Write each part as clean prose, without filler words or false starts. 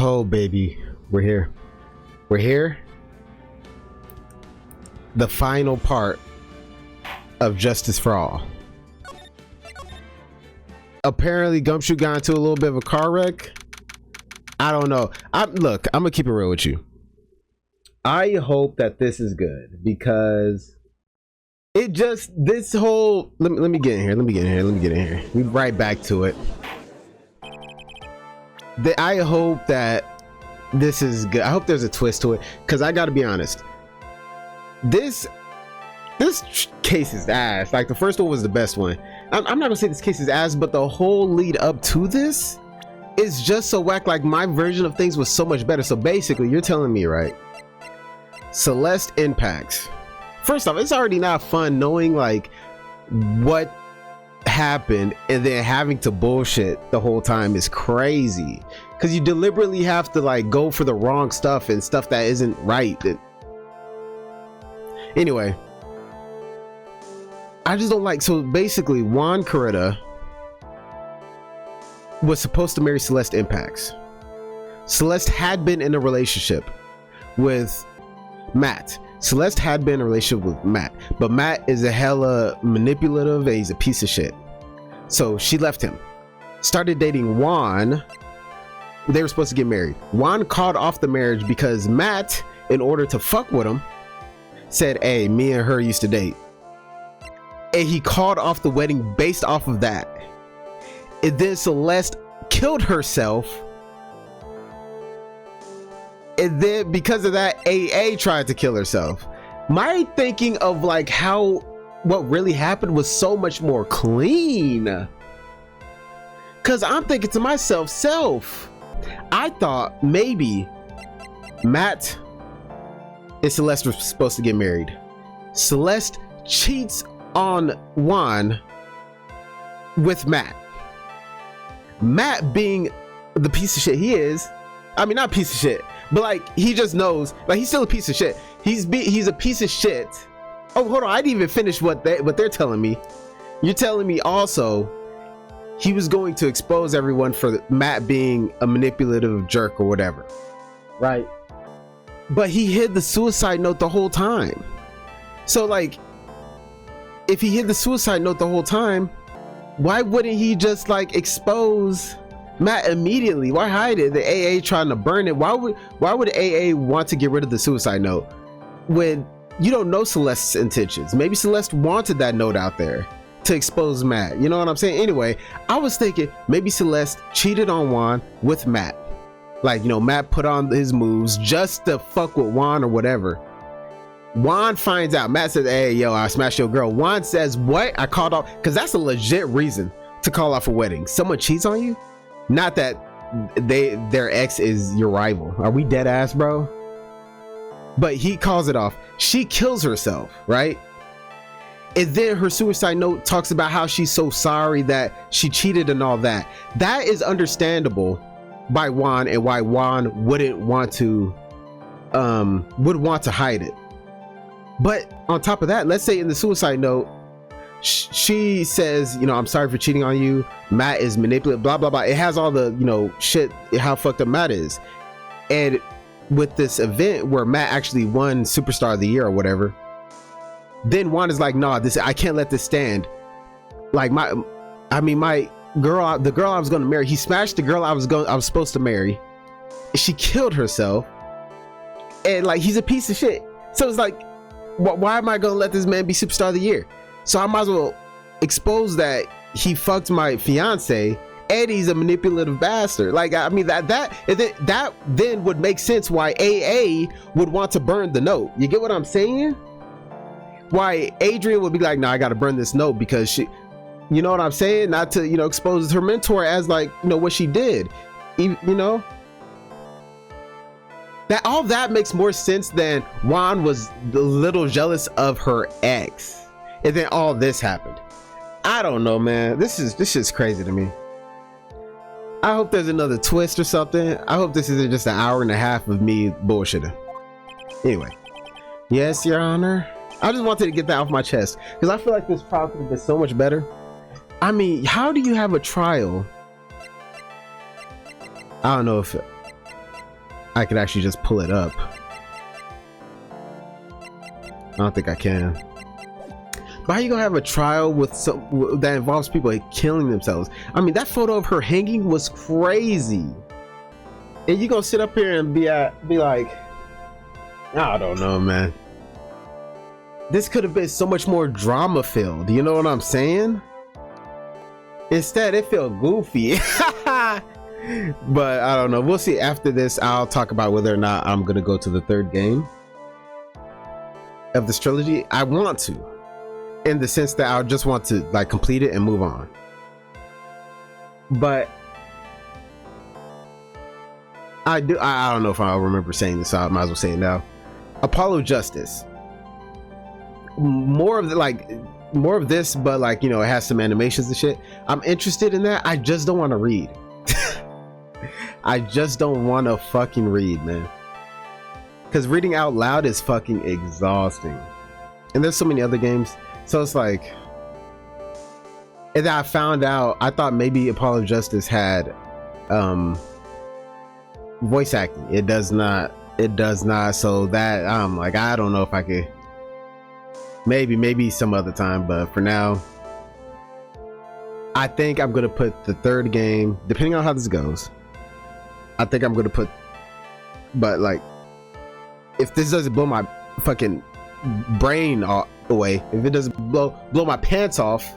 Oh baby, we're here. We're here. The final part of Justice for All. Apparently Gumshoe got into a little bit of a car wreck. I don't know. Look, I'm gonna keep it real with you. I hope that this is good because it just, this whole, let me get in here. We right back to it. I hope that this is good. I hope there's a twist to it, because I gotta be honest, this case is ass. Like, the first one was the best one. I'm not gonna say this case is ass, but the whole lead up to this is just so whack. Like, my version of things was so much better. So basically, you're telling me, right, Celeste impacts. First off, it's already not fun knowing like what happened and then having to bullshit the whole time is crazy, because you deliberately have to like go for the wrong stuff and stuff that isn't right. Anyway, I just don't like, so basically Juan Corrida was supposed to marry Celeste Impacts. Celeste had been in a relationship with Matt. Celeste had been in a relationship with Matt, but Matt is a hella manipulative and he's a piece of shit. So she left him, started dating Juan. They were supposed to get married. Juan called off the marriage because Matt, in order to fuck with him, said, hey, me and her used to date. And he called off the wedding based off of that. And then Celeste killed herself. And then because of that, AA tried to kill herself. My thinking of like what really happened was so much more clean. Cause I'm thinking to myself, I thought maybe Matt and Celeste were supposed to get married. Celeste cheats on Juan with Matt. Matt, being the piece of shit he is, I mean, not piece of shit, but like, he just knows, like, he's still a piece of shit. He's a piece of shit. Oh, hold on, I didn't even finish what they're telling me. You're telling me also he was going to expose everyone for Matt being a manipulative jerk or whatever, right? But he hid the suicide note the whole time. So like, if he hid the suicide note the whole time, why wouldn't he just like expose Matt immediately? Why hide it? The AA trying to burn it. Why would AA want to get rid of the suicide note when you don't know Celeste's intentions? Maybe Celeste wanted that note out there to expose Matt. You know what I'm saying? Anyway, I was thinking maybe Celeste cheated on Juan with Matt. Like, you know, Matt put on his moves just to fuck with Juan or whatever. Juan finds out. Matt says, hey, yo, I smashed your girl. Juan says, what? I called off, because that's a legit reason to call off a wedding. Someone cheats on you? Not that their ex is your rival. Are we dead ass, bro? But he calls it off. She kills herself, right? And then her suicide note talks about how she's so sorry that she cheated and all that. That is understandable by Juan, and why Juan wouldn't want to hide it. But on top of that, let's say in the suicide note, she says, you know, I'm sorry for cheating on you. Matt is manipulative, blah, blah, blah. It has all the, you know, shit, how fucked up Matt is. And with this event where Matt actually won Superstar of the Year or whatever, then Juan is like, nah, I can't let this stand. Like, my girl, the girl I was going to marry, he smashed the girl I was supposed to marry. She killed herself. And like, he's a piece of shit. So it's like, why am I going to let this man be Superstar of the Year? So I might as well expose that he fucked my fiance and he's a manipulative bastard. Like, I mean, that then would make sense why AA would want to burn the note. You get what I'm saying? Why Adrian would be like, no, I got to burn this note because she, you know what I'm saying? Not to, you know, expose her mentor as like, you know, what she did, you know? That all that makes more sense than Juan was a little jealous of her ex, and then all this happened. I don't know, man. This is crazy to me. I hope there's another twist or something. I hope this isn't just an hour and a half of me bullshitting. Anyway, yes, Your Honor. I just wanted to get that off my chest because I feel like this trial could have been so much better. I mean, how do you have a trial? I don't know if I could actually just pull it up. I don't think I can. But how you gonna have a trial with some that involves people killing themselves? I mean, that photo of her hanging was crazy. And you gonna sit up here and be like, I don't know, man. This could have been so much more drama filled. You know what I'm saying? Instead, it felt goofy. But I don't know. We'll see. After this, I'll talk about whether or not I'm gonna go to the third game of this trilogy. I want to, in the sense that I just want to like complete it and move on. But I don't know if I'll remember saying this, so I might as well say it now. Apollo Justice. More of this, but like, you know, it has some animations and shit. I'm interested in that. I just don't want to read. I just don't want to fucking read, man. Because reading out loud is fucking exhausting. And there's so many other games. So it's like, and I found out, I thought maybe Apollo Justice had voice acting. It does not. So that I'm like, I don't know if I could. Maybe some other time, but for now, I think I'm gonna put the third game, depending on how this goes. I think I'm gonna put, but like, if this doesn't blow my fucking brain away, if it doesn't blow my pants off,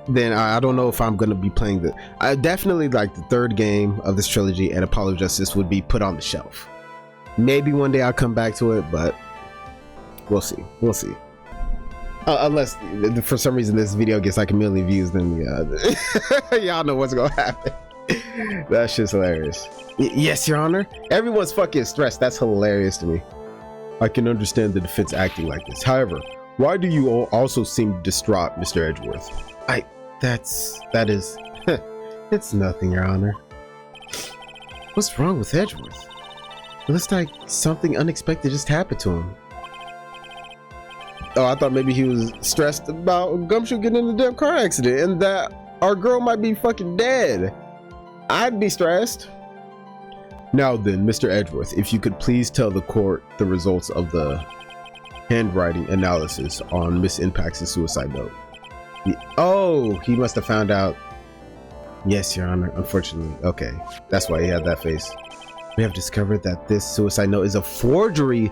then I don't know if I'm gonna be playing the. I definitely like the third game of this trilogy, and Apollo Justice would be put on the shelf. Maybe one day I'll come back to it, but we'll see. Unless for some reason this video gets like 1 million views, then yeah, y'all know what's gonna happen. That's just hilarious. Yes, Your Honor. Everyone's fucking stressed. That's hilarious to me. I can understand the defense acting like this. However, why do you also seem distraught, Mr. Edgeworth? That is it's nothing, Your Honor. What's wrong with Edgeworth? It looks like something unexpected just happened to him. Oh, I thought maybe he was stressed about Gumshoe getting in a damn car accident and that our girl might be fucking dead. I'd be stressed. Now then, Mr. Edgeworth, if you could please tell the court the results of the handwriting analysis on Miss Impact's suicide note. Oh, he must have found out. Yes, Your Honor, unfortunately. Okay, that's why he had that face. We have discovered that this suicide note is a forgery.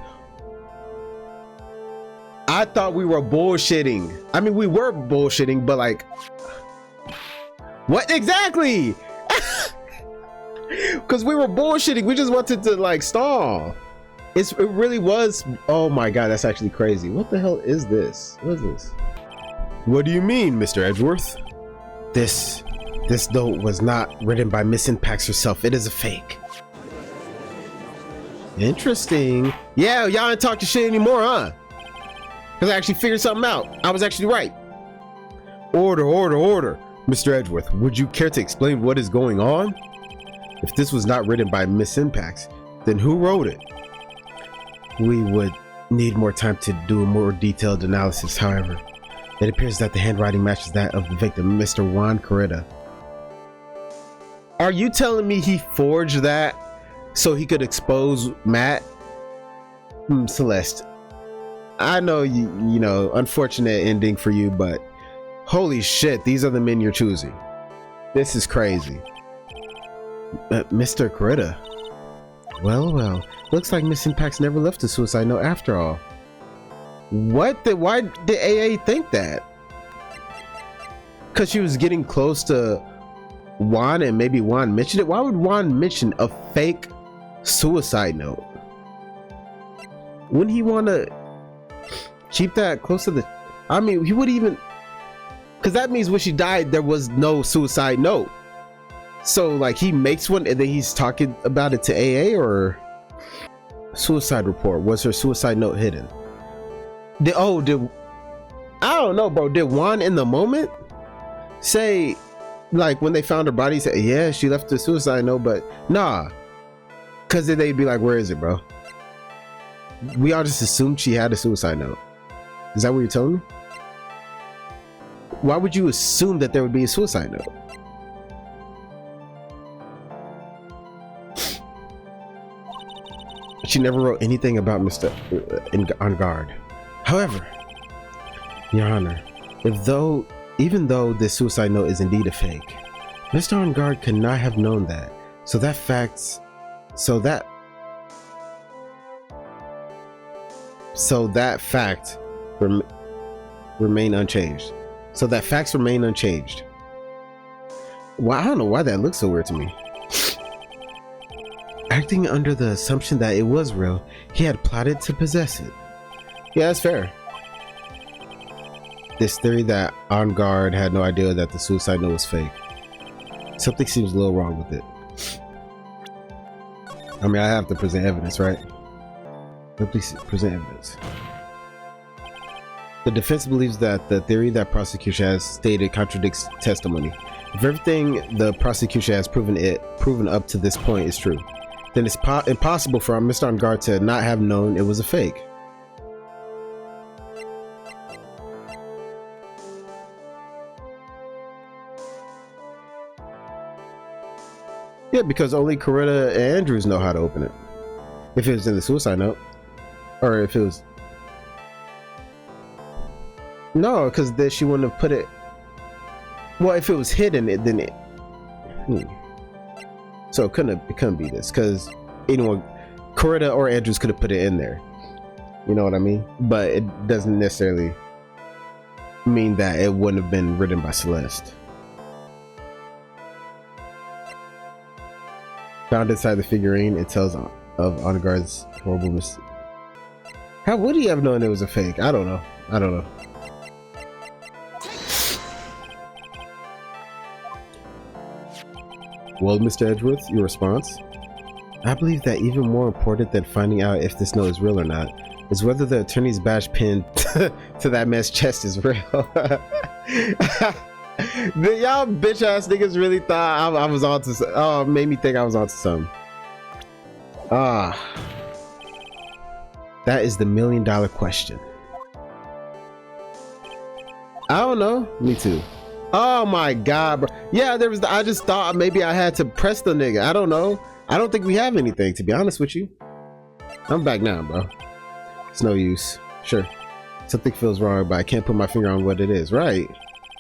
I thought we were bullshitting. I mean, we were bullshitting, but like, what exactly? Because we were bullshitting. We just wanted to like stall. It really was. Oh my god, that's actually crazy. What the hell is this? What is this? What do you mean, Mr. Edgeworth? This note was not written by Miss Impax herself. It is a fake. Interesting. Yeah, y'all ain't talking shit anymore, huh? Because I actually figured something out. I was actually right. Order. Mr. Edgeworth, would you care to explain what is going on? If this was not written by Miss Impax, then who wrote it? We would need more time to do a more detailed analysis. However, it appears that the handwriting matches that of the victim, Mr. Juan Corrida. Are you telling me he forged that so he could expose Matt? Celeste, I know you know, unfortunate ending for you, but holy shit, these are the men you're choosing. This is crazy. Mr. Corrida. Well, looks like Miss Impax never left a suicide note after all. Why did AA think that? Because she was getting close to Juan and maybe Juan mentioned it? Why would Juan mention a fake suicide note? Wouldn't he want to keep that close to the... I mean, he would even... Because that means when she died, there was no suicide note. So, like, he makes one and then he's talking about it to AA, or... Suicide report. Was her suicide note hidden? I don't know, bro. Did Juan in the moment say, like, when they found her body, say, yeah, she left the suicide note, but nah. Because then they'd be like, where is it, bro? We all just assumed she had a suicide note. Is that what you're telling me? Why would you assume that there would be a suicide note? She never wrote anything about Mr. On Guard. However, Your Honor, even though this suicide note is indeed a fake, Mr. On Guard could not have known that. So that fact remain unchanged. So that facts remain unchanged. Well, I don't know why that looks so weird to me. Acting under the assumption that it was real, he had plotted to possess it. Yeah, that's fair. This theory that On Guard had no idea that the suicide note was fake. Something seems a little wrong with it. I mean, I have to present evidence, right? Please present evidence. The defense believes that the theory that prosecution has stated contradicts testimony. If everything the prosecution has proven up to this point is true, then it's impossible for Mr. On Guard to not have known it was a fake. Yeah, because only Coretta and Andrews know how to open it. If it was in the suicide note. Or if it was... No, because then she wouldn't have put it... Well, if it was hidden, then it... So it couldn't be this, because anyone... Coretta or Andrews could have put it in there. You know what I mean? But it doesn't necessarily mean that it wouldn't have been written by Celeste. Found inside the figurine, it tells of On Guard's horrible mistake. How would he have known it was a fake? I don't know. Well, Mr. Edgeworth, your response? I believe that even more important than finding out if this note is real or not is whether the attorney's badge pinned to that man's chest is real. Y'all bitch ass niggas really thought I was onto something. Oh, made me think I was onto something. That is the $1 million question. I don't know. Me too. Oh my god, bro. Yeah, there was I just thought maybe I had to press the nigga. I don't know. I don't think we have anything, to be honest with you. I'm back now, bro. It's no use. Sure. Something feels wrong, but I can't put my finger on what it is. Right.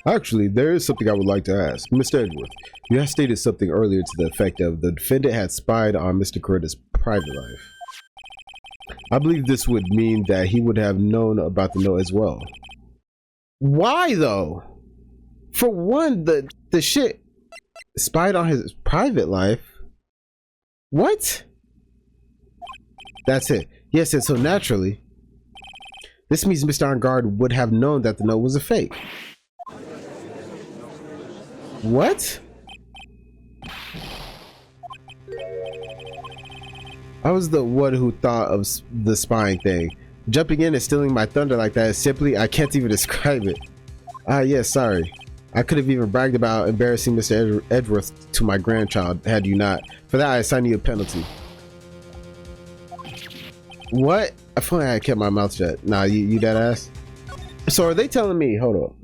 Actually, there is something I would like to ask. Mr. Edgeworth, you have stated something earlier to the effect of the defendant had spied on Mr. Coretta's private life. I believe this would mean that he would have known about the note as well. Why though? For one, the shit spied on his private life. What? That's it. Yes, and so naturally, this means Mr. On Guard would have known that the note was a fake. What? I was the one who thought of the spying thing. Jumping in and stealing my thunder like that is simply, I can't even describe it. Yes, sorry. I could have even bragged about embarrassing Mr. Edgeworth to my grandchild had you not. For that, I assign you a penalty. What? I feel like I kept my mouth shut. Nah, you dead ass? So are they telling me, hold up.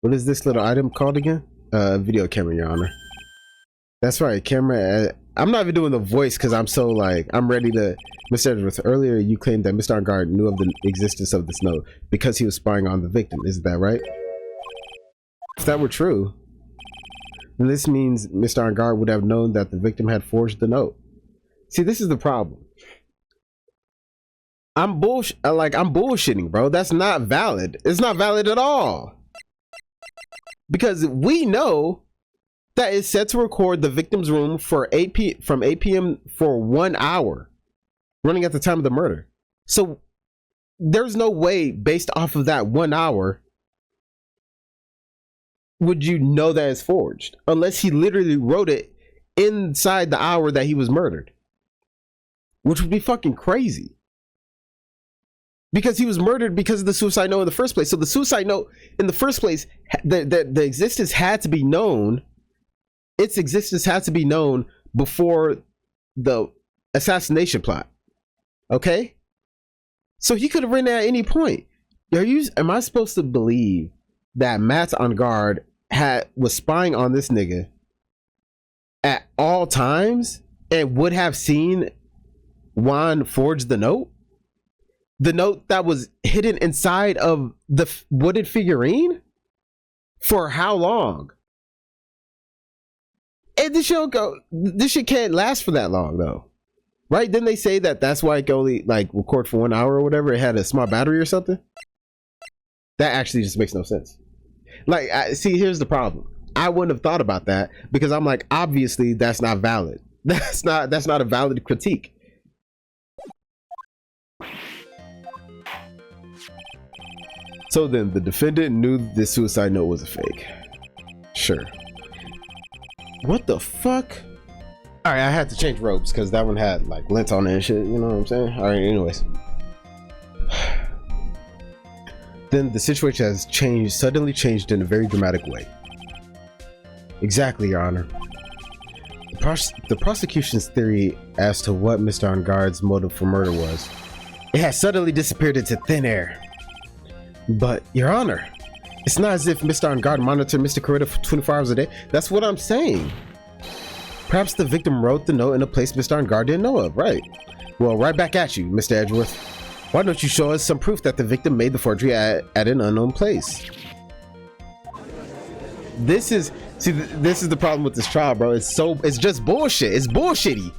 What is this little item called again? Video camera, Your Honor. That's right, camera. I'm not even doing the voice because I'm so like, I'm ready to. Mr. Edgeworth, earlier you claimed that Mr. On Guard knew of the existence of this note because he was spying on the victim. Isn't that right? If that were true, then this means Mr. On Guard would have known that the victim had forged the note. See, this is the problem. I'm bullshitting, bro. That's not valid. It's not valid at all. Because we know that it's set to record the victim's room for from 8 p.m. for 1 hour, running at the time of the murder. So there's no way, based off of that 1 hour, would you know that it's forged, unless he literally wrote it inside the hour that he was murdered, which would be fucking crazy. Because he was murdered because of the suicide note in the first place. So the suicide note in the first place, the existence had to be known. Its existence had to be known before the assassination plot. Okay? So he could have written it at any point. Am I supposed to believe that Matt On Guard was spying on this nigga at all times and would have seen Juan forge the note? The note that was hidden inside of the wooden figurine? For how long? And this shit can't last for that long though. Right? Didn't they say that that's why it could only like record for 1 hour or whatever? It had a small battery or something? That actually just makes no sense. Like, see, here's the problem. I wouldn't have thought about that because I'm like, obviously that's not valid. That's not a valid critique. So then the defendant knew this suicide note was a fake. Sure. What the fuck? All right, I had to change ropes because that one had like lint on it and shit. You know what I'm saying? All right, anyways. Then the situation has suddenly changed in a very dramatic way. Exactly, Your Honor. The prosecution's theory as to what Mr. Angard's motive for murder was, it has suddenly disappeared into thin air. But, Your Honor, it's not as if Mr. Angard monitored Mr. Coretta for 24 hours a day. That's what I'm saying. Perhaps the victim wrote the note in a place Mr. Angard didn't know of, right? Well, right back at you, Mr. Edgeworth. Why don't you show us some proof that the victim made the forgery at an unknown place? This is the problem with this trial, bro. It's just bullshit. It's bullshitty.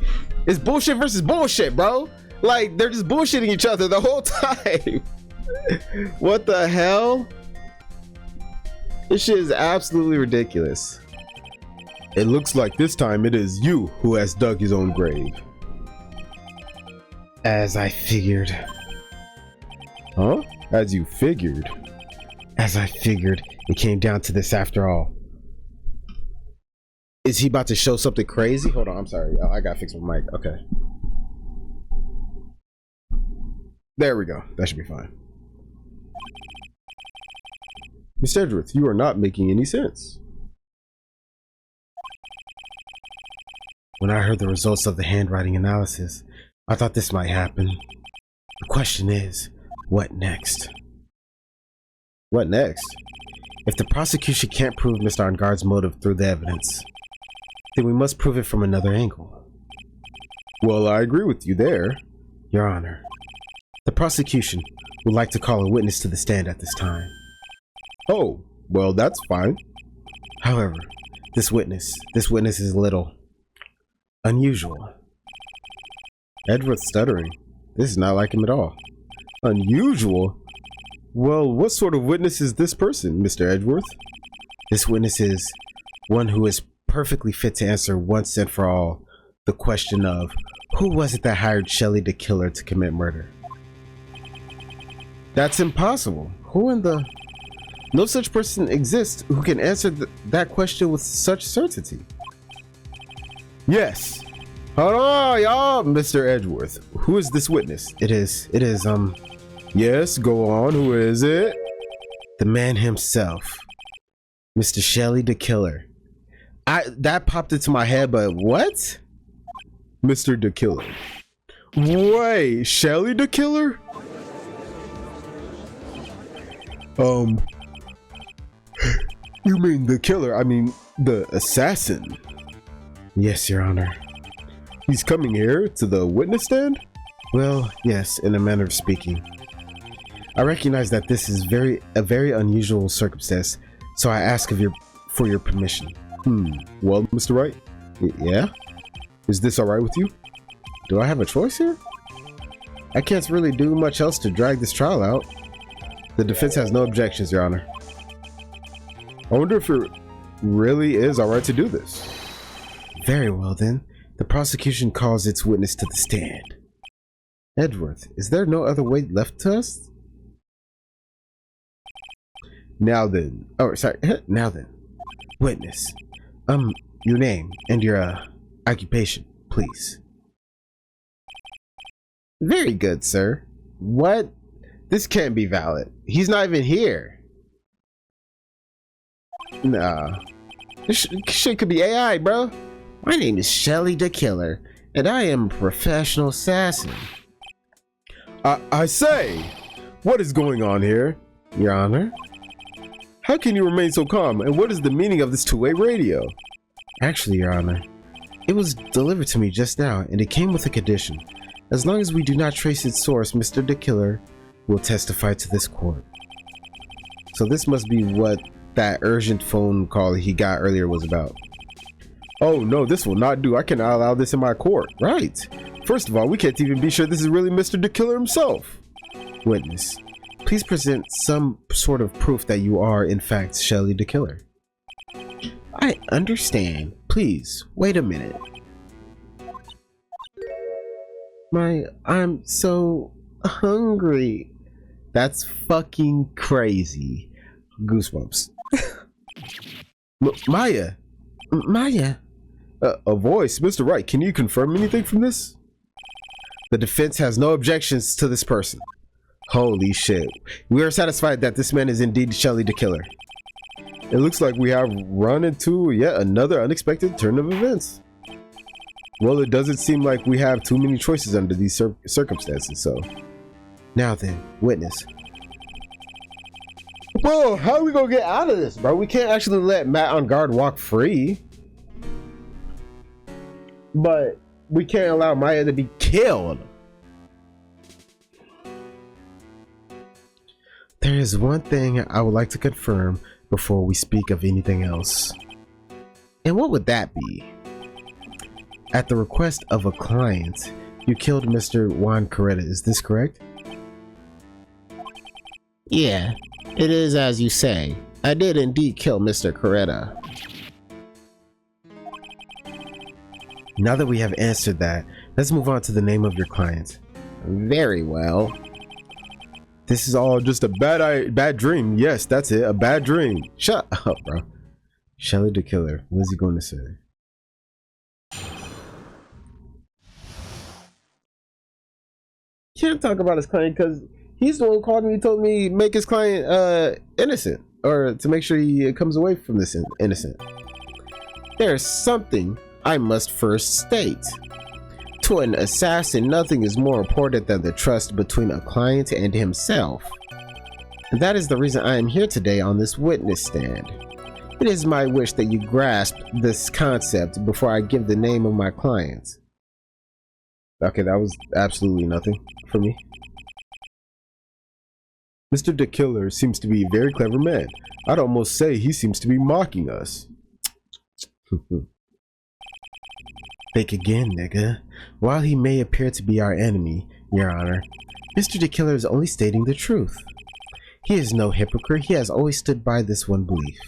It's bullshit versus bullshit, bro. Like, they're just bullshitting each other the whole time. What the hell? This shit is absolutely ridiculous. It looks like this time it is you who has dug his own grave. As I figured. Huh? As you figured? As I figured, it came down to this after all. Is he about to show something crazy? Hold on, I'm sorry. I gotta fix my mic. Okay. There we go. That should be fine. Mr. Edgeworth, you are not making any sense. When I heard the results of the handwriting analysis, I thought this might happen. The question is, what next? What next? If the prosecution can't prove Mr. Angard's motive through the evidence, then we must prove it from another angle. Well, I agree with you there, Your Honor. The prosecution would like to call a witness to the stand at this time. Oh, well, that's fine. However, this witness is a little unusual. Edward's stuttering. This is not like him at all. Unusual? Well, what sort of witness is this person, Mr. Edgeworth? This witness is one who is perfectly fit to answer once and for all the question of who was it that hired Shelley the killer to commit murder? That's impossible. Who in the... No such person exists who can answer that question with such certainty. Yes. Hold on, y'all, Mr. Edgeworth. Who is this witness? It is, yes, go on. Who is it? The man himself. Mr. Shelley the killer. That popped into my head, but what? Mr. the killer. Wait, Shelley the killer? You mean the killer? I mean, the assassin. Yes, Your Honor. He's coming here to the witness stand? Well, yes, in a manner of speaking. I recognize that this is a very unusual circumstance, so I ask for your permission. Well, Mr. Wright? Yeah? Is this alright with you? Do I have a choice here? I can't really do much else to drag this trial out. The defense has no objections, Your Honor. I wonder if it really is alright to do this. Very well then. The prosecution calls its witness to the stand. Edgeworth, is there no other way left to us? Now then. Oh, sorry. Now then. Witness. Your name and your, occupation, please. Very good, sir. What? This can't be valid. He's not even here. Nah. This shit could be AI, bro. My name is Shelley the Killer, and I am a professional assassin. I say, what is going on here, Your Honor? How can you remain so calm, and what is the meaning of this two-way radio? Actually, Your Honor, It was delivered to me just now, and it came with a condition. As long as we do not trace its source, Mr. the Killer will testify to this court. So this must be what that urgent phone call he got earlier was about. Oh no, this will not do. I cannot allow this in my court. Right. First of all, we can't even be sure this is really Mr. the Killer himself. Witness, please present some sort of proof that you are, in fact, Shelly the Killer. I understand. Please, wait a minute. I'm so hungry. That's fucking crazy. Goosebumps. Maya. A voice. Mr. Wright, can you confirm anything from this? The defense has no objections to this person. Holy shit. We are satisfied that this man is indeed Shelly the Killer. It looks like we have run into yet another unexpected turn of events. Well, it doesn't seem like we have too many choices under these circumstances, so. Now then, witness. Bro, how are we gonna get out of this, bro? We can't actually let Matt on guard walk free. But we can't allow Maya to be killed. There is one thing I would like to confirm before we speak of anything else. And what would that be? At the request of a client, you killed Mr. Juan Coretta, is this correct? Yeah, it is as you say. I did indeed kill Mr. Coretta. Now that we have answered that, let's move on to the name of your client. Very well. This is all just a bad dream. Yes, that's it, a bad dream. Shut up, bro. Shelly the Killer, what is he going to say? Can't talk about his client because he's the one who called me and told me make his client innocent, or to make sure he comes away from this innocent. There's something I must first state. To an assassin, nothing is more important than the trust between a client and himself. And that is the reason I am here today on this witness stand. It is my wish that you grasp this concept before I give the name of my client. Okay, that was absolutely nothing for me. Mr. the Killer seems to be a very clever man. I'd almost say he seems to be mocking us. Think again, nigga. While he may appear to be our enemy, Your Honor, Mr. the Killer is only stating the truth. He is no hypocrite. He has always stood by this one belief.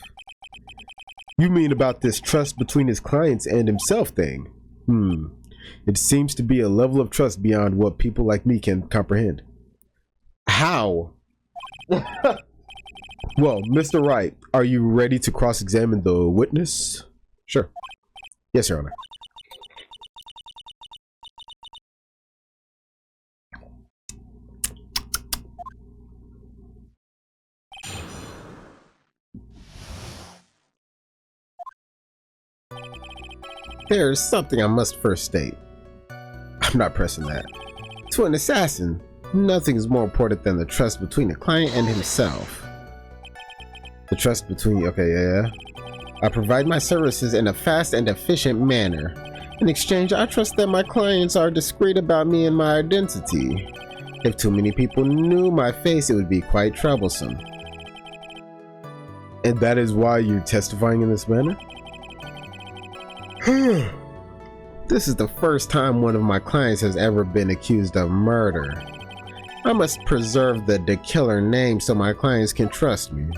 You mean about this trust between his clients and himself thing? It seems to be a level of trust beyond what people like me can comprehend. How? Well, Mr. Wright, are you ready to cross-examine the witness? Sure. Yes, Your Honor. There's something I must first state. I'm not pressing that. To an assassin, nothing is more important than the trust between the client and himself. The trust between... okay, yeah. I provide my services in a fast and efficient manner. In exchange, I trust that my clients are discreet about me and my identity. If too many people knew my face, it would be quite troublesome. And that is why you're testifying in this manner? This is the first time one of my clients has ever been accused of murder. I must preserve the killer name so my clients can trust me.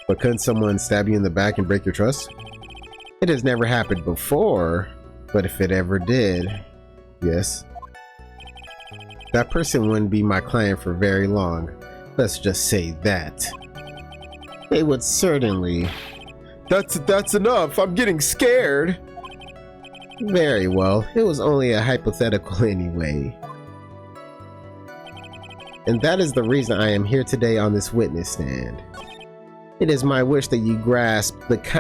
But couldn't someone stab you in the back and break your trust? It has never happened before, but if it ever did, yes. That person wouldn't be my client for very long. Let's just say that. They would certainly... That's enough. I'm getting scared. Very well. It was only a hypothetical anyway. And that is the reason I am here today on this witness stand. It is my wish that you grasp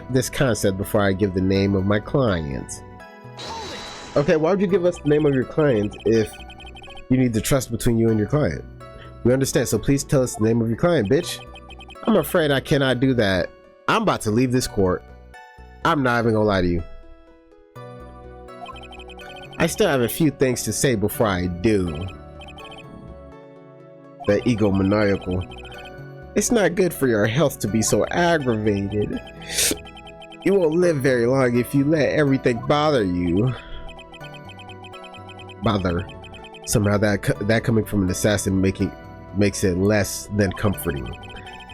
this concept before I give the name of my client. Okay, why would you give us the name of your client if you need the trust between you and your client? We understand, so please tell us the name of your client, bitch. I'm afraid I cannot do that. I'm about to leave this court. I'm not even gonna lie to you. I still have a few things to say before I do. That egomaniacal. It's not good for your health to be so aggravated. You won't live very long if you let everything bother you. Bother. Somehow that coming from an assassin makes it less than comforting.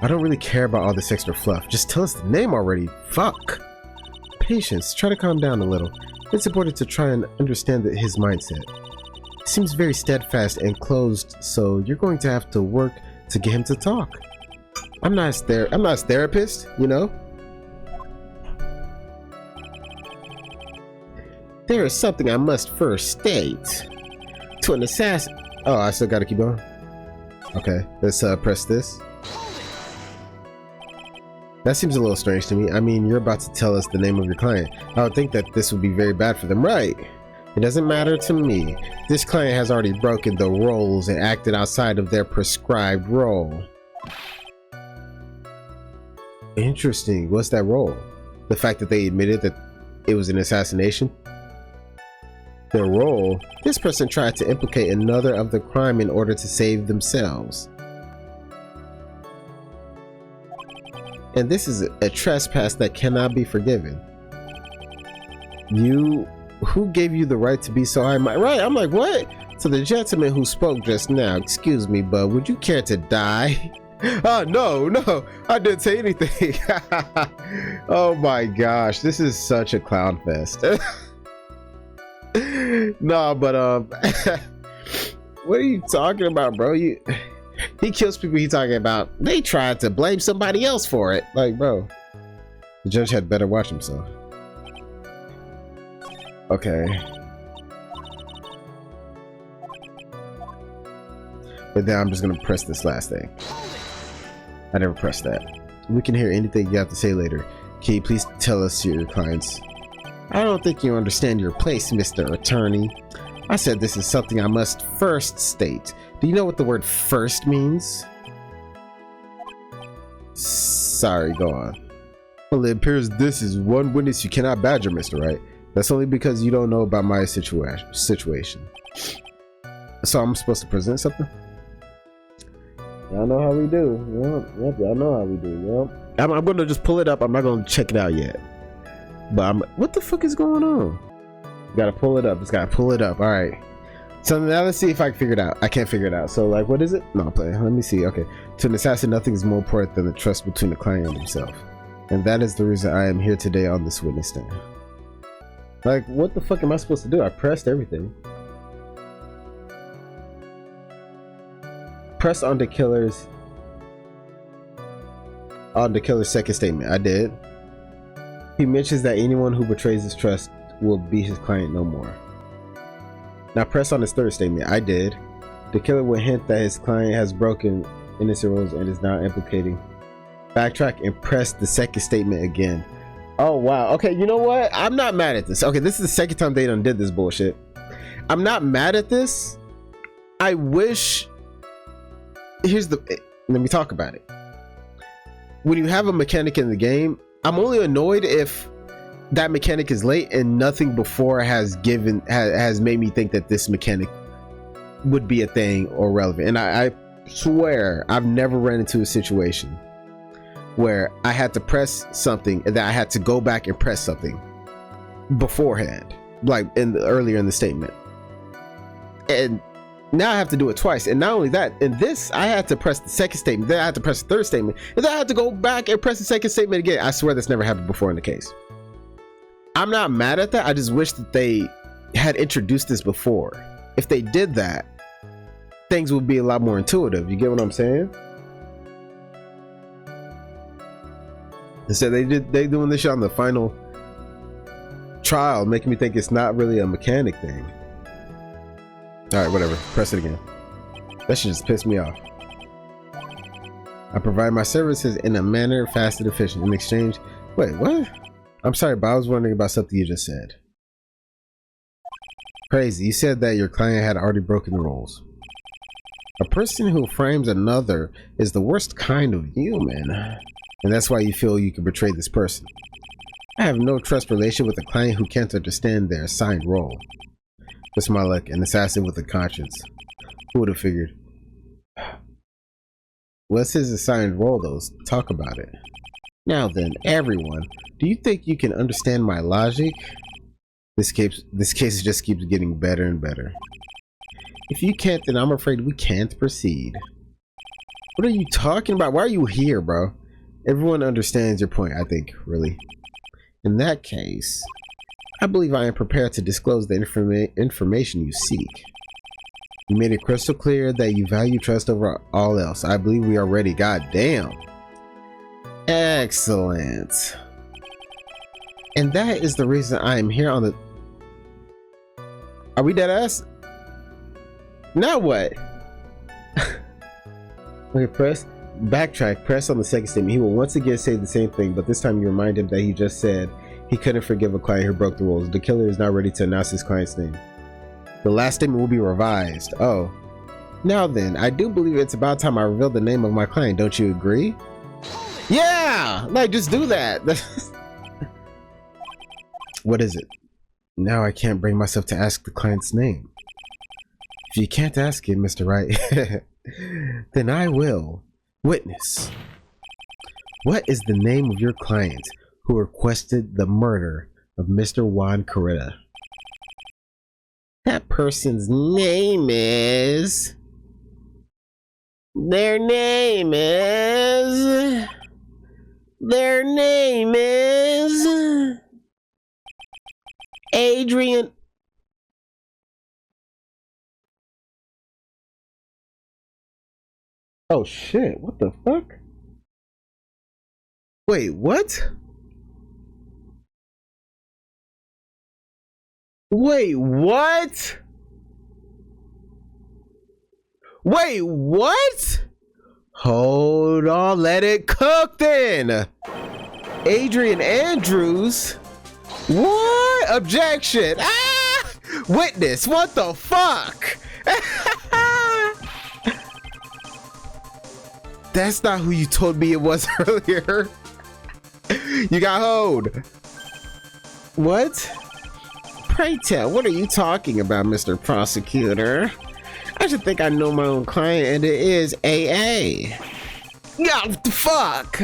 I don't really care about all this extra fluff. Just tell us the name already. Fuck. Patience. Try to calm down a little. It's important to try and understand his mindset. He seems very steadfast and closed, so you're going to have to work to get him to talk. I'm not his therapist, you know? There is something I must first state. To an assassin. Oh, I still gotta keep going? Okay, let's press this. That seems a little strange to me. I mean, you're about to tell us the name of your client. I would think that this would be very bad for them, right? It doesn't matter to me. This client has already broken the roles and acted outside of their prescribed role. Interesting. What's that role? The fact that they admitted that it was an assassination? Their role? This person tried to implicate another of the crime in order to save themselves. And this is a trespass that cannot be forgiven. Who gave you the right to be so high? Right, I'm like, what? To the gentleman who spoke just now, excuse me, but would you care to die? Oh, no, I didn't say anything. Oh my gosh, this is such a clown fest. No, but what are you talking about, bro? He kills people he's talking about. They tried to blame somebody else for it. Like, bro, the judge had better watch himself. Okay. But then I'm just gonna press this last thing. I never pressed that. We can hear anything you have to say later. Can you please tell us your clients? I don't think you understand your place, Mr. Attorney. I said this is something I must first state. Do you know what the word first means? Sorry, go on. Well, it appears this is one witness you cannot badger, Mr. Wright. That's only because you don't know about my situation. So I'm supposed to present something? Y'all know how we do. Yep, y'all know how we do. Yep. I'm gonna just pull it up. I'm not gonna check it out yet. But what the fuck is going on? Gotta pull it up. Just gotta pull it up. All right. So now let's see if I can figure it out. I can't figure it out. So like, what is it? No, I'm playing. Let me see. Okay. To an assassin, nothing is more important than the trust between the client and himself. And that is the reason I am here today on this witness stand. Like, what the fuck am I supposed to do? I pressed everything. Press on the killer's second statement. I did. He mentions that anyone who betrays his trust will be his client no more. Now press on his third statement. I did. The killer will hint that his client has broken innocent rules and is now implicating. Backtrack and press the second statement again. Oh wow. Okay, you know what? I'm not mad at this. Okay, this is the second time they done did this bullshit. I'm not mad at this. I wish. Let me talk about it. When you have a mechanic in the game, I'm only annoyed if that mechanic is late and nothing before has made me think that this mechanic would be a thing or relevant. And I swear I've never ran into a situation where I had to press something and then I had to go back and press something beforehand, like earlier in the statement. And now I have to do it twice. And not only that, in this I had to press the second statement, then I had to press the third statement, and then I had to go back and press the second statement again. I swear that's never happened before in the case. I'm not mad at that. I just wish that they had introduced this before. If they did that, things would be a lot more intuitive. You get what I'm saying? Instead they doing this shit on the final trial, making me think it's not really a mechanic thing. Alright, whatever. Press it again. That shit just pissed me off. I provide my services in a manner fast and efficient. In exchange... Wait, what? I'm sorry, but I was wondering about something you just said. Crazy. You said that your client had already broken the rules. A person who frames another is the worst kind of human. And that's why you feel you can betray this person. I have no trust relation with a client who can't understand their assigned role. What's my luck? An assassin with a conscience. Who would have figured? What's his assigned role, though? Talk about it. Now then, everyone, do you think you can understand my logic? This case just keeps getting better and better. If you can't, then I'm afraid we can't proceed. What are you talking about? Why are you here, bro? Everyone understands your point, I think, really. In that case, I believe I am prepared to disclose the information you seek. You made it crystal clear that you value trust over all else. I believe we are ready. God damn. Excellent. And that is the reason I am here on the... Are we dead ass? Now what? Okay, backtrack, press on the second statement. He will once again say the same thing, but this time you remind him that he just said he couldn't forgive a client who broke the rules. The killer is now ready to announce his client's name. The last statement will be revised. Oh. Now then, I do believe it's about time I reveal the name of my client. Don't you agree? Yeah! Like, just do that. What is it? Now I can't bring myself to ask the client's name. If you can't ask it, Mr. Wright, then I will. Witness. What is the name of your client who requested the murder of Mr. Juan Coretta? That person's name is... Their name is... Adrian... Oh shit, what the fuck? Wait, what? Wait, what? Wait, what? Hold on, let it cook then. Adrian Andrews? What? Objection. Ah! Witness, what the fuck? That's not who you told me it was earlier. You got hold. What? Pray tell, what are you talking about, Mr. Prosecutor? I should think I know my own client, and it is AA. Yeah, what the fuck?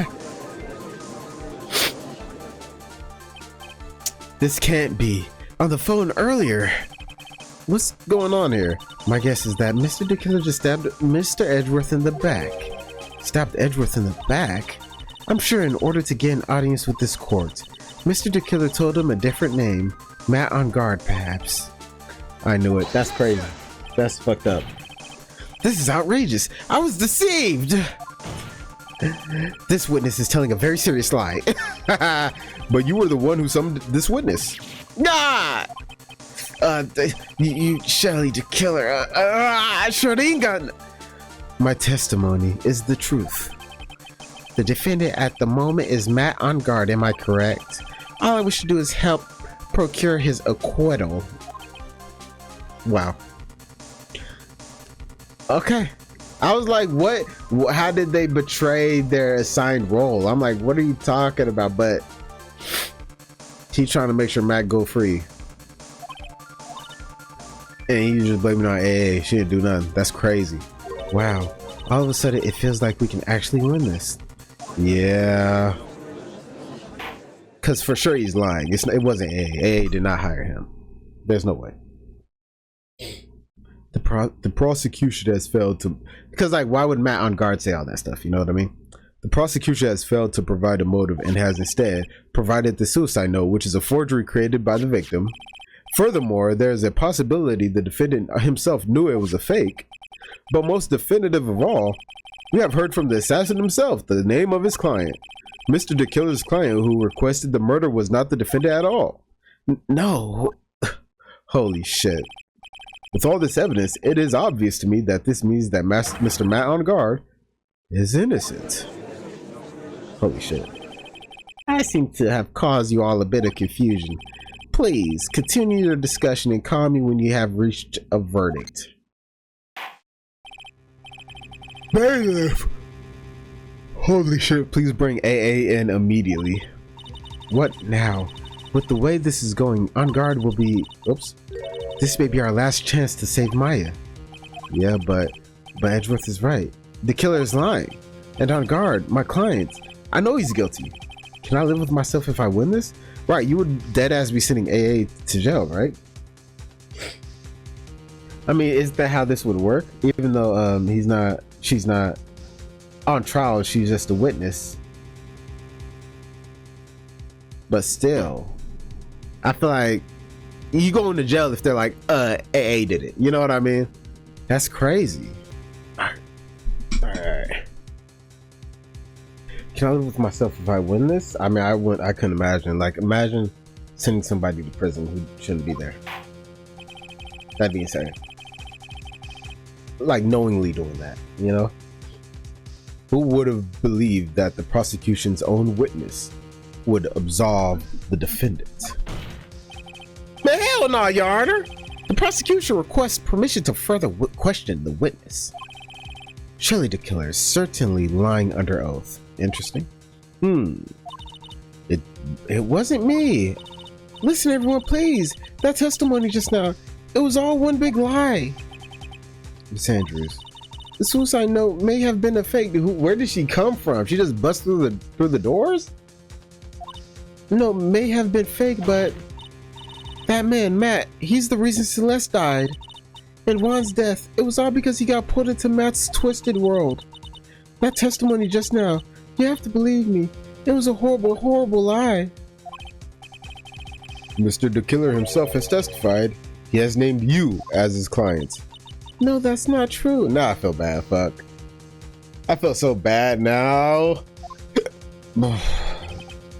This can't be. On the phone earlier. What's going on here? My guess is that Mr. DeKiller just stabbed Mr. Edgeworth in the back. Stabbed Edgeworth in the back? I'm sure in order to get an audience with this court, Mr. DeKiller told him a different name. Matt on guard, perhaps. I knew it. That's crazy. That's fucked up. This is outrageous. I was deceived. This witness is telling a very serious lie. But you were the one who summoned this witness. Nah! You Shelley DeKiller. Shardine gun. My testimony is the truth. The defendant at the moment is Matt on guard, am I correct? All I wish to do is help procure his acquittal. Wow. Okay. I was like, what? How did they betray their assigned role? I'm like, what are you talking about? But he's trying to make sure Matt go free. And he's just blaming on AA. She didn't do nothing. That's crazy. Wow. All of a sudden, it feels like we can actually win this. Yeah. Because for sure he's lying. It wasn't AA. AA did not hire him. There's no way. The prosecution has failed to... Because, like, why would Matt on guard say all that stuff? You know what I mean? The prosecution has failed to provide a motive and has instead provided the suicide note, which is a forgery created by the victim. Furthermore, there is a possibility the defendant himself knew it was a fake. But most definitive of all, we have heard from the assassin himself the name of his client. Mr. DeKiller's client who requested the murder was not the defendant at all. No. Holy shit. With all this evidence, it is obvious to me that this means that Mr. Matt on guard is innocent. Holy shit. I seem to have caused you all a bit of confusion. Please continue your discussion and call me when you have reached a verdict. Bailiff! Holy shit, please bring AA in immediately. What now? With the way this is going, on guard will be... Oops. This may be our last chance to save Maya. Yeah, but Edgeworth is right. The killer is lying. And on guard, my client. I know he's guilty. Can I live with myself if I win this? Right, you would dead ass be sending AA to jail, right? I mean, is that how this would work? Even though she's not on trial, she's just a witness. But still, I feel like you go into jail if they're like, AA did it. You know what I mean? That's crazy. All right. Can I live with myself if I win this? I mean, I couldn't imagine. Like, imagine sending somebody to prison who shouldn't be there. That'd be insane. Like, knowingly doing that, you know? Who would have believed that the prosecution's own witness would absolve the defendant? But hell no, Your Honor! The prosecution requests permission to further question the witness. Surely the killer is certainly lying under oath. Interesting. It wasn't me. Listen, everyone, please. That testimony just now, it was all one big lie. Miss Andrews, the suicide note may have been a fake. Where did she come from? She just bust through the doors? No, may have been fake, but that man, Matt, he's the reason Celeste died. And Juan's death, it was all because he got put into Matt's twisted world. That testimony just now, you have to believe me, it was a horrible, horrible lie. Mr. the Killer himself has testified. He has named you as his client. No, that's not true. Nah, I feel bad, fuck. I feel so bad now.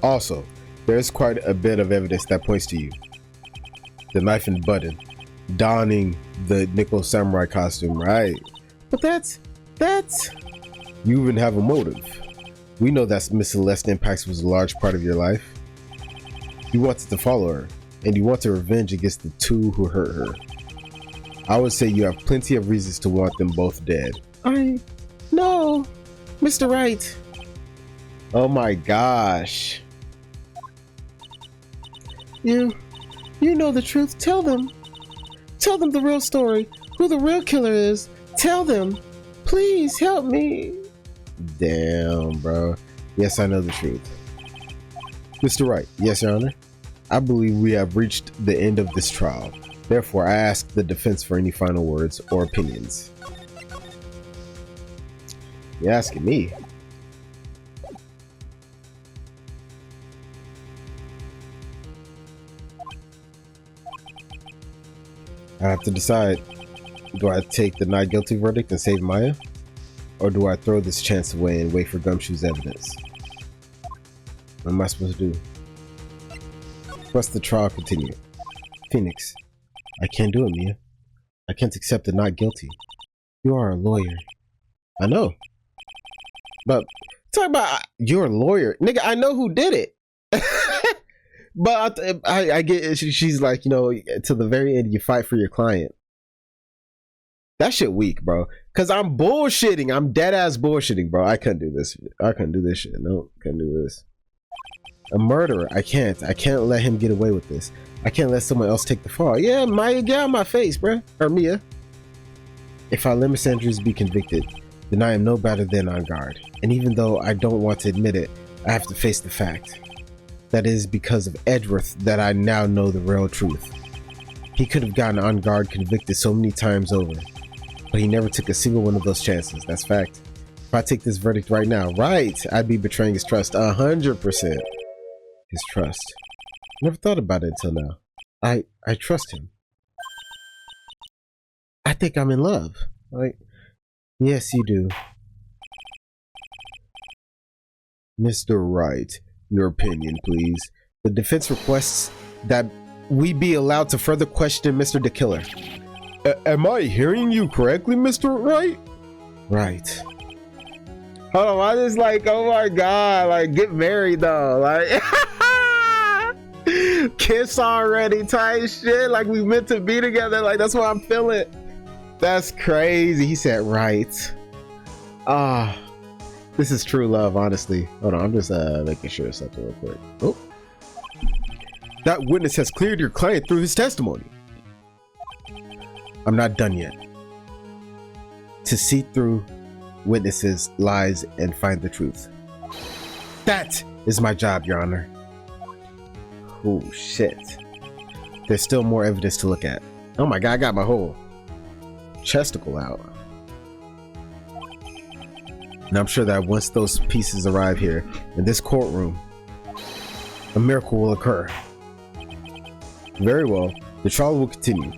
Also, there's quite a bit of evidence that points to you. The knife and button, donning the nickel samurai costume, right? But that's... You even have a motive. We know that Miss Celeste Impacts was a large part of your life. You wanted to follow her, and you want to revenge against the two who hurt her. I would say you have plenty of reasons to want them both dead. No, Mr. Wright. Oh my gosh. You know the truth. Tell them. Tell them the real story. Who the real killer is. Tell them. Please help me. Damn, bro. Yes, I know the truth. Mr. Wright. Yes, Your Honor. I believe we have reached the end of this trial. Therefore, I ask the defense for any final words or opinions. You're asking me? I have to decide. Do I take the not guilty verdict and save Maya? Or do I throw this chance away and wait for Gumshoe's evidence? What am I supposed to do? Must the trial continue? Phoenix, I can't do it, Mia. I can't accept the not guilty. You are a lawyer. I know. But, talk about, you're a lawyer. Nigga, I know who did it. But I get it. She's like, you know, to the very end, you fight for your client. That shit weak, bro. Cause I'm bullshitting. I'm dead ass bullshitting, bro. I couldn't do this. I couldn't do this shit. No, couldn't do this. A murderer. I can't let him get away with this. I can't let someone else take the fall. Yeah, Maya, get out of my face, bro. Or Mia. If I let Miss Andrews be convicted, then I am no better than on guard. And even though I don't want to admit it, I have to face the fact. That is because of Edgeworth that I now know the real truth. He could have gotten on guard convicted so many times over. But he never took a single one of those chances. That's fact. If I take this verdict right now, right, I'd be betraying his trust 100%. His trust. Never thought about it until now. I trust him. I think I'm in love. Like, yes, you do. Mr. Wright, your opinion, please. The defense requests that we be allowed to further question Mr. the Killer. Am I hearing you correctly, Mr. Wright? Right. Hold on, I just like, oh my god, like, get married though, like, kiss already type shit, like we meant to be together, like that's what I'm feeling. That's crazy. He said right. This is true love, honestly. Hold on, I'm just making sure of something real quick. Oh, that witness has cleared your client through his testimony. I'm not done yet. To see through witnesses' lies and find the truth. That is my job, Your Honor. Oh, shit. There's still more evidence to look at. Oh my god, I got my whole chesticle out. And I'm sure that once those pieces arrive here in this courtroom, a miracle will occur. Very well, the trial will continue.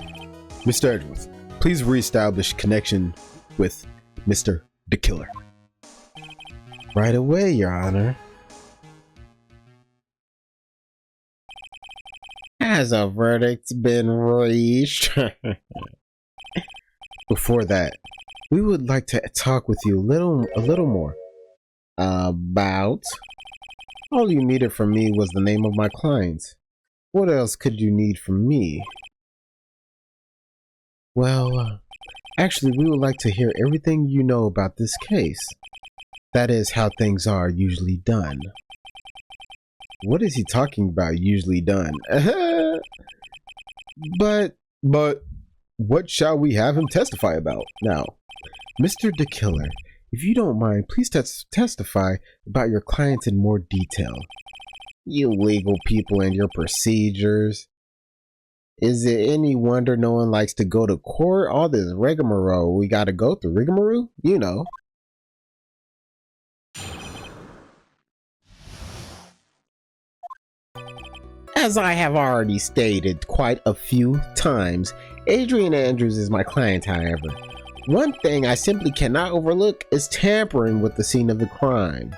Mr. Edgeworth, please reestablish connection with Mr. the Killer. Right away, Your Honor. Has a verdict been reached? Before that, we would like to talk with you a little more about. All you needed from me was the name of my client. What else could you need from me? Well, actually, we would like to hear everything you know about this case. That is how things are usually done. What is he talking about, usually done? But what shall we have him testify about now? Mr. the Killer, if you don't mind, please testify about your client in more detail. You legal people and your procedures. Is it any wonder no one likes to go to court? All this rigmarole we gotta go through. Rigmarole? You know. As I have already stated quite a few times, Adrian Andrews is my client, however. One thing I simply cannot overlook is tampering with the scene of the crime.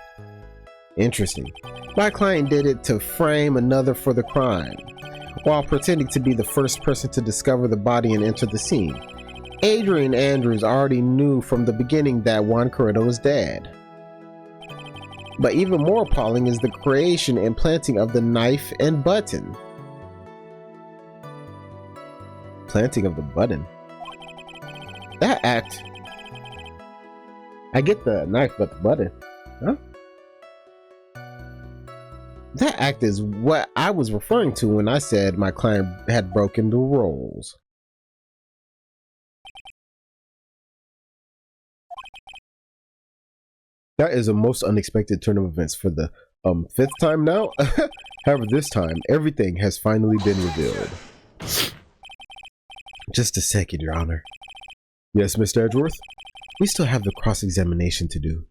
Interesting. My client did it to frame another for the crime, while pretending to be the first person to discover the body and enter the scene. Adrian Andrews already knew from the beginning that Juan Corretto was dead. But even more appalling is the creation and planting of the knife and button. Planting of the button? That act... I get the knife, but the button. Huh? That act is what I was referring to when I said my client had broken the rules. That is a most unexpected turn of events for the fifth time now. However, this time, everything has finally been revealed. Just a second, Your Honor. Yes, Mr. Edgeworth? We still have the cross-examination to do.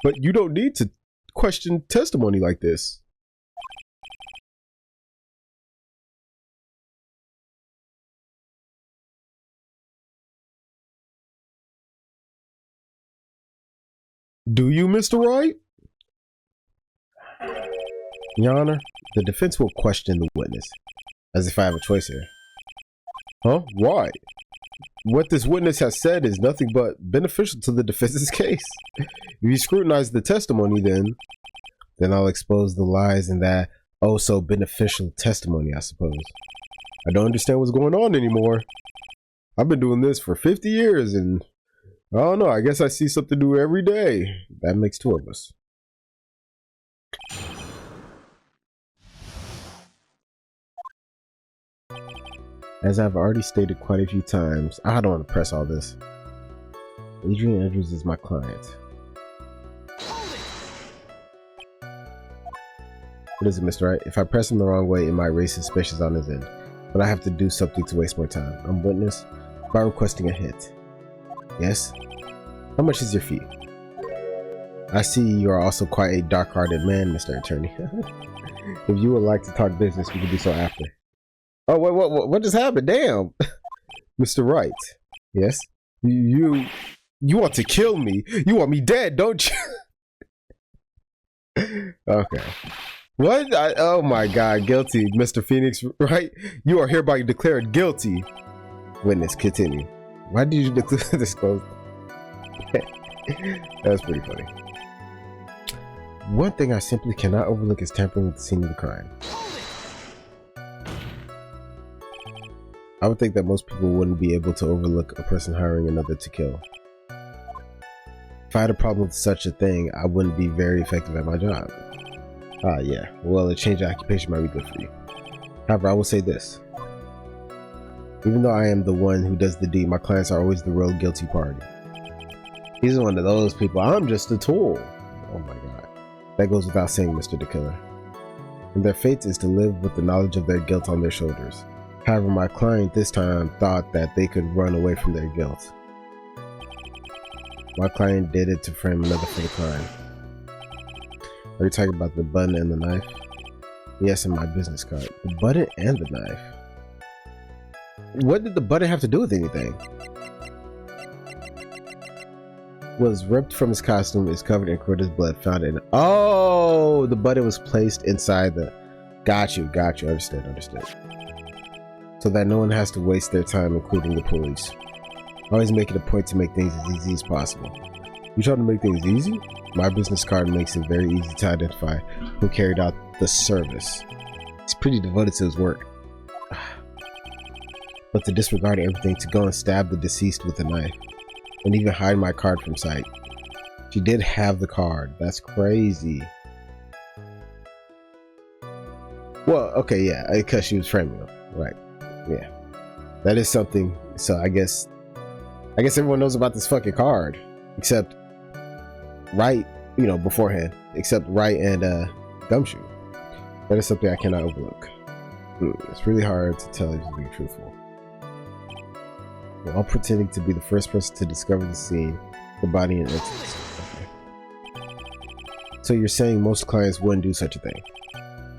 But you don't need to question testimony like this. Do you, Mr. Wright? Your Honor, the defense will question the witness, as if I have a choice here. Huh? Why? What this witness has said is nothing but beneficial to the defense's case. If you scrutinize the testimony, then I'll expose the lies in that oh so beneficial testimony, I suppose. I don't understand what's going on anymore. I've been doing this for 50 years and I don't know, I guess I see something new every day. That makes two of us. As I've already stated quite a few times, I don't want to press all this. Adrian Andrews is my client. What is it, Mr. Wright? If I press him the wrong way, it might raise suspicions on his end. But I have to do something to waste more time. I'm witness by requesting a hit. Yes? How much is your fee? I see you are also quite a dark-hearted man, Mr. Attorney. If you would like to talk business, we can do so after. Oh, what just happened? Damn. Mr. Wright. Yes? You want to kill me? You want me dead, don't you? Okay. What? Oh my God, guilty, Mr. Phoenix Wright. You are hereby declared guilty. Witness, continue. Why did you disclose? That was pretty funny. One thing I simply cannot overlook is tampering with the scene of the crime. I would think that most people wouldn't be able to overlook a person hiring another to kill. If I had a problem with such a thing, I wouldn't be very effective at my job. Ah, yeah. Well, a change of occupation might be good for you. However, I will say this. Even though I am the one who does the deed, my clients are always the real guilty party. He's one of those people. I'm just a tool. Oh my god. That goes without saying, Mr. the Killer. And their fate is to live with the knowledge of their guilt on their shoulders. However, my client this time thought that they could run away from their guilt. My client did it to frame another for the crime. Are you talking about the button and the knife? Yes, in my business card. The button and the knife. What did the button have to do with anything? Was ripped from his costume, is covered in Corda's blood, found in... Oh, the button was placed inside the... Got you, understood. So that no one has to waste their time, including the police. Always make it a point to make things as easy as possible. You trying to make things easy? My business card makes it very easy to identify who carried out the service. He's pretty devoted to his work. But to disregard everything, to go and stab the deceased with a knife, and even hide my card from sight. She did have the card. That's crazy. Well, okay, yeah, because she was framing him, right? Yeah, that is something. So I guess everyone knows about this fucking card, except Wright, you know, beforehand, except Wright and Gumshoe. That is something I cannot overlook. It's really hard to tell if you're being truthful. While pretending to be the first person to discover the scene, the body, and entities. Okay. So you're saying most clients wouldn't do such a thing?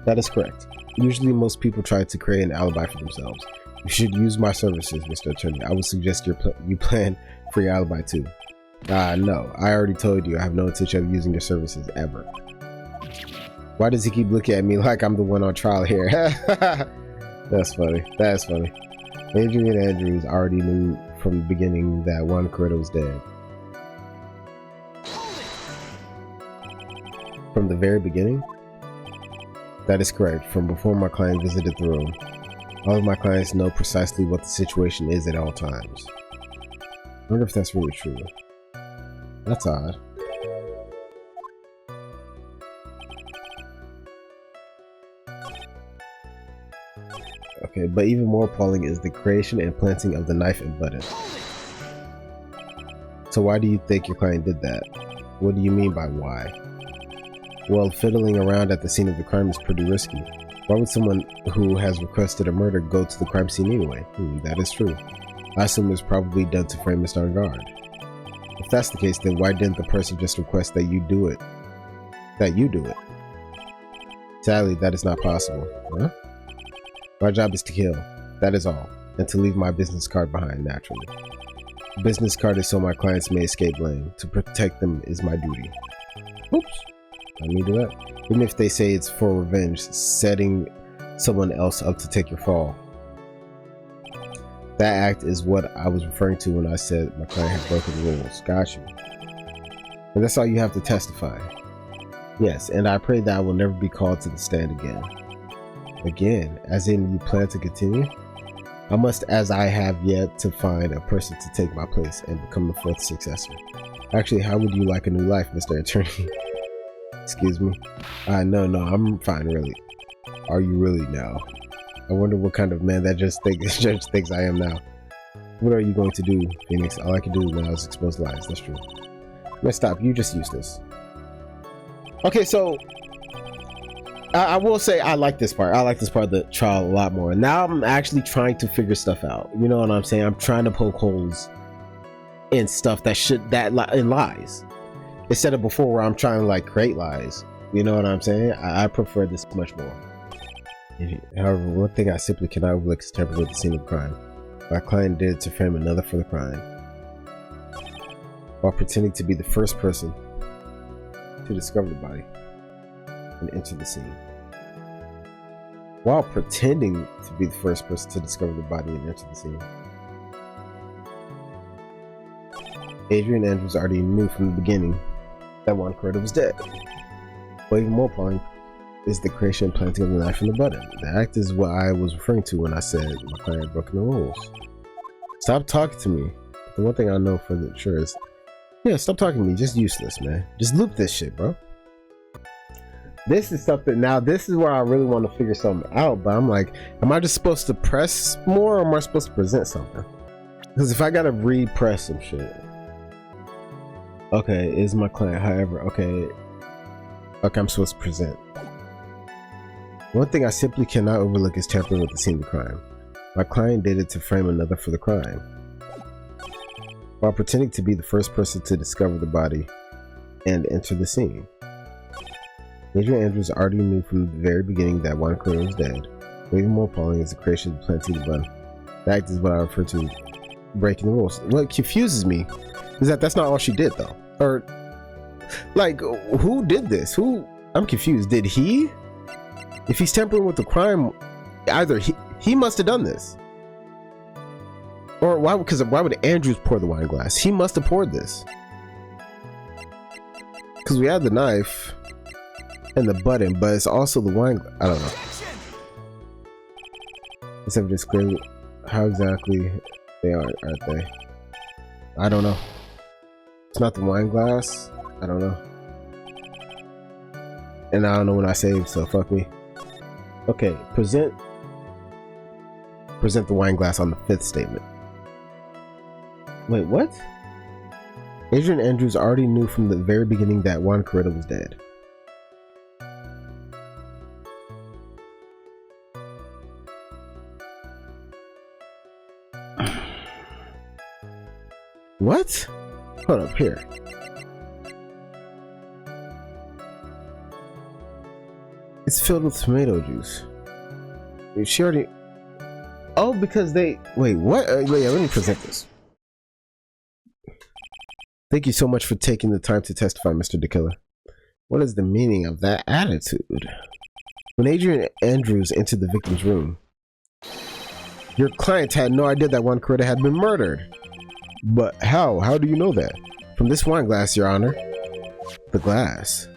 That is correct. Usually most people try to create an alibi for themselves. You should use my services, Mr. Attorney. I would suggest you plan for your alibi too. No. I already told you I have no intention of using your services ever. Why does he keep looking at me like I'm the one on trial here? That's funny. That's funny. Adrian Andrews already knew from the beginning that Juan Coretta was dead. From the very beginning? That is correct. From before my client visited the room. All of my clients know precisely what the situation is at all times. I wonder if that's really true. That's odd. Okay, but even more appalling is the creation and planting of the knife and button. So why do you think your client did that? What do you mean by why? Well, fiddling around at the scene of the crime is pretty risky. Why would someone who has requested a murder go to the crime scene anyway? That is true. I assume it was probably done to frame Mr. Angard. If that's the case, then why didn't the person just request that you do it? Sadly, that is not possible. Huh? My job is to kill. That is all. And to leave my business card behind, naturally. The business card is so my clients may escape blame. To protect them is my duty. Oops. I need to do that. Even if they say it's for revenge, setting someone else up to take your fall. That act is what I was referring to when I said my client had broken the rules. Got you. And that's all you have to testify. Yes, and I pray that I will never be called to the stand again. Again, as in you plan to continue? I must, as I have yet to find a person to take my place and become the fourth successor. Actually, how would you like a new life, Mr. Attorney? Excuse me? No, I'm fine, really. Are you really now? I wonder what kind of man that judge thinks I am now. What are you going to do, Phoenix? All I can do now is expose lies. That's true. Let's stop. You just useless. Okay, so I will say I like this part. I like this part of the trial a lot more. Now I'm actually trying to figure stuff out. You know what I'm saying? I'm trying to poke holes in stuff in lies, instead of before where I'm trying to like create lies. You know what I'm saying? I prefer this much more. However, one thing I simply cannot overlook is tampering with the scene of crime. My client did it to frame another for the crime, while pretending to be the first person to discover the body and enter the scene. While pretending to be the first person to discover the body and enter the scene. Adrian Andrews already knew from the beginning that Juan Coretta was dead. But even more appalling is the creation and planting of the knife and the button. The act is what I was referring to when I said my client had broken the rules. Stop talking to me. The one thing I know for sure is, yeah, stop talking to me. Just useless, man. Just loop this shit, bro. This is something, now this is where I really want to figure something out, but I'm like, am I just supposed to press more, or am I supposed to present something? Because if I gotta repress some shit. Okay, is my client, however, okay, I'm supposed to present. One thing I simply cannot overlook is tampering with the scene of the crime. My client did it to frame another for the crime, while pretending to be the first person to discover the body and enter the scene. Adrian Andrews already knew from the very beginning that Juan Correa was dead. But even more appalling is the creation of the Plenty of Bun. That act is what I refer to breaking the rules. What confuses me is that that's not all she did, though. Or, like, who did this? I'm confused. Did he? If he's tampering with the crime, either he must have done this. Or why would Andrews pour the wine glass? He must have poured this. Because we had the knife and the button, but it's also the wine. I don't know. Except just clear how exactly they aren't they? I don't know. It's not the wine glass. I don't know. And I don't know when I saved, so fuck me. Okay, present the wine glass on the 5th statement. Wait, what? Adrian Andrews already knew from the very beginning that Juan Correa was dead. What? Hold up, here. It's filled with tomato juice. She already... Oh, because they... Wait, what? Wait, let me present this. Thank you so much for taking the time to testify, Mr. DeKiller. What is the meaning of that attitude? When Adrian Andrews entered the victim's room, your client had no idea that Juan Correa had been murdered. But how? How do you know that? From this wine glass, Your Honor. The glass.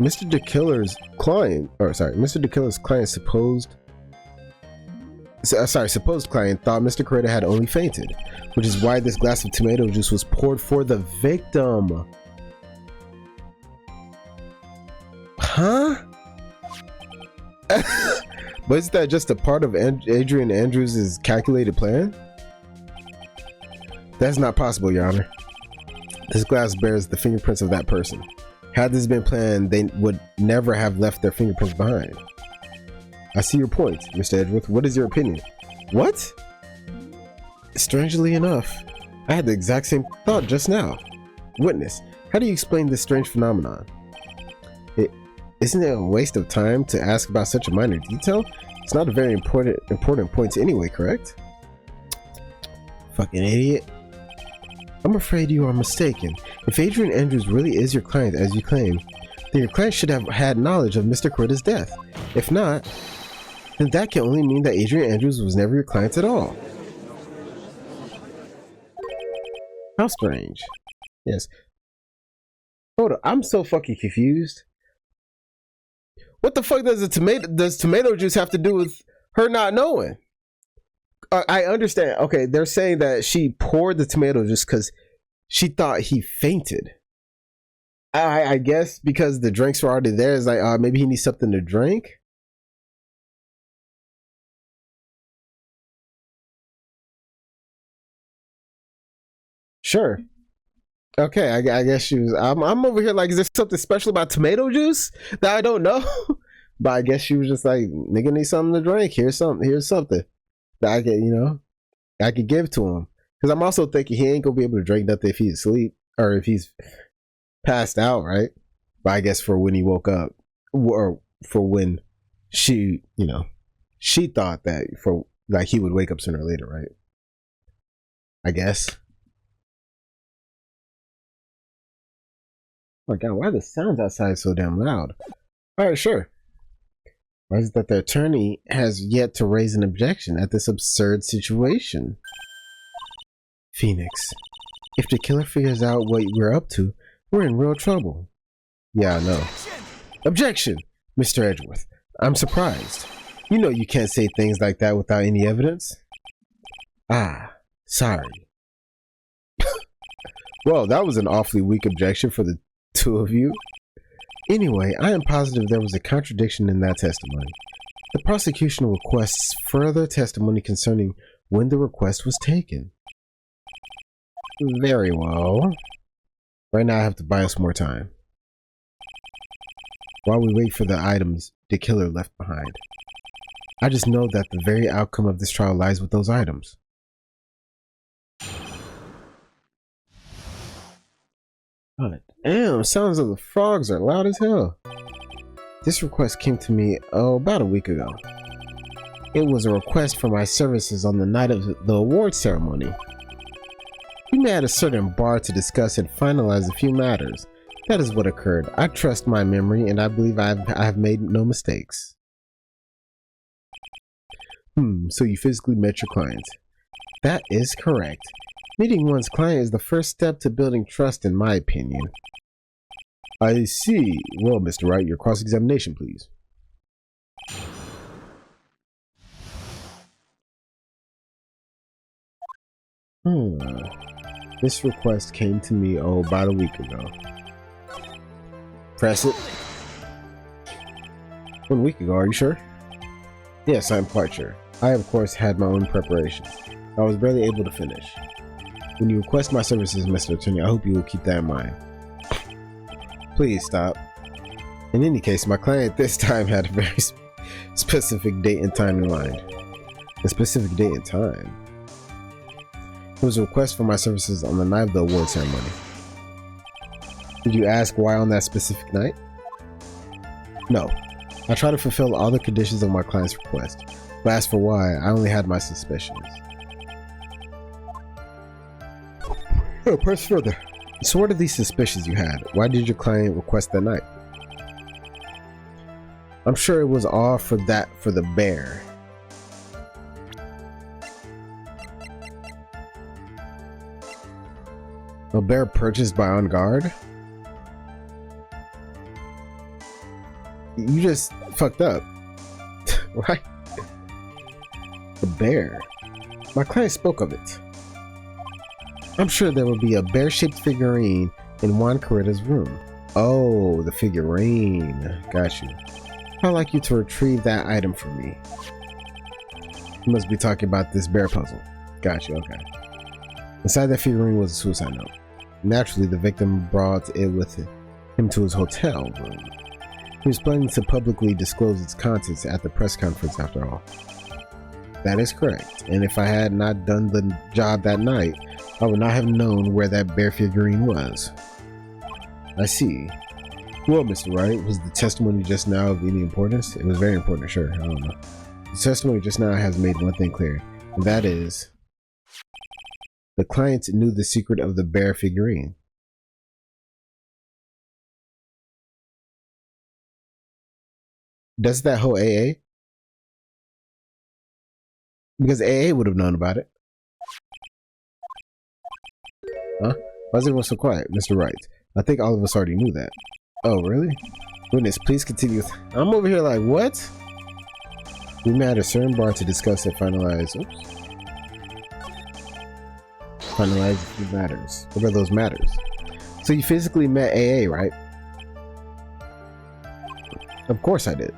Mr. DeKiller's client, supposed client thought Mr. Correa had only fainted, which is why this glass of tomato juice was poured for the victim. Huh? But is that just a part of Adrian Andrews' calculated plan? That's not possible, Your Honor. This glass bears the fingerprints of that person. Had this been planned, they would never have left their fingerprints behind. I see your point, Mr. Edgeworth. What is your opinion? What? Strangely enough, I had the exact same thought just now. Witness, how do you explain this strange phenomenon? Isn't it a waste of time to ask about such a minor detail? It's not a very important point anyway, correct? Fucking idiot. I'm afraid you are mistaken. If Adrian Andrews really is your client as you claim, then your client should have had knowledge of Mr. Correa's death. If not, then that can only mean that Adrian Andrews was never your client at all. How strange. Yes. Hold on, I'm so fucking confused. What the fuck does tomato juice have to do with her not knowing? I understand. Okay, they're saying that she poured the tomato juice because she thought he fainted. I guess because the drinks were already there. It's like maybe he needs something to drink. Sure. Okay, I guess she was. I'm over here like, is there something special about tomato juice that I don't know? But I guess she was just like, nigga need something to drink. Here's something that I can, I could give to him. Because I'm also thinking he ain't gonna be able to drink nothing if he's asleep or if he's passed out, right? But I guess for when he woke up, or for when she, she thought that for like he would wake up sooner or later, right? I guess. Oh my god, why are the sounds outside so damn loud? Alright, sure. Why is it that the attorney has yet to raise an objection at this absurd situation? Phoenix, if the killer figures out what we're up to, we're in real trouble. Yeah, I know. Objection, Mr. Edgeworth. I'm surprised. You know you can't say things like that without any evidence. Ah, sorry. Well, that was an awfully weak objection for the two of you. Anyway, I am positive there was a contradiction in that testimony. The prosecution requests further testimony concerning when the request was taken. Very well. Right now I have to buy us more time, while we wait for the items the killer left behind. I just know that the very outcome of this trial lies with those items. God damn, sounds of the frogs are loud as hell. This request came to me, about a week ago. It was a request for my services on the night of the award ceremony. We met at a certain bar to discuss and finalize a few matters. That is what occurred. I trust my memory and I believe I have made no mistakes. So you physically met your client. That is correct. Meeting one's client is the first step to building trust, in my opinion. I see. Well, Mr. Wright, your cross-examination, please. This request came to me, about a week ago. Press it. 1 week ago, are you sure? Yes, I'm quite sure. I, of course, had my own preparations. I was barely able to finish. When you request my services, Mr. Attorney, I hope you will keep that in mind. Please stop. In any case, my client this time had a very specific date and time in mind. A specific date and time? It was a request for my services on the night of the award ceremony. Did you ask why on that specific night? No. I tried to fulfill all the conditions of my client's request, but as for why, I only had my suspicions. Press further. So what are these suspicions you had? Why did your client request that night? I'm sure it was all for the bear. A bear purchased by On Guard? You just fucked up. Right? The bear. My client spoke of it. I'm sure there will be a bear-shaped figurine in Juan Corretta's room. Oh, the figurine. Got you. I'd like you to retrieve that item for me. You must be talking about this bear puzzle. Got you, okay. Inside that figurine was a suicide note. Naturally, the victim brought it with him to his hotel room. He was planning to publicly disclose its contents at the press conference after all. That is correct, and if I had not done the job that night, I would not have known where that bear figurine was. I see. Well, Mr. Wright, was the testimony just now of any importance? It was very important, sure, I don't know. The testimony just now has made one thing clear, and that is, the client knew the secret of the bear figurine. Does that hold AA? Because AA would have known about it. Huh? Why is everyone so quiet, Mr. Wright? I think all of us already knew that. Oh, really? Witness, please continue. I'm over here like, what? We met at a certain bar to discuss and finalize. Oops. Finalize a few matters. What are those matters? So you physically met AA, right? Of course I did.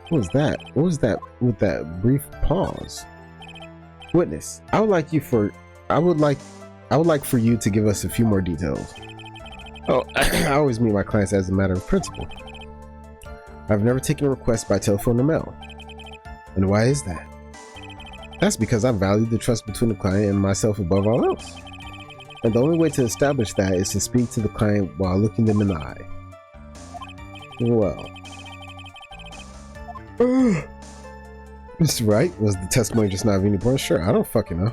What was that? What was that with that brief pause? Witness, I would like for you to give us a few more details. Oh, I always meet my clients as a matter of principle. I've never taken a request by telephone or mail. And why is that? That's because I value the trust between the client and myself above all else. And the only way to establish that is to speak to the client while looking them in the eye. Well. Mr. Wright, was the testimony just not of any importance? Sure, I don't fucking know.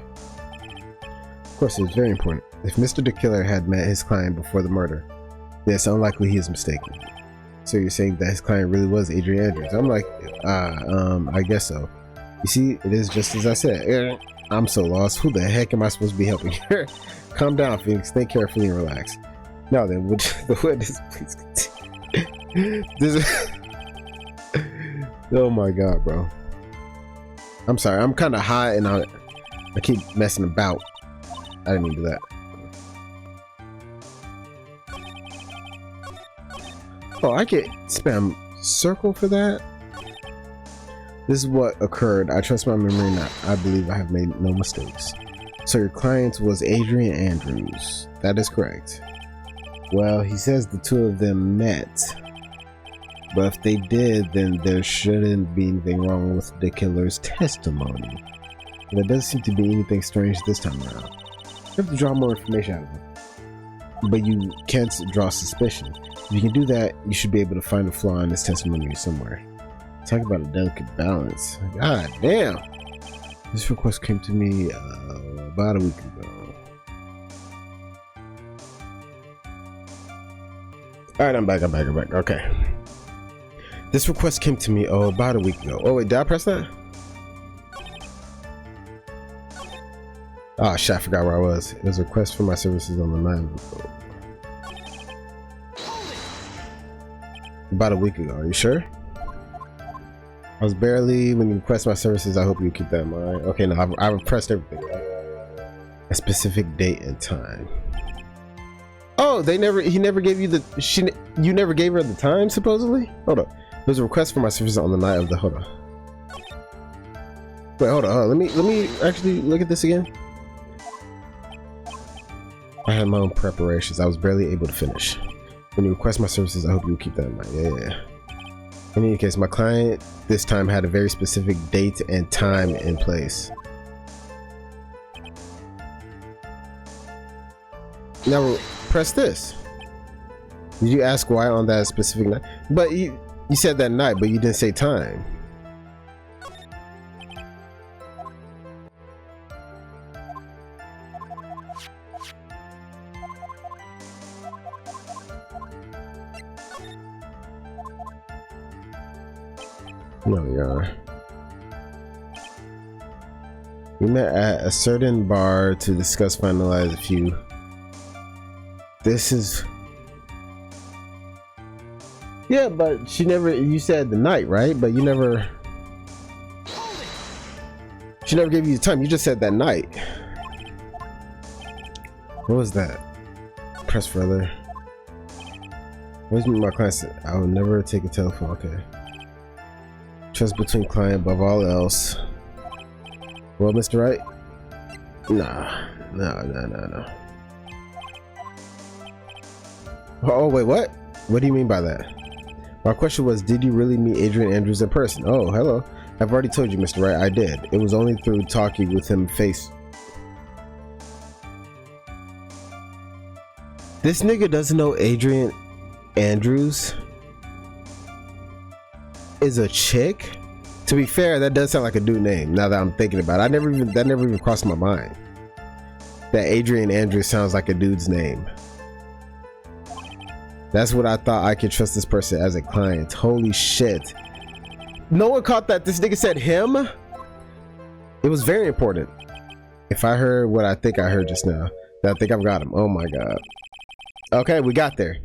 Of course, it was very important. If Mr. the Killer had met his client before the murder, then it's unlikely he is mistaken. So you're saying that his client really was Adrian Andrews? I'm like, I guess so. You see, it is just as I said. I'm so lost. Who the heck am I supposed to be helping here? Calm down, Phoenix. Think carefully and relax. Now then, would the witness please continue? Oh my god, bro. I'm sorry. I'm kind of high and I keep messing about. I didn't mean to do that. Oh, I get spam circle for that. This is what occurred. I trust my memory not. I believe I have made no mistakes. So your client was Adrian Andrews. That is correct. Well, he says the two of them met. But if they did, then there shouldn't be anything wrong with the killer's testimony. There doesn't seem to be anything strange this time around. You have to draw more information out of it. But you can't draw suspicion. If you can do that, you should be able to find a flaw in his testimony somewhere. Talk about a delicate balance. God damn! This request came to me about a week ago. Alright, I'm back. Okay. This request came to me about a week ago. Oh wait, did I press that? Oh shit, I forgot where I was. It was a request for my services on the 9th. About a week ago, are you sure? I was barely when you request my services. I hope you keep that in mind. Okay, now I've pressed everything. A specific date and time. Oh, he never gave you the, you never gave her the time, supposedly? Hold on. There's a request for my services on the night of the, hold on. Wait, hold on. Let me actually look at this again. I had my own preparations. I was barely able to finish. When you request my services, I hope you keep that in mind. Yeah. In any case, my client this time had a very specific date and time in place. Now press this. Did you ask why on that specific night? But you said that night, but you didn't say time. No, we are. We met at a certain bar to discuss, finalize a few. This is. Yeah, but she never. You said the night, right? But you never. She never gave you the time. You just said that night. What was that? Press further. Where's my client? I will never take a telephone. Okay. Trust between client above all else. Well, Mr. Wright? No. Oh, wait, what? What do you mean by that? My question was, did you really meet Adrian Andrews in person? Oh, hello. I've already told you, Mr. Wright, I did. It was only through talking with him face. This nigga doesn't know Adrian Andrews is a chick. To be fair, that does sound like a dude name. Now that I'm thinking about it, that never even crossed my mind. That Adrian Andrews sounds like a dude's name. That's what I thought. I could trust this person as a client. Holy shit! No one caught that. This nigga said him. It was very important. If I heard what I think I heard just now, then I think I've got him. Oh my god. Okay, we got there.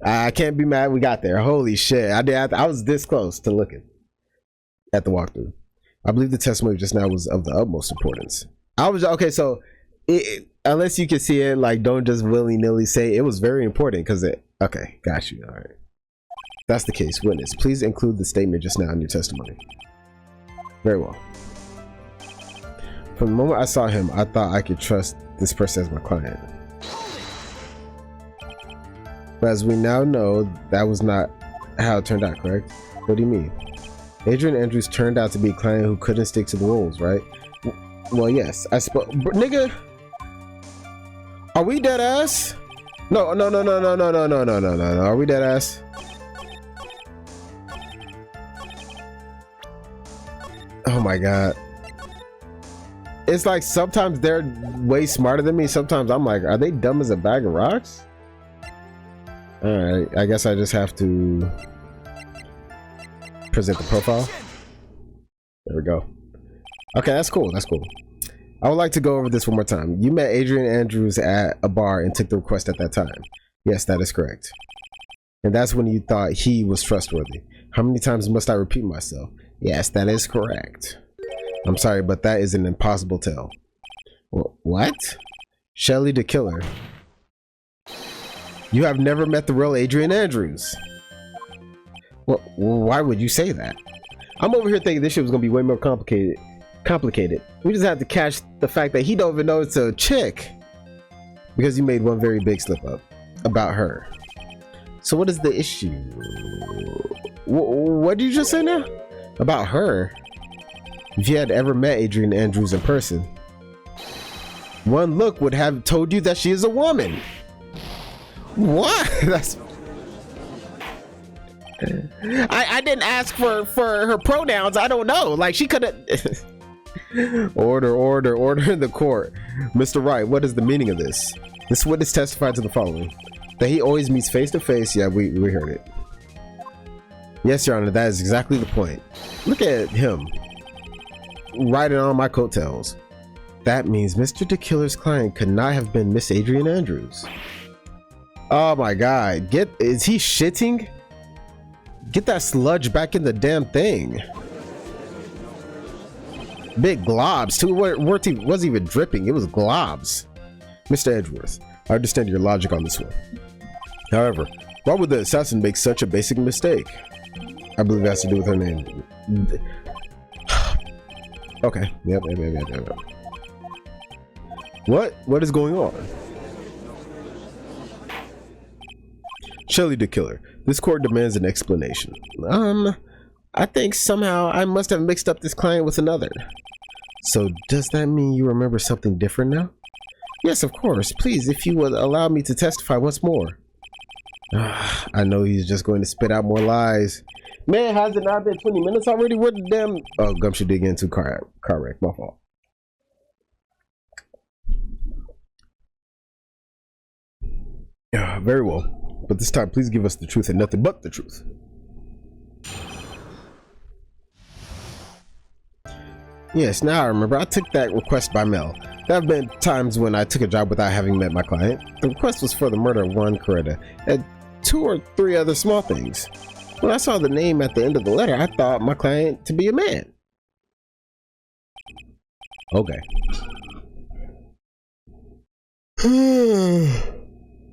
I can't be mad. We got there. Holy shit! I was this close to looking at the walkthrough. I believe the testimony just now was of the utmost importance. I was okay. So, unless you can see it, like, don't just willy-nilly say it was very important because it. Okay, got you. All right. That's the case. Witness, please include the statement just now in your testimony. Very well. From the moment I saw him, I thought I could trust this person as my client. But as we now know, that was not how it turned out, correct? What do you mean? Adrian Andrews turned out to be a client who couldn't stick to the rules, right? Well, yes. I suppose. Nigga, are we dead ass? No. Are we dead ass? Oh my god. It's like sometimes they're way smarter than me. Sometimes I'm like, are they dumb as a bag of rocks? Alright, I guess I just have to present the profile. There we go. Okay, that's cool. I would like to go over this one more time. You met Adrian Andrews at a bar and took the request at that time. Yes, that is correct. And that's when you thought he was trustworthy. How many times must I repeat myself? Yes, that is correct. I'm sorry, but that is an impossible tell. What? Shelly the killer. You have never met the real Adrian Andrews. Why would you say that? I'm over here thinking this shit was gonna be way more complicated. We just have to catch the fact that he don't even know it's a chick because you made one very big slip up about her. So what is the issue? What did you just say now? About her? If you had ever met Adrian Andrews in person, one look would have told you that she is a woman. What? That's... I didn't ask for her pronouns. I don't know. Like, she could have... Order in the court. Mr. Wright, what is the meaning of this? This witness testified to the following. That he always meets face to face. Yeah, we heard it. Yes, Your Honor, that is exactly the point. Look at him. Riding on my coattails. That means Mr. DeKiller's client could not have been Miss Adrian Andrews. Oh my god. Is he shitting? Get that sludge back in the damn thing. Big globs too. Wasn't even dripping. It was globs. Mr. Edgeworth, I understand your logic on this one. However, why would the assassin make such a basic mistake? I believe it has to do with her name. Okay. Yep. What is going on? Shelley DeKiller, this court demands an explanation. I think somehow I must have mixed up this client with another. So does that mean you remember something different now? Yes, of course. Please, if you would allow me to testify once more. I know he's just going to spit out more lies. Man, has it not been 20 minutes already? Where the damn... Oh, Gumshoe did get into car wreck. My fault. Yeah, very well. But this time, please give us the truth and nothing but the truth. Yes, now I remember. I took that request by mail. There have been times when I took a job without having met my client. The request was for the murder of Juan Coretta and 2 or 3 other small things. When I saw the name at the end of the letter, I thought my client to be a man. Okay.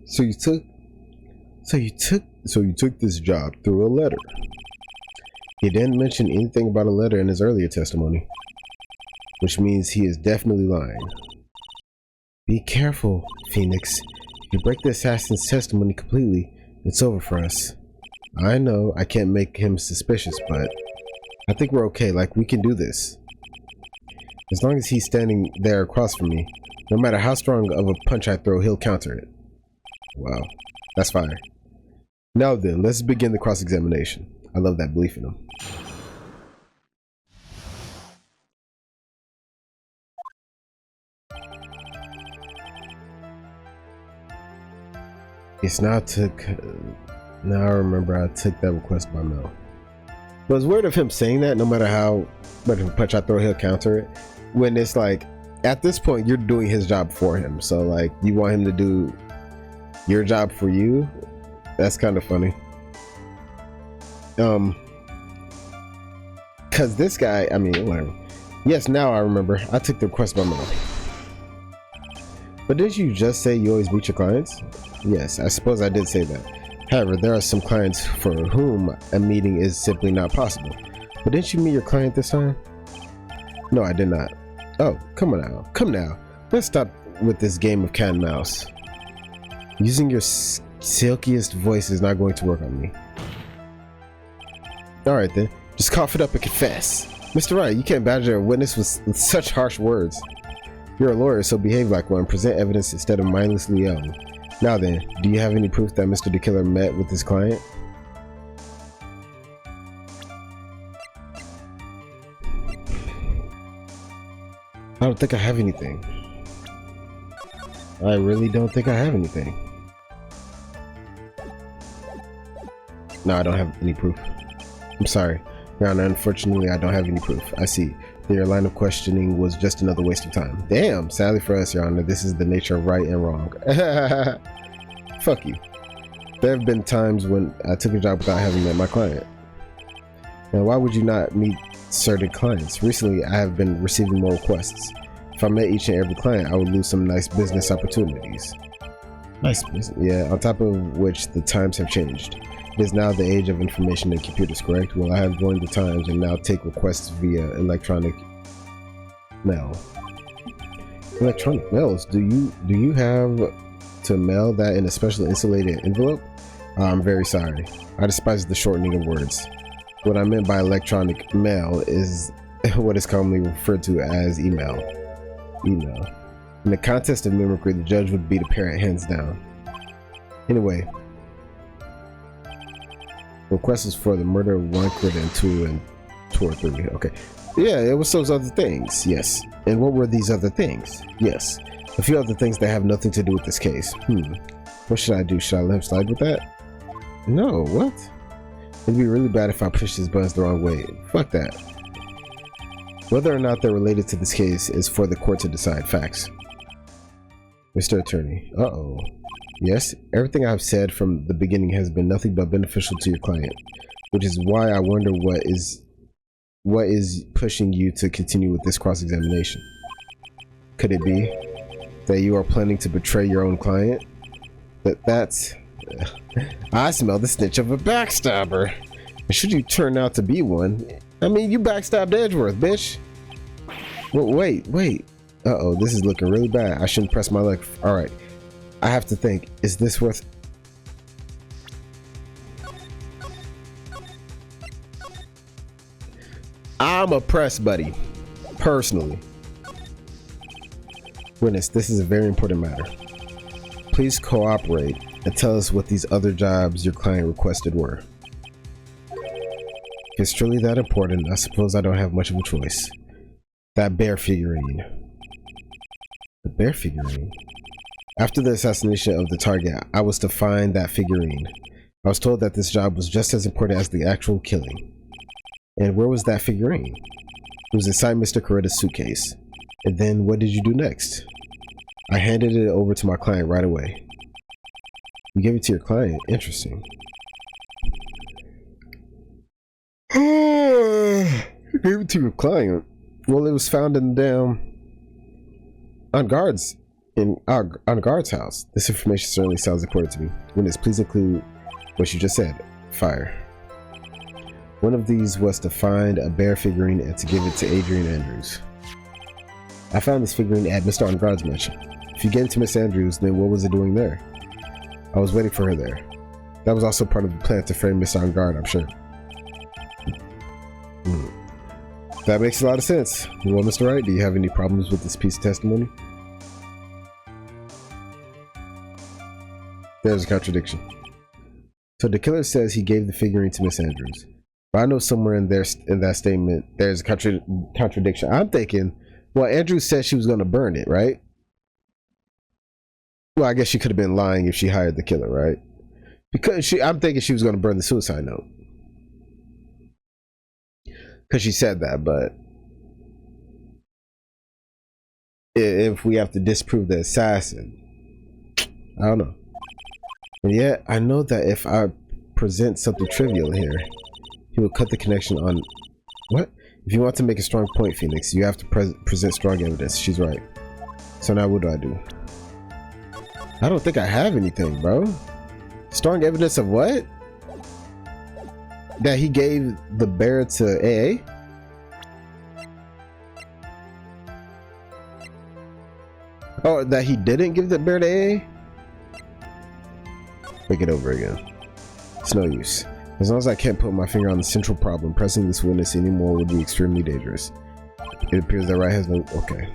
So you took this job through a letter. He didn't mention anything about a letter in his earlier testimony, which means he is definitely lying. Be careful, Phoenix. If you break the assassin's testimony completely, it's over for us. I know I can't make him suspicious, but I think we're okay. Like, we can do this. As long as he's standing there across from me, no matter how strong of a punch I throw, he'll counter it. Wow, that's fire. Now then, let's begin the cross-examination. I love that belief in him. Yes, now I remember I took that request by mail. But it's weird of him saying that, no matter how much of a punch I throw, he'll counter it. When it's like, at this point, you're doing his job for him. So like, you want him to do your job for you? That's kind of funny. Cause this guy, I mean, whatever. Yes, now I remember. I took the request by mail. But didn't you just say you always meet your clients? Yes, I suppose I did say that. However, there are some clients for whom a meeting is simply not possible. But didn't you meet your client this time? No, I did not. Oh, come now. Let's stop with this game of cat and mouse. Using your silkiest voice is not going to work on me. Alright then, just cough it up and confess. Mr. Wright, you can't badger a witness with such harsh words. You're a lawyer, so behave like one. Present evidence instead of mindlessly yelling. Now then, do you have any proof that Mr. DeKiller met with his client? I don't think I have anything. I really don't think I have anything. No, I don't have any proof. I'm sorry, Your Honor, unfortunately I don't have any proof. I see. Your line of questioning was just another waste of time. Damn, sadly for us, Your Honor, this is the nature of right and wrong. Fuck you. There have been times when I took a job without having met my client. Now, why would you not meet certain clients? Recently, I have been receiving more requests. If I met each and every client, I would lose some nice business opportunities. Nice business? Yeah, on top of which the times have changed. It is now the age of information and computers, correct? Well, I have joined the times and now take requests via electronic mail. Electronic mails? Do you have to mail that in a special insulated envelope? I'm very sorry. I despise the shortening of words. What I meant by electronic mail is what is commonly referred to as email. Email. In the contest of mimicry, the judge would beat a parrot hands down. Anyway. Request is for the murder of 1 critter and 2 or 3. Okay. Yeah, it was those other things. Yes. And what were these other things? Yes. A few other things that have nothing to do with this case. What should I do? Should I let him slide with that? No, what? It'd be really bad if I pushed his buttons the wrong way. Fuck that. Whether or not they're related to this case is for the court to decide. Facts. Mr. Attorney. Uh-oh. Yes, everything I've said from the beginning has been nothing but beneficial to your client, which is why I wonder what is pushing you to continue with this cross-examination. Could it be that you are planning to betray your own client? That's... I smell the stench of a backstabber. And should you turn out to be one, I mean, you backstabbed Edgeworth, bitch. Well, wait. Uh-oh, this is looking really bad. I shouldn't press my luck. Alright. I have to think, is this worth... I'm a press buddy, personally. Witness, this is a very important matter. Please cooperate and tell us what these other jobs your client requested were. If it's truly that important, I suppose I don't have much of a choice. That bear figurine. The bear figurine? After the assassination of the target, I was to find that figurine. I was told that this job was just as important as the actual killing. And where was that figurine? It was inside Mr. Coretta's suitcase. And then what did you do next? I handed it over to my client right away. You gave it to your client? Interesting. You gave it to your client? Well, it was found in the damn... on guard's house. This information certainly sounds important to me. Witness, please include what you just said. Fire. One of these was to find a bear figurine and to give it to Adrian Andrews. I found this figurine at Mr. Angard's mansion. If you gave it to Miss Andrews, then what was it doing there? I was waiting for her there. That was also part of the plan to frame Mr. Angard, I'm sure. That makes a lot of sense. Well, Mr. Wright, do you have any problems with this piece of testimony? There's a contradiction. So the killer says he gave the figurine to Miss Andrews. But I know somewhere in that statement there's a contradiction. I'm thinking, well, Andrews said she was going to burn it, right? Well, I guess she could have been lying if she hired the killer, right? Because I'm thinking she was going to burn the suicide note. Because she said that, but if we have to disprove the assassin, I don't know. And yet, I know that if I present something trivial here, he will cut the connection on... What? If you want to make a strong point, Phoenix, you have to present strong evidence. She's right. So now what do? I don't think I have anything, bro. Strong evidence of what? That he gave the bear to AA? Oh, that he didn't give the bear to AA? Make it over again. It's no use. As long as I can't put my finger on the central problem, pressing this witness anymore would be extremely dangerous. It appears that Wright has no... Okay.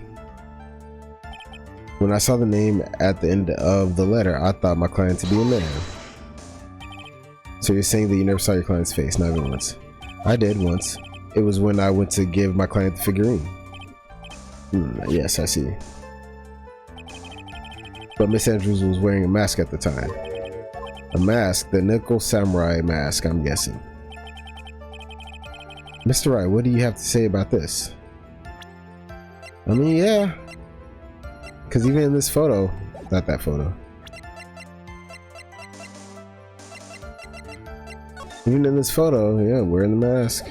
When I saw the name at the end of the letter, I thought my client to be a man. So you're saying that you never saw your client's face, not even once? I did once. It was when I went to give my client the figurine. Yes, I see. But Miss Andrews was wearing a mask at the time. A mask, the nickel samurai mask, I'm guessing. Mr. Wright, what do you have to say about this? I mean, yeah. Because even in this photo, not that photo. Even in this photo, yeah, wearing the mask.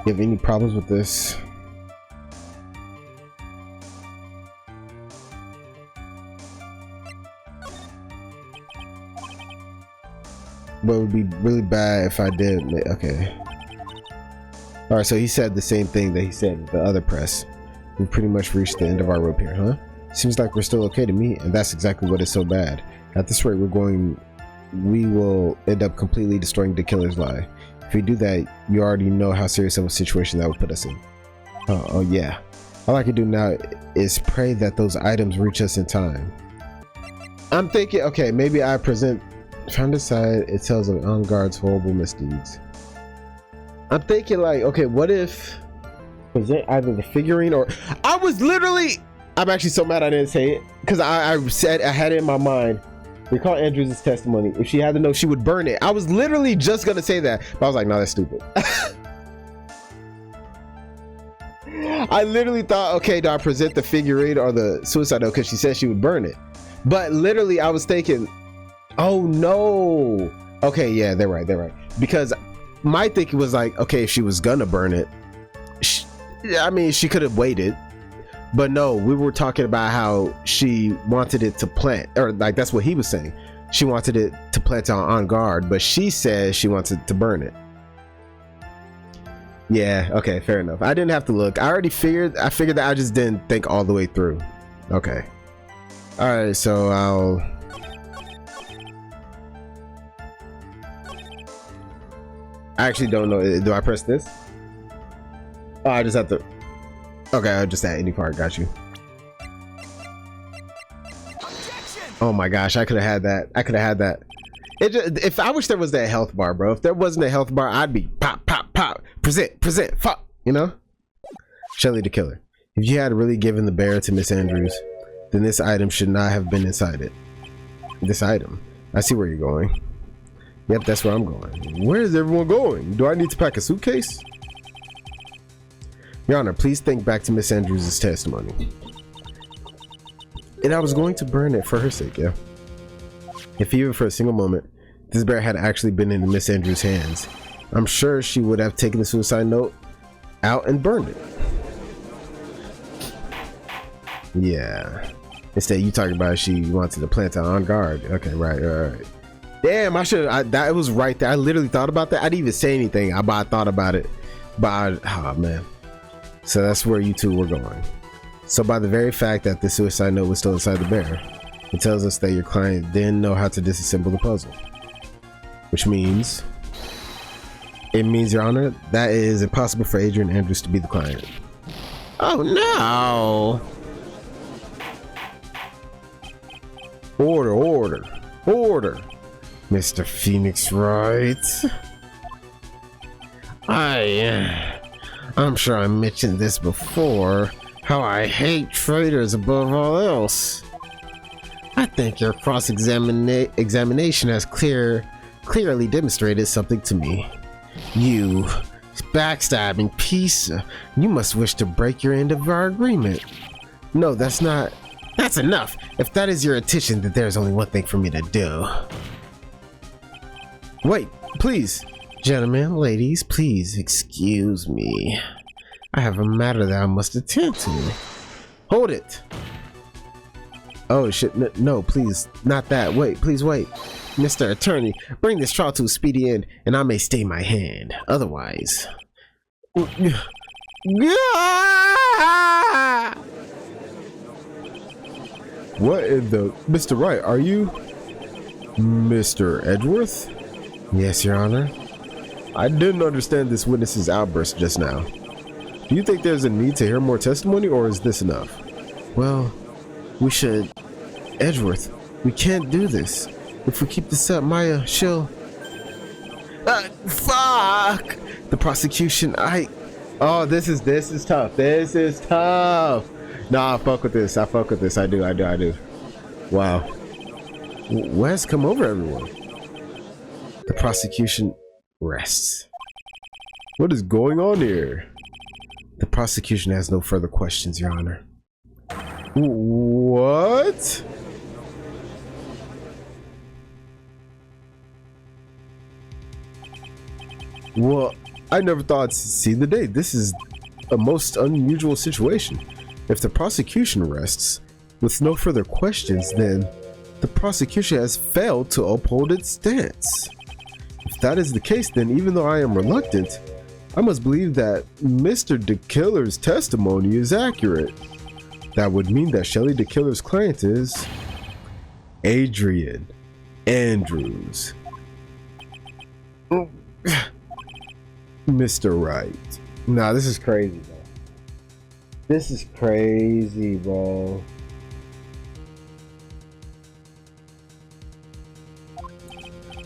You have any problems with this? but it would be really bad if I did. Okay. All right, so he said the same thing that he said at the other press. We've pretty much reached the end of our rope here, huh? Seems like we're still okay to me, and that's exactly what is so bad. At this rate, we will end up completely destroying the killer's lie. If we do that, you already know how serious of a situation that would put us in. Oh yeah. All I can do now is pray that those items reach us in time. I'm thinking, okay, maybe I present from the side, it tells of on guard's horrible misdeeds. I'm thinking like, okay, what if present either the figurine or I'm actually so mad I didn't say it because I said I had it in my mind. Recall Andrews' testimony. If she had to know, she would burn it. I was literally just gonna say that, but I was like, no, that's stupid. I literally thought, okay, do I present the figurine or the suicide note because she said she would burn it? But literally, I was thinking, oh no. Okay, yeah, they're right. Because my thinking was like, okay, if she was gonna burn it, she could have waited. But no, we were talking about how she wanted it to plant, or like that's what he was saying. She wanted it to plant on guard, but she said she wanted to burn it. Yeah, okay, fair enough. I didn't have to look. I figured that I just didn't think all the way through. Okay. All right, so I actually don't know. Do I press this? Oh, I just have to. Okay, I'll just add any part. Got you. Objection! Oh my gosh, I could have had that. It just, if I wish there was that health bar, bro. If there wasn't a health bar, I'd be pop, present, fuck, you know? Shelly the killer. If you had really given the bear to Miss Andrews, then this item should not have been inside it. This item. I see where you're going. Yep, that's where I'm going. Where is everyone going? Do I need to pack a suitcase? Your Honor, please think back to Miss Andrews' testimony. And I was going to burn it for her sake, yeah. If even for a single moment, this bear had actually been in Miss Andrews' hands, I'm sure she would have taken the suicide note out and burned it. Yeah. Instead, you talking about she wanted to plant it on guard. Okay, right. Damn, that was right there. I literally thought about that. I didn't even say anything, but I thought about it. Oh man. So that's where you two were going. So by the very fact that the suicide note was still inside the bear, it tells us that your client didn't know how to disassemble the puzzle. Which means, Your Honor, that it is impossible for Adrian Andrews to be the client. Oh no! Order! Mr. Phoenix Wright. I'm sure I mentioned this before, how I hate traitors above all else. I think your cross-examination has clearly demonstrated something to me. You backstabbing piece, you must wish to break your end of our agreement. No, that's enough. If that is your intention, then there's only one thing for me to do. Wait, please. Gentlemen, ladies, please excuse me. I have a matter that I must attend to. Hold it. Oh shit, no, please, not that. Wait, please wait. Mr. Attorney, bring this trial to a speedy end and I may stay my hand. Otherwise... What in the... Mr. Wright, are you... Mr. Edgeworth? Yes, Your Honor. I didn't understand this witness's outburst just now. Do you think there's a need to hear more testimony, or is this enough? Well, we should... Edgeworth, we can't do this. If we keep this up, Maya, she'll... fuck! The prosecution, Oh, this is tough. This is tough. Nah, I fuck with this. I do. Wow. What has come over everyone? The prosecution rests. What is going on here? The prosecution has no further questions, Your Honor. What? Well, I never thought I'd see the day. This is a most unusual situation. If the prosecution rests with no further questions, then the prosecution has failed to uphold its stance. that is the case, then even though I am reluctant, I must believe that Mr. De Killer's testimony is accurate. That would mean that Shelly De Killer's client is Adrian Andrews. Mr. Wright. Nah, this is crazy, bro. This is crazy, bro.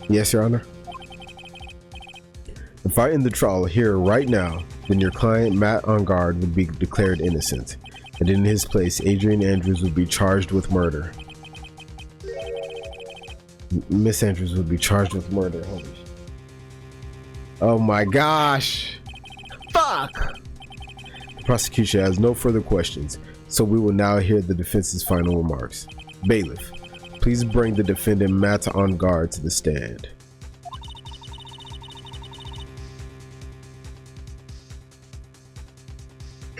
Yes, Your Honor. If I end the trial here right now, then your client, Matt On Guard, would be declared innocent. And in his place, Adrian Andrews would be charged with murder. Miss Andrews would be charged with murder. Holy shit. Oh my gosh. Fuck! The prosecution has no further questions, so we will now hear the defense's final remarks. Bailiff, please bring the defendant Matt On Guard to the stand.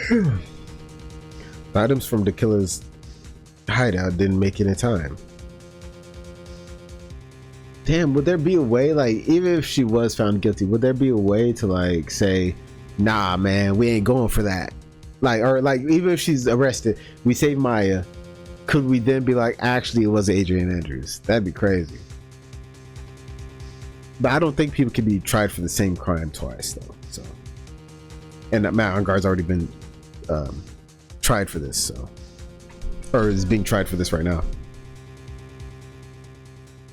The items from the killer's hideout didn't make it in time. Damn, would there be a way, like, even if she was found guilty, would there be a way to, like, say, nah, man, we ain't going for that? Like, or, like, even if she's arrested, we save Maya, could we then be like, actually, it was Adrian Andrews? That'd be crazy. But I don't think people can be tried for the same crime twice, though, so. And Matt On Guard's already been tried for this, so, or is being tried for this right now.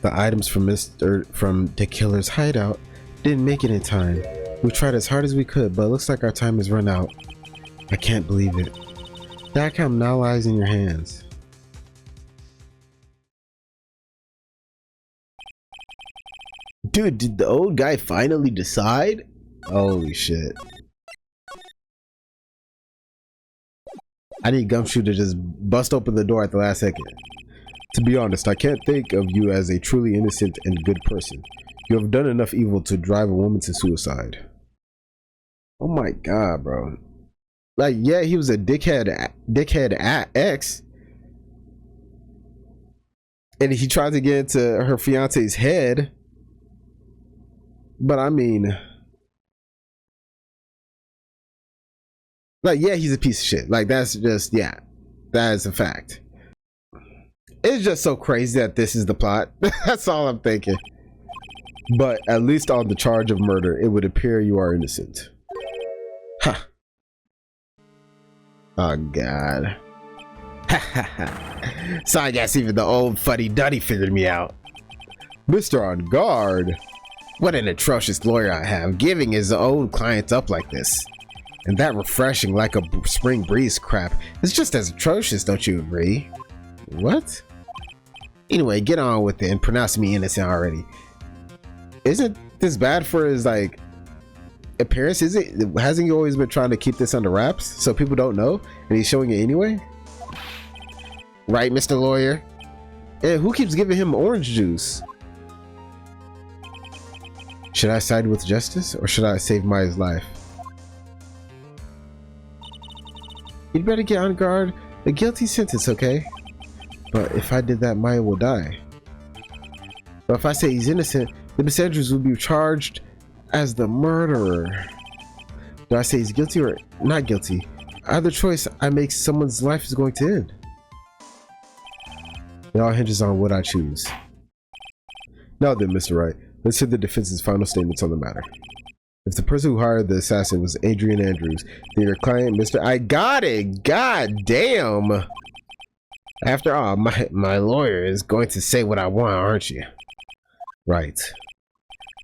The items from the killer's hideout didn't make it in time. We tried as hard as we could, but it looks like our time has run out. I can't believe it. The outcome now lies in your hands. Dude, did the old guy finally decide? Holy shit. I need Gumshoe to just bust open the door at the last second. To be honest, I can't think of you as a truly innocent and good person. You have done enough evil to drive a woman to suicide. Oh my god, bro. Like, yeah, he was a dickhead ex. And he tried to get into her fiance's head. But I mean, like, yeah, he's a piece of shit. Like, that's just, yeah, that is a fact. It's just so crazy that this is the plot. That's all I'm thinking. But at least on the charge of murder, it would appear you are innocent. Huh. Oh, God. So I guess even the old fuddy-duddy figured me out. Mr. On Guard. What an atrocious lawyer I have, giving his own clients up like this. And that refreshing like a spring breeze crap is just as atrocious, don't you agree? What? Anyway, get on with it and pronounce me innocent already. Isn't this bad for his, like, appearance? Hasn't he always been trying to keep this under wraps so people don't know, and he's showing it anyway? Right, Mr. Lawyer? And who keeps giving him orange juice? Should I side with justice, or should I save Maya's life? You'd better get on guard. A guilty sentence, okay? But if I did that, Maya will die. But if I say he's innocent, the Miss Andrews will be charged as the murderer. Do I say he's guilty or not guilty? Either choice I make, someone's life is going to end. It all hinges on what I choose. Now then, Mr. Wright, let's hear the defense's final statements on the matter. If the person who hired the assassin was Adrian Andrews, then your client, Mr. I got it! God damn! After all, my lawyer is going to say what I want, aren't you? Right.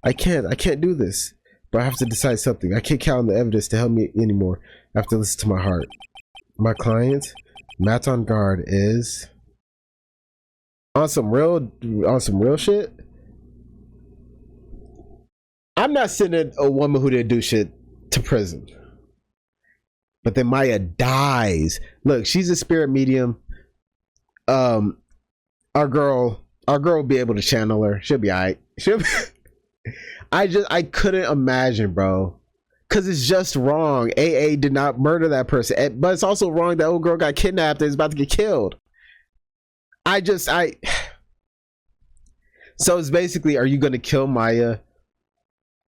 I can't do this. But I have to decide something. I can't count on the evidence to help me anymore. I have to listen to my heart. My client, Matt On Guard, is on some real shit. I'm not sending a woman who didn't do shit to prison. But then Maya dies. Look, she's a spirit medium. Our girl will be able to channel her. She'll be alright. I couldn't imagine, bro, because it's just wrong. AA did not murder that person, but it's also wrong that old girl got kidnapped and is about to get killed. So it's basically, are you gonna kill Maya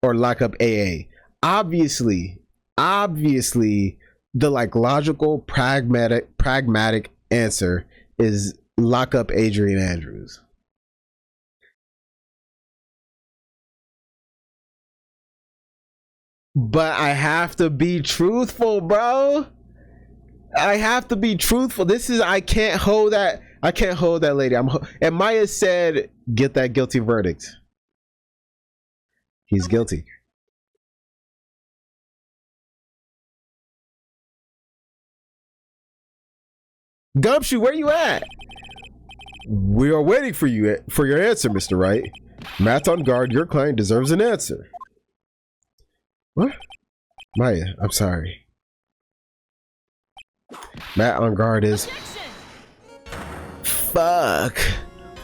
or lock up AA? Obviously, the like logical, pragmatic answer is lock up Adrian Andrews. But I have to be truthful, bro. I have to be truthful. This is, I can't hold that lady. And Maya said, get that guilty verdict. He's guilty. Gumshoe, where you at? We are waiting for you for your answer, Mr. Wright. Matt on guard, your client deserves an answer. What? Maya, I'm sorry. Matt on guard is... Fuck.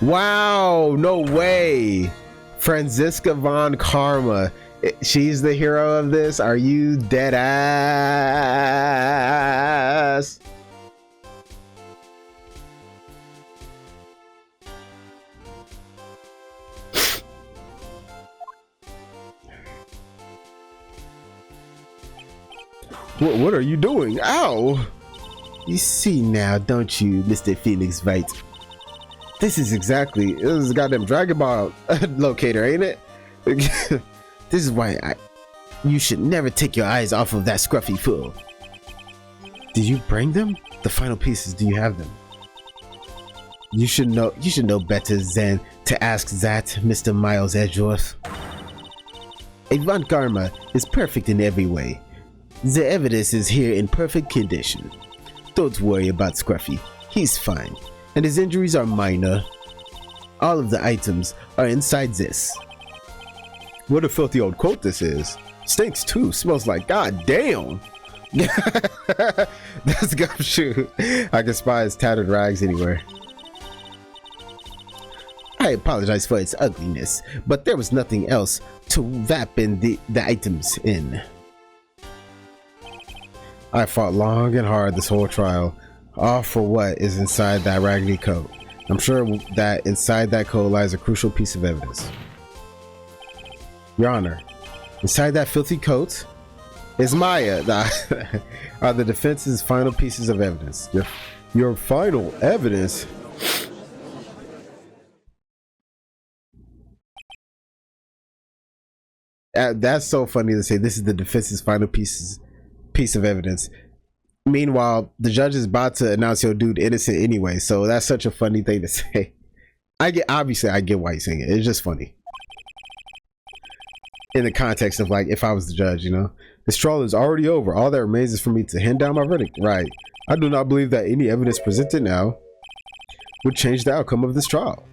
Wow, no way. Franziska von Karma. She's the hero of this? Are you dead ass? What are you doing? Ow! You see now, don't you, Mr. Phoenix Wright? This is a goddamn Dragon Ball locator, ain't it? This is why you should never take your eyes off of that scruffy fool. Did you bring them? The final pieces, do you have them? You should know better than to ask that, Mr. Miles Edgeworth. Von Karma is perfect in every way. The evidence is here in perfect condition. Don't worry about Scruffy. He's fine. And his injuries are minor. All of the items are inside this. What a filthy old coat this is. Stinks too. Smells like goddamn. That's Gumshoe. I can spy his tattered rags anywhere. I apologize for its ugliness, but there was nothing else to wrap in the items in. I fought long and hard this whole trial, all for what is inside that raggedy coat. I'm sure that inside that coat lies a crucial piece of evidence. Your Honor, inside that filthy coat is Maya. Are the defense's final pieces of evidence. Your final evidence? That's so funny to say. This is the defense's final piece of evidence. Meanwhile, the judge is about to announce your dude innocent anyway, so that's such a funny thing to say. I get why he's saying it. It's just funny in the context of, like, if I was the judge, you know. This trial is already over. All that remains is for me to hand down my verdict. Right. I do not believe that any evidence presented now would change the outcome of this trial.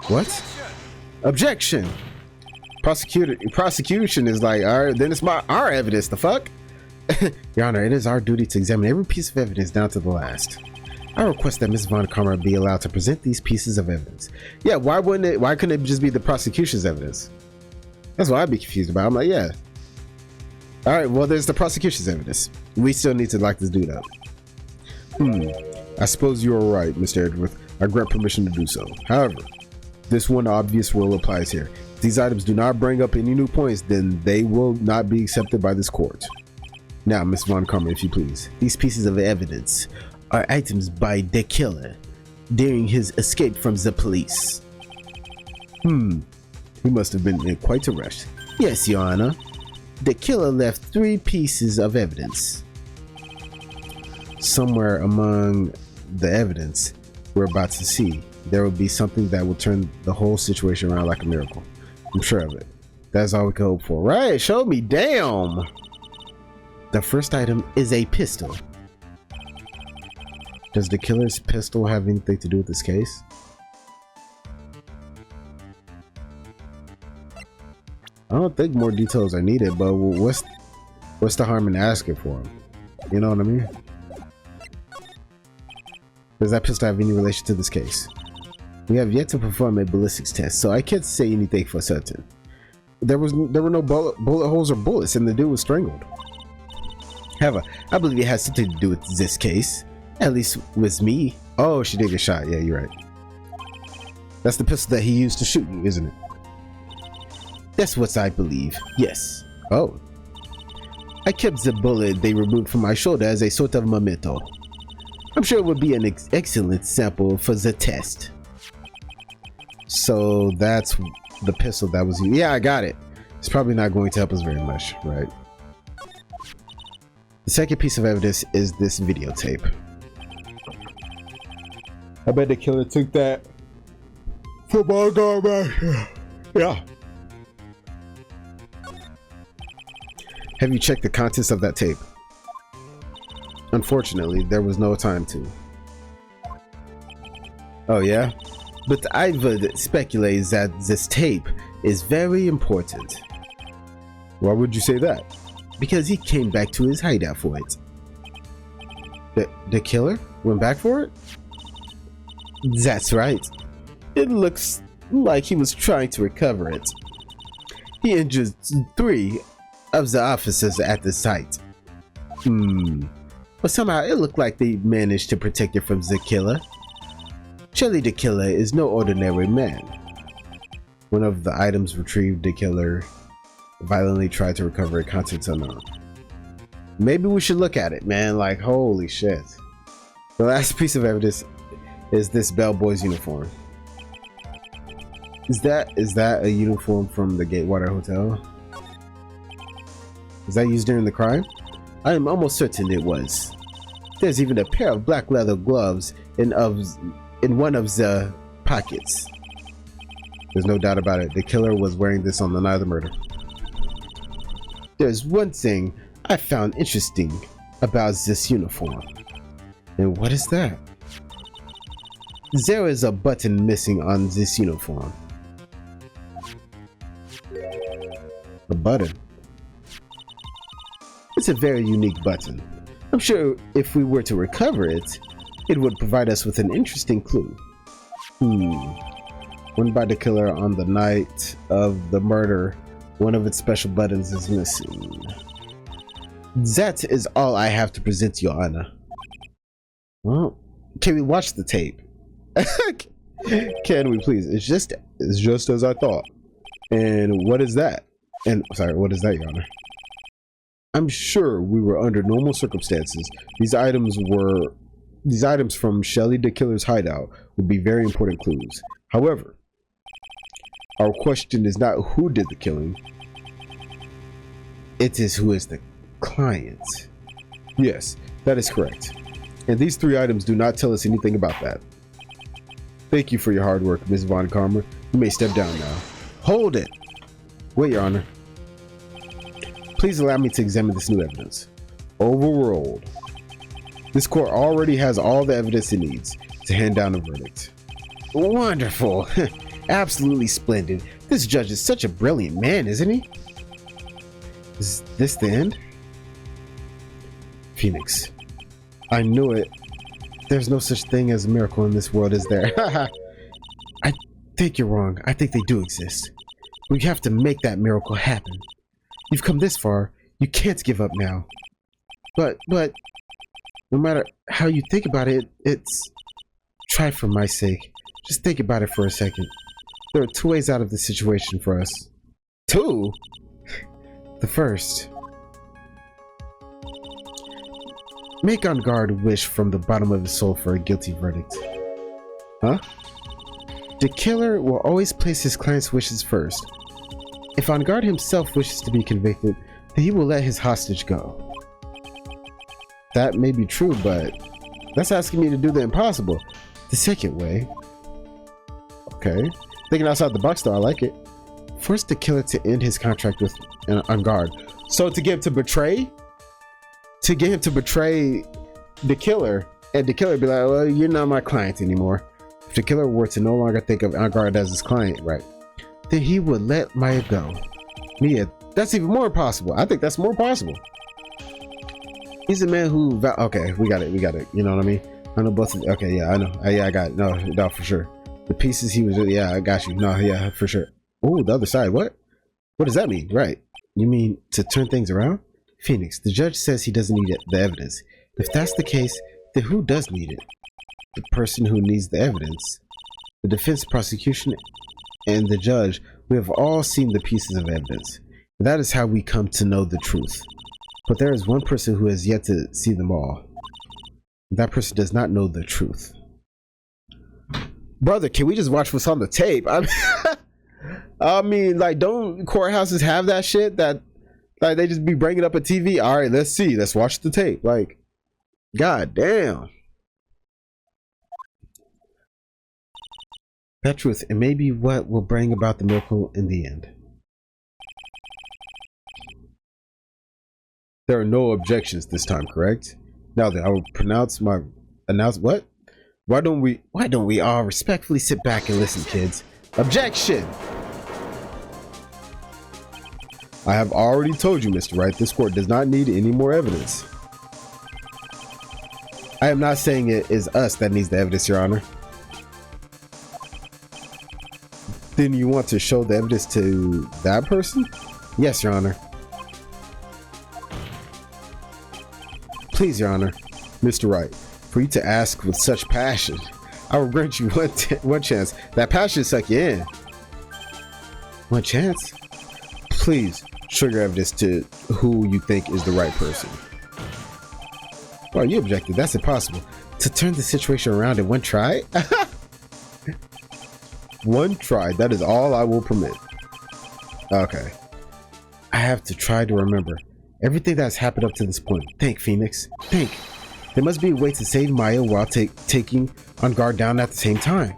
What? Objection. Prosecution is like, all right, then it's our evidence. The fuck? Your Honor, it is our duty to examine every piece of evidence down to the last. I request that Ms. Von Karma be allowed to present these pieces of evidence. Yeah, why couldn't it just be the prosecution's evidence? That's what I'd be confused about. I'm like, yeah. All right, well, there's the prosecution's evidence. We still need to lock this dude up. I suppose you are right, Mr. Edgeworth. I grant permission to do so. However, this one obvious rule applies here. If these items do not bring up any new points, then they will not be accepted by this court. Now, Miss Von Karma, if you please. These pieces of evidence are items by the killer during his escape from the police. He must have been in quite a rush. Yes, Your Honor. The killer left 3 pieces of evidence. Somewhere among the evidence we're about to see, there will be something that will turn the whole situation around like a miracle. I'm sure of it. That's all we can hope for. Right, show me, damn! The first item is a pistol. Does the killer's pistol have anything to do with this case? I don't think more details are needed, but what's the harm in asking for them? You know what I mean? Does that pistol have any relation to this case? We have yet to perform a ballistics test, so I can't say anything for certain. There were no bullet holes or bullets, and the dude was strangled. However, I believe it has something to do with this case. At least with me. Oh, she did get shot. Yeah, you're right. That's the pistol that he used to shoot you, isn't it? That's what I believe. Yes. Oh. I kept the bullet they removed from my shoulder as a sort of memento. I'm sure it would be an excellent sample for the test. So that's the pistol that was used. Yeah, I got it. It's probably not going to help us very much, right? The second piece of evidence is this videotape. I bet the killer took that football guard back. Yeah. Have you checked the contents of that tape? Unfortunately, there was no time to. Oh yeah? But I would speculate that this tape is very important. Why would you say that? Because he came back to his hideout for it. The killer went back for it? That's right. It looks like he was trying to recover it. He injured 3 of the officers at the site. But somehow it looked like they managed to protect it from the killer. Surely the killer is no ordinary man. One of the items retrieved, the killer violently tried to recover it, contents unknown. Maybe we should look at it, man. Like, holy shit. The last piece of evidence is this bellboy's uniform. Is that a uniform from the Gatewater Hotel? Was that used during the crime? I am almost certain it was. There's even a pair of black leather gloves in one of the pockets. There's no doubt about it. The killer was wearing this on the night of the murder. There's one thing I found interesting about this uniform. And what is that? There is a button missing on this uniform. A button? It's a very unique button. I'm sure if we were to recover it, it would provide us with an interesting clue. Worn by the killer on the night of the murder, one of its special buttons is missing. That is all I have to present, Your Honor. Well, can we watch the tape? Can we please? It's just as I thought. And what is that? And sorry, what is that, Your Honor? I'm sure we were under normal circumstances. These items from Shelly the Killer's hideout would be very important clues. However, our question is not who did the killing. It is who is the client. Yes, that is correct. And these 3 items do not tell us anything about that. Thank you for your hard work, Ms. Von Karma. You may step down now. Hold it! Wait, Your Honor. Please allow me to examine this new evidence. Overruled. This court already has all the evidence it needs to hand down a verdict. Wonderful. Absolutely splendid. This judge is such a brilliant man, isn't he? Is this the end? Phoenix. I knew it. There's no such thing as a miracle in this world, is there? I think you're wrong. I think they do exist. We have to make that miracle happen. You've come this far. You can't give up now. But no matter how you think about it, it's... Try for my sake. Just think about it for a second. There are 2 ways out of this situation for us. 2? The first. Make On Guard wish from the bottom of his soul for a guilty verdict. Huh? The killer will always place his client's wishes first. If On Guard himself wishes to be convicted, then he will let his hostage go. That may be true, but that's asking me to do the impossible. The second way. Okay. Thinking outside the box though, I like it. Force the killer to end his contract with On Guard. So to get him to betray? To get him to betray the killer, and the killer be like, well, you're not my client anymore. If the killer were to no longer think of On Guard as his client, right, then he would let Maya go. Mia, that's even more possible. I think that's more possible. He's a man who... Okay, we got it. You know what I mean? I know both of... Okay, yeah, I know. Yeah, I got it. No, for sure. The pieces he was... Yeah, I got you. No, yeah, for sure. Oh, the other side. What? What does that mean? Right. You mean to turn things around? Phoenix, the judge says he doesn't need the evidence. If that's the case, then who does need it? The person who needs the evidence. The defense, prosecution, and the judge We have all seen the pieces of evidence. That is how we come to know the truth. But there is one person who has yet to see them all. That person does not know the truth. Brother, can we just watch what's on the tape? I mean, like, don't courthouses have that shit that like they just be bringing up a TV? All right, let's see. Let's watch the tape. Like, god damn. That truth, and maybe what will bring about the miracle in the end. There are no objections this time, correct? Now then, I will announce what? Why don't we all respectfully sit back and listen, kids? Objection! I have already told you, Mr. Wright, this court does not need any more evidence. I am not saying it is us that needs the evidence, Your Honor. Then you want to show the evidence to that person? Yes, Your Honor. Please, Your Honor. Mr. Wright, for you to ask with such passion, I will grant you one chance. That passion suck you in. One chance? Please, show your evidence to who you think is the right person. Well, you objected. That's impossible. To turn the situation around in one try? One try. That is all I will permit. Okay. I have to try to remember everything that's happened up to this point. Think, Phoenix. Think. There must be a way to save Maya while taking on guard down at the same time.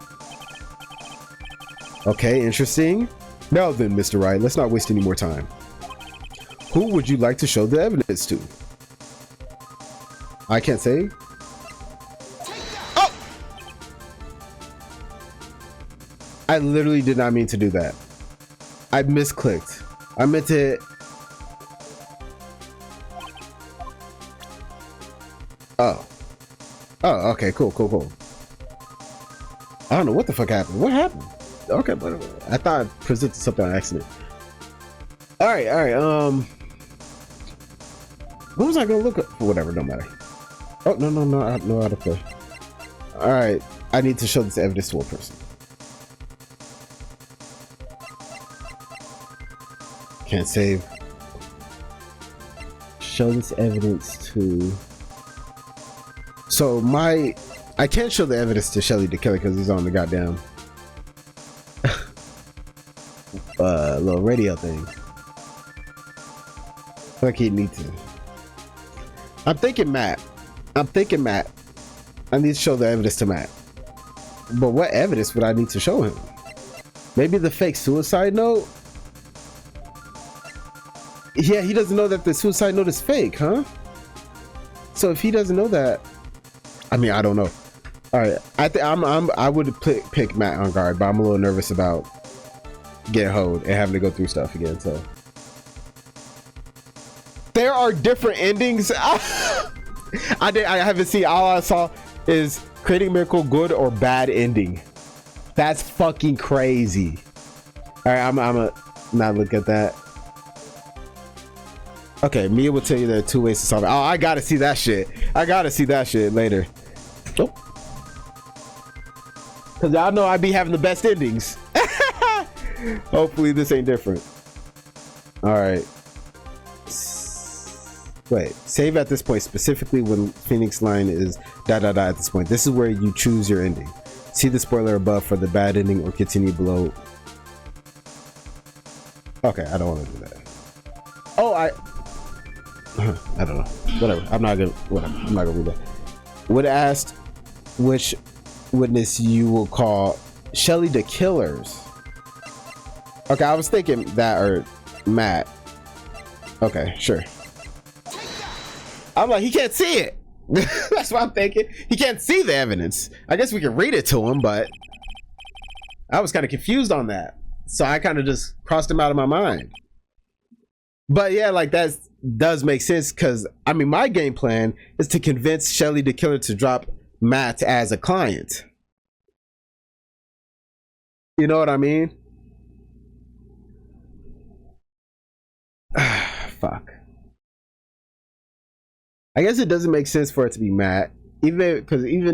Okay, interesting. Now then, Mr. Wright, let's not waste any more time. Who would you like to show the evidence to? I can't say. Oh! I literally did not mean to do that. I misclicked. I meant to... Oh. Oh, okay, cool. I don't know what the fuck happened. What happened? Okay, but I thought I presented something on accident. Alright. What was I gonna look up for? Whatever, don't matter. Oh, no, I don't know how to play. Alright, I need to show this evidence to a person. Can't save. Show this evidence to... So I can't show the evidence to Shelly the Killer because he's on the goddamn little radio thing. Like he'd need to. I'm thinking Matt. I need to show the evidence to Matt. But what evidence would I need to show him? Maybe the fake suicide note? Yeah, he doesn't know that the suicide note is fake, huh? So if he doesn't know that, I mean, I don't know. All right, I would pick Matt on guard, but I'm a little nervous about getting hoed and having to go through stuff again. So there are different endings. I haven't seen. All I saw is creating a miracle, good or bad ending. That's fucking crazy. All right, I'm a not look at that. Okay, Mia will tell you there are two ways to solve it. Oh, I gotta see that shit. Later. Oh. Cause y'all know I be having the best endings. Hopefully this ain't different. All right. Wait, save at this point, specifically when Phoenix line is ... at this point. This is where you choose your ending. See the spoiler above for the bad ending or continue below. Okay, I don't want to do that. Oh, I don't know. Whatever. I'm not gonna read that. Would asked which witness you will call Shelly the Killers. Okay, I was thinking that or Matt. Okay, sure. I'm like, he can't see it. That's what I'm thinking. He can't see the evidence. I guess we can read it to him, but I was kind of confused on that. So I kind of just crossed him out of my mind. But yeah, like that does make sense because I mean, my game plan is to convince Shelly the Killer to drop Matt as a client. You know what I mean? Fuck. I guess it doesn't make sense for it to be Matt, even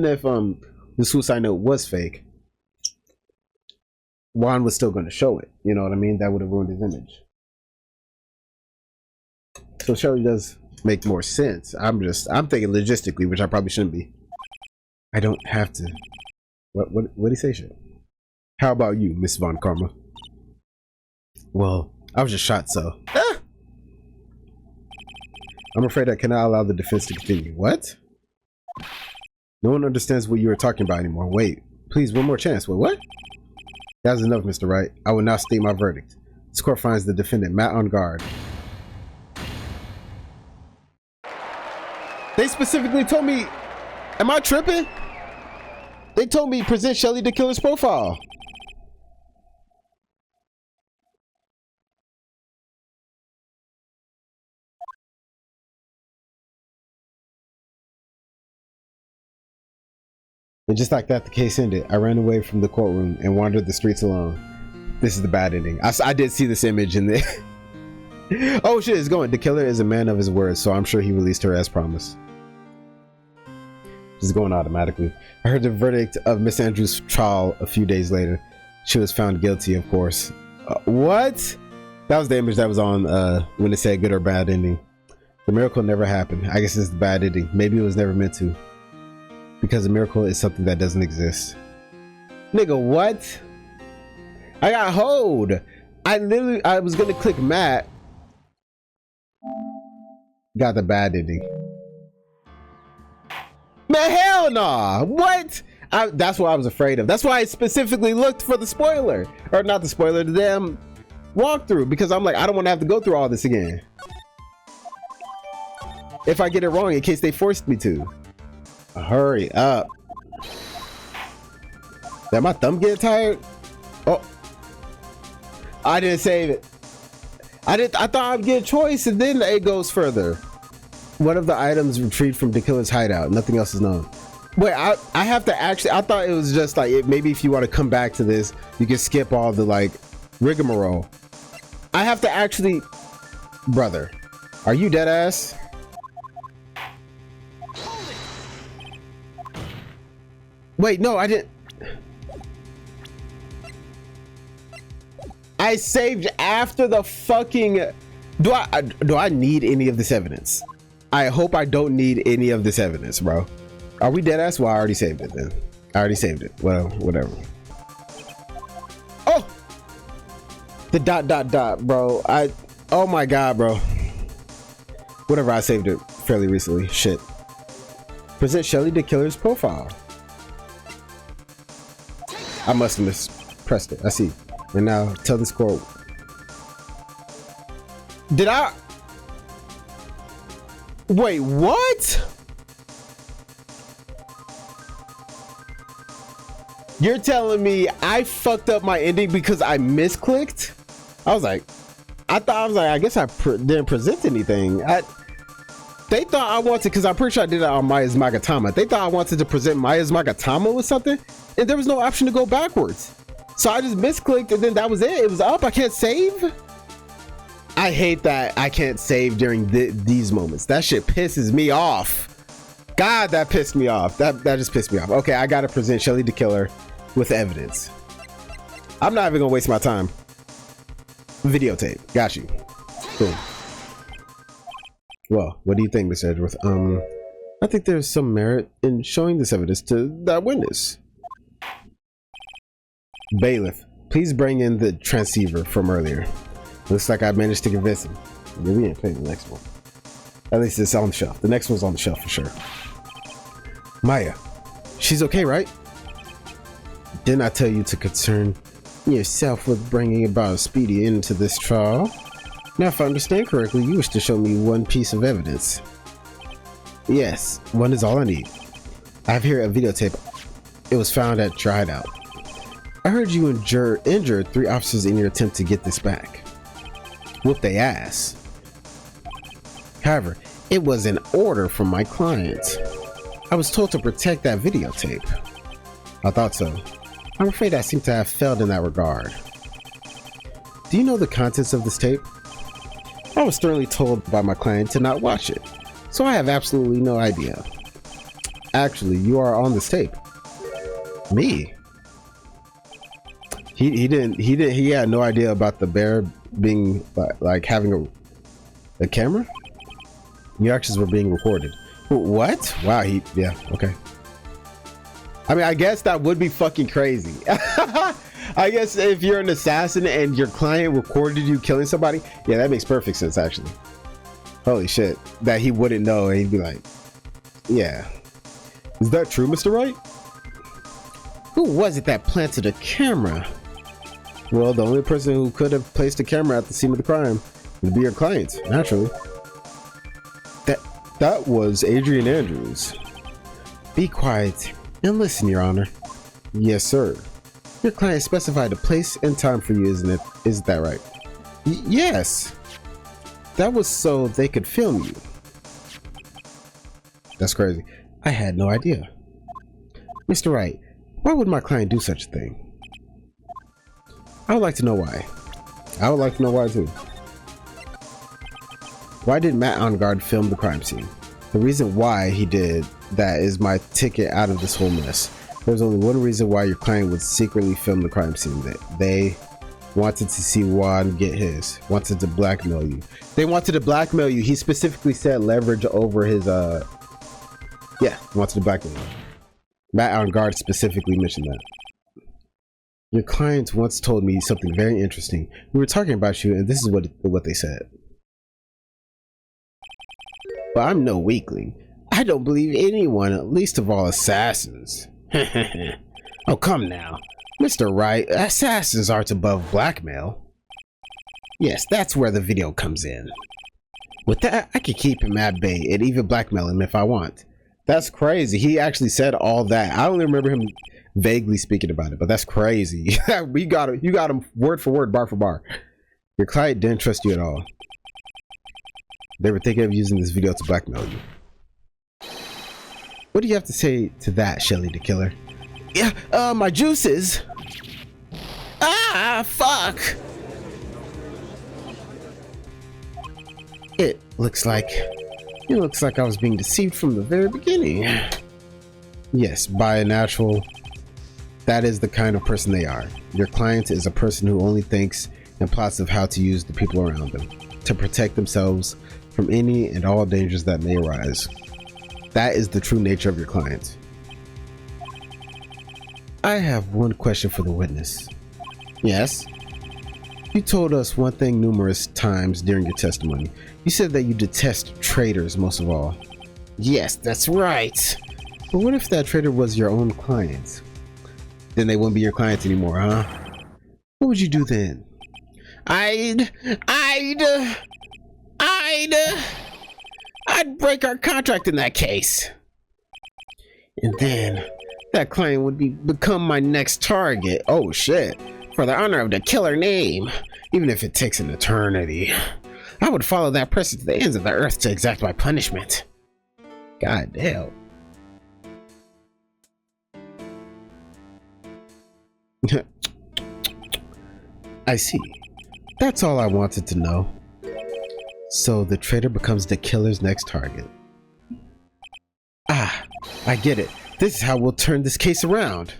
if the suicide note was fake. Juan was still going to show it. You know what I mean? That would have ruined his image. So Shelly does make more sense. I'm thinking logistically, which I probably shouldn't be. I don't have to. What did he say? Shit. How about you, Miss Von Karma? Well, I was just shot, so. Ah! I'm afraid I cannot allow the defense to continue. What? No one understands what you are talking about anymore. Wait, please, one more chance. Wait, what? That's enough, Mr. Wright. I will now state my verdict. This court finds the defendant Matt on guard. They specifically told me, am I tripping? They told me present Shelly the killer's profile. And just like that, the case ended. I ran away from the courtroom and wandered the streets alone. This is the bad ending. I did see this image in there. Oh shit, it's going. The killer is a man of his word, so I'm sure he released her as promised. Just going automatically. I heard the verdict of Miss Andrews' trial a few days later. She was found guilty, of course. What? That was the image that was on when it said good or bad ending. The miracle never happened. I guess it's the bad ending. Maybe it was never meant to. Because a miracle is something that doesn't exist. Nigga, what? I got hold. I was gonna click Matt. Got the bad ending. Man, hell nah. What? That's what I was afraid of. That's why I specifically looked for the spoiler. Or not the spoiler, the damn walkthrough. Because I'm like, I don't want to have to go through all this again. If I get it wrong, in case they forced me to. Hurry up. Did my thumb get tired? Oh. I didn't save it. I thought I'd get a choice and then it goes further. One of the items retrieved from the killer's hideout. Nothing else is known. Wait, I have to actually, I thought it was just like, maybe if you want to come back to this, you can skip all the like rigmarole. I have to actually, brother, are you dead ass? Wait, no, I didn't. I saved after the fucking. Do I need any of this evidence? I hope I don't need any of this evidence, bro. Are we dead ass? Well, I already saved it then. I already saved it. Well, whatever. Oh, the dot, bro. Oh my god, bro. Whatever. I saved it fairly recently. Shit. Present Shelly the killer's profile. I must have mispressed it. I see. And now tell this quote. Did I? Wait, what? You're telling me I fucked up my ending because I misclicked? I was like, I guess I didn't present anything. They thought I wanted, because I'm pretty sure I did it on Maya's Magatama. They thought I wanted to present Maya's Magatama with something, and there was no option to go backwards. So I just misclicked, and then that was it. It was up. I can't save. I hate that I can't save during these moments. That shit pisses me off. God, that pissed me off. That just pissed me off. Okay, I gotta present Shelly the killer with evidence. I'm not even gonna waste my time. Videotape. Got you. Cool. Well, what do you think, Mr. Edgeworth? I think there's some merit in showing this evidence to that witness. Bailiff, please bring in the transceiver from earlier. Looks like I managed to convince him. Maybe we ain't playing the next one. At least it's on the shelf. The next one's on the shelf for sure. Maya, she's okay, right? Didn't I tell you to concern yourself with bringing about a speedy end to this trial? Now, if I understand correctly, you wish to show me one piece of evidence. Yes, one is all I need. I have here a videotape. It was found at your hideout. I heard you injured 3 officers in your attempt to get this back. Whoop they ass. However, it was an order from my client. I was told to protect that videotape. I thought so. I'm afraid I seem to have failed in that regard. Do you know the contents of this tape? I was sternly told by my client to not watch it, so I have absolutely no idea. Actually, you are on this tape. Me? He had no idea about the bear being like having a camera. Your actions were being recorded. What? Wow. Yeah. Okay. I mean, I guess that would be fucking crazy. I guess if you're an assassin and your client recorded you killing somebody, yeah, that makes perfect sense actually. Holy shit, that he wouldn't know, and he'd be like, yeah. Is that true, Mr. Wright? Who was it that planted a camera? Well, the only person who could have placed a camera at the scene of the crime would be your client, naturally. That was Adrian Andrews. Be quiet and listen, Your Honor. Yes, sir. Your client specified a place and time for you, isn't it? Isn't that right? Yes. That was so they could film you. That's crazy. I had no idea. Mr. Wright, why would my client do such a thing? I would like to know why. I would like to know why too. Why did Matt on guard film the crime scene? The reason why he did that is my ticket out of this whole mess. There's only one reason why your client would secretly film the crime scene. That they wanted to see Juan get his. Wanted to blackmail you. They wanted to blackmail you. He specifically said leverage over his yeah, wanted to blackmail you. Matt on guard specifically mentioned that. Your client once told me something very interesting. We were talking about you, and this is what they said. But I'm no weakling. I don't believe anyone, least of all assassins. Oh, come now. Mr. Wright, assassins aren't above blackmail. Yes, that's where the video comes in. With that, I could keep him at bay and even blackmail him if I want. That's crazy. He actually said all that. I only remember him vaguely speaking about it, but that's crazy. You got him word for word, bar for bar. Your client didn't trust you at all. They were thinking of using this video to blackmail you. What do you have to say to that, Shelly the Killer? Yeah, my juices. Ah, fuck. It looks like I was being deceived from the very beginning. Yes, by a natural. That is the kind of person they are. Your client is a person who only thinks and plots of how to use the people around them to protect themselves from any and all dangers that may arise. That is the true nature of your client. I have one question for the witness. Yes? You told us one thing numerous times during your testimony. You said that you detest traitors most of all. Yes, that's right. But what if that traitor was your own client? Then they wouldn't be your clients anymore, huh? What would you do then? I'd break our contract in that case. And then that client would become my next target. Oh shit. For the honor of the killer name. Even if it takes an eternity. I would follow that person to the ends of the earth to exact my punishment. God damn. I see. That's all I wanted to know. So the traitor becomes the killer's next target. Ah, I get it. This is how we'll turn this case around.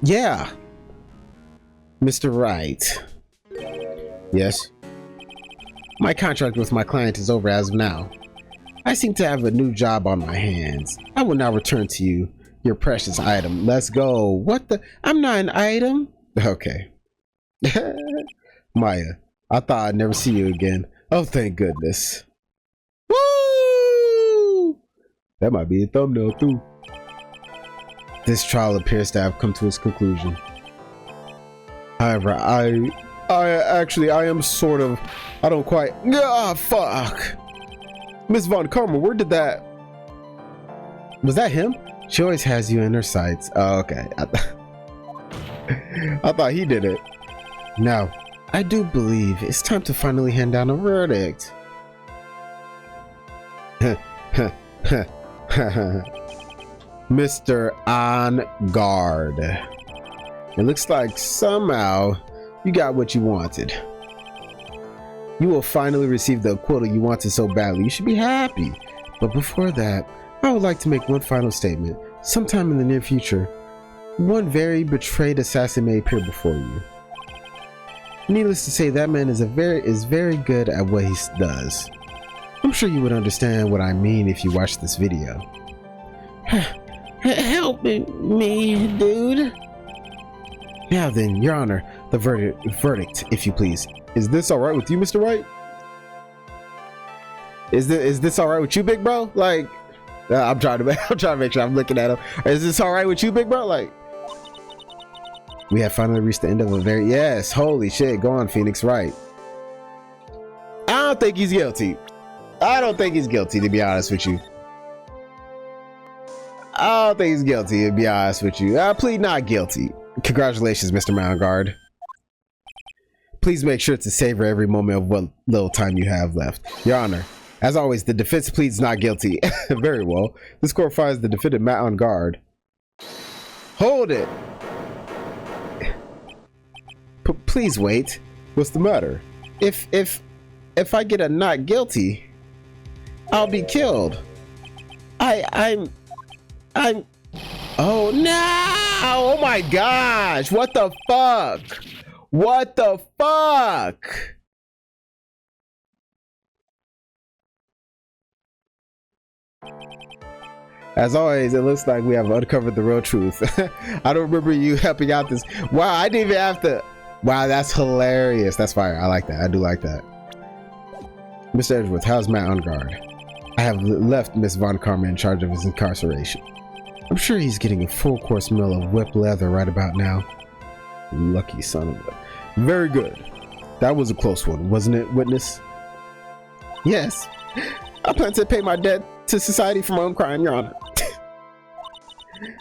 Yeah. Mr. Wright. Yes? My contract with my client is over as of now. I seem to have a new job on my hands. I will now return to you your precious item. Let's go. What the? I'm not an item. Okay. Maya, I thought I'd never see you again. Oh, thank goodness. Woo! That might be a thumbnail too. This trial appears to have come to its conclusion. However, I am sort of, I don't quite, fuck. Miss Von Karma, where did that, was that him? She always has you in her sights. Oh, okay. I thought he did it. Now, I do believe it's time to finally hand down a verdict. Mr. On Guard. It looks like somehow you got what you wanted. You will finally receive the acquittal you wanted so badly. You should be happy. But before that, I would like to make one final statement. Sometime in the near future, One very betrayed assassin may appear before you. Needless to say, that man is very good at what he does. I'm sure you would understand what I mean if you watch this video. Help me, dude. Now then, Your Honor, the verdict, if you please. Is this all right with you, Mr. Wright? Is this all right with you, big bro? Like, I'm trying to make sure I'm looking at him. Is this all right with you, big bro? Like, we have finally reached the end of a yes. Holy shit! Go on, Phoenix Wright. I don't think he's guilty. I don't think he's guilty, to be honest with you. I don't think he's guilty, to be honest with you. I plead not guilty. Congratulations, Mr. Mount Guard. Please make sure to savor every moment of what little time you have left. Your Honor, as always, the defense pleads not guilty. Very well. This court finds the defendant Matt on guard. Hold it. Please wait. What's the matter? If I get a not guilty, I'll be killed. I'm. Oh no! Oh my gosh! What the fuck? What the fuck? As always, it looks like we have uncovered the real truth. I don't remember you helping out this. Wow, I didn't even have to. Wow, that's hilarious. That's fire. I like that. I do like that. Mr. Edgeworth, how's Matt on guard? I have left Miss Von Karma in charge of his incarceration. I'm sure he's getting a full course meal of whipped leather right about now. Lucky son of a... Very good. That was a close one, wasn't it, witness? Yes. I plan to pay my debt to society for my own crime, Your Honor.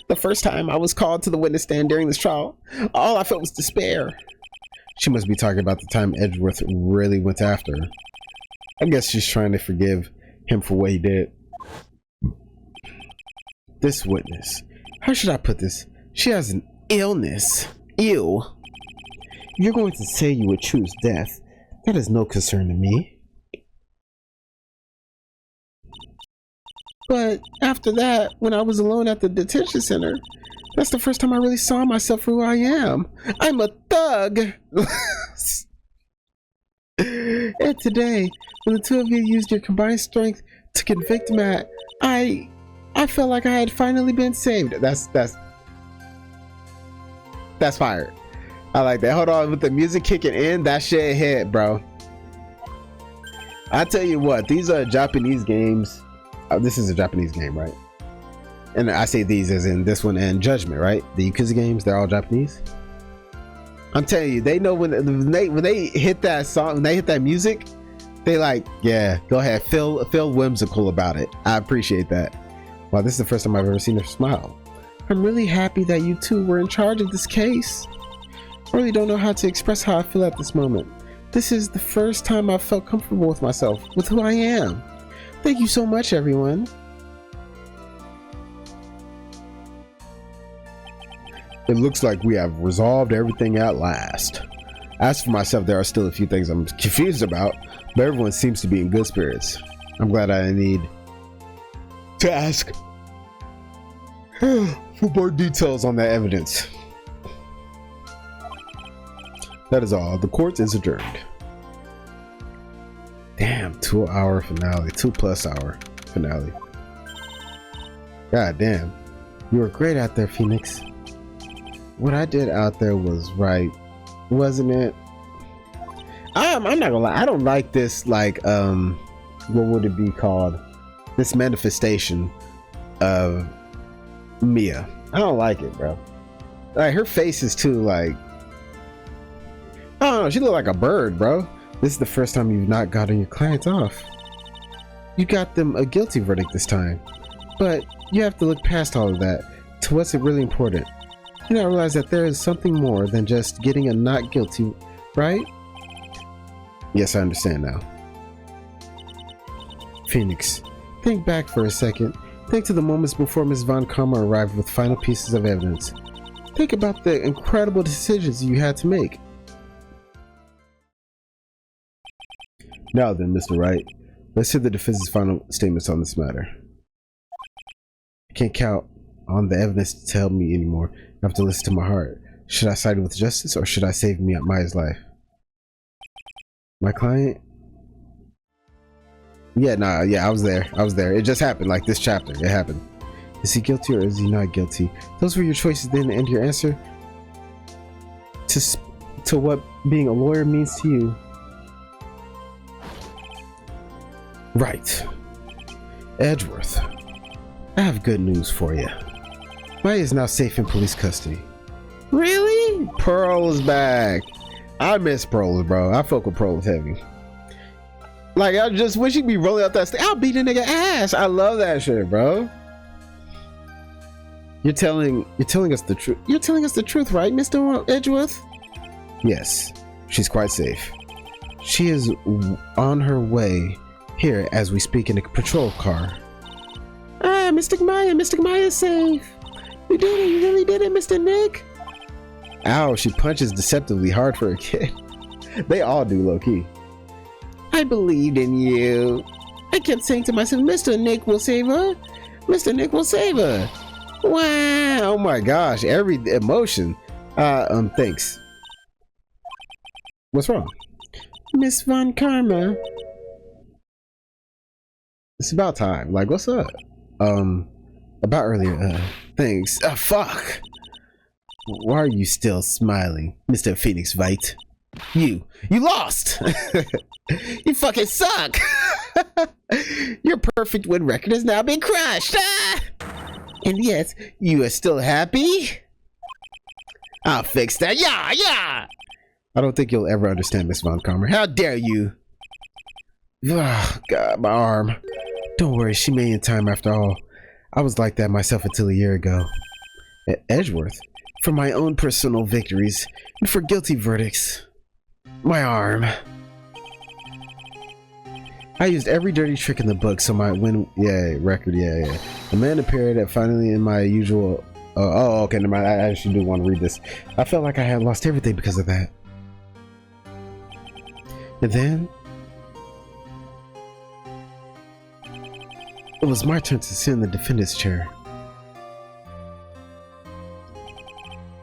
The first time I was called to the witness stand during this trial, all I felt was despair. She must be talking about the time Edgeworth really went after her. I guess she's trying to forgive him for what he did. This witness, how should I put this? She has an illness. Ew. You're going to say you would choose death. That is no concern to me. But after that, when I was alone at the detention center, that's the first time I really saw myself for who I am. I'm a thug. And today, when the two of you used your combined strength to convict Matt, I felt like I had finally been saved. That's fire. I like that. Hold on, with the music kicking in, that shit hit, bro. I tell you what, these are Japanese games. This is a Japanese game, right? And I say these as in this one and Judgment, right? The Yakuza games, they're all Japanese. I'm telling you, they know when they hit that song, when they hit that music, they like, yeah, go ahead, feel whimsical about it. I appreciate that. Wow, this is the first time I've ever seen her smile. I'm really happy that you two were in charge of this case. I really don't know how to express how I feel at this moment. This is the first time I've felt comfortable with myself, with who I am. Thank you so much, everyone. It looks like we have resolved everything at last. As for myself, there are still a few things I'm confused about, but everyone seems to be in good spirits. I'm glad I need to ask for more details on that evidence. That is all. The court is adjourned. Damn, 2-hour finale, 2+ hour finale. God damn. You were great out there, Phoenix. What I did out there was right, wasn't it? I'm not gonna lie, I don't like this, like, what would it be called? This manifestation of Mia. I don't like it, bro. Like, her face is too, like, I don't know, she look like a bird, bro. This is the first time you've not gotten your clients off. You got them a guilty verdict this time, but you have to look past all of that to what's really important. You now realize that there is something more than just getting a not guilty, right? Yes, I understand now. Phoenix, think back for a second. Think to the moments before Ms. Von Karma arrived with final pieces of evidence. Think about the incredible decisions you had to make. Now then, Mr. Wright, let's hear the defense's final statements on this matter. I can't count on the evidence to help me anymore. I have to listen to my heart. Should I side with justice or should I save Maya's life? My client? Yeah, nah, yeah, I was there. It just happened, like this chapter. It happened. Is he guilty or is he not guilty? Those were your choices then, and your answer to what being a lawyer means to you. Right. Edgeworth, I have good news for you. Maya is now safe in police custody. Really? Pearl is back. I miss Pearl, bro. I fuck with Pearl heavy. Like, I just wish he'd be rolling up that stage. I'll beat a nigga ass. I love that shit, bro. You're telling us the truth. You're telling us the truth, right, Mr. Edgeworth? Yes, she's quite safe. She is on her way here as we speak in a patrol car. Ah, Mr. Maya is safe. You did it, you really did it, Mr. Nick. Ow, she punches deceptively hard for a kid. They all do, low-key. I believed in you. I kept saying to myself, Mr. Nick will save her. Mr. Nick will save her. Wow, oh my gosh, every emotion. Thanks. What's wrong? Miss Von Karma. It's about time. Like, what's up? About earlier, thanks. Fuck. Why are you still smiling, Mr. Phoenix Wright? You lost! You fucking suck! Your perfect win record has now been crushed! And yes, you are still happy? I'll fix that. Yeah! I don't think you'll ever understand, Miss Von Karma. How dare you? Oh, God, my arm. Don't worry, she may in time after all. I was like that myself until a year ago. Edgeworth? For my own personal victories, and for guilty verdicts. My arm. I used every dirty trick in the book, so my win record. The man appeared at finally in my usual. Okay, never mind. I actually do want to read this. I felt like I had lost everything because of that. And then it was my turn to sit in the defendant's chair.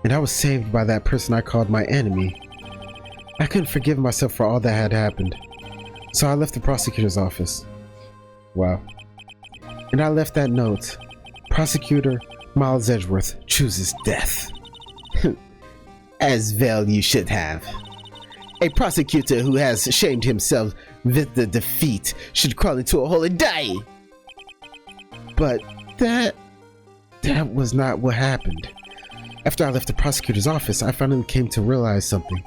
And I was saved by that person I called my enemy. I couldn't forgive myself for all that had happened. So I left the prosecutor's office. Wow. And I left that note. Prosecutor Miles Edgeworth chooses death. As well you should have. A prosecutor who has shamed himself with the defeat should crawl into a hole and die. But that was not what happened. After I left the prosecutor's office, I finally came to realize something.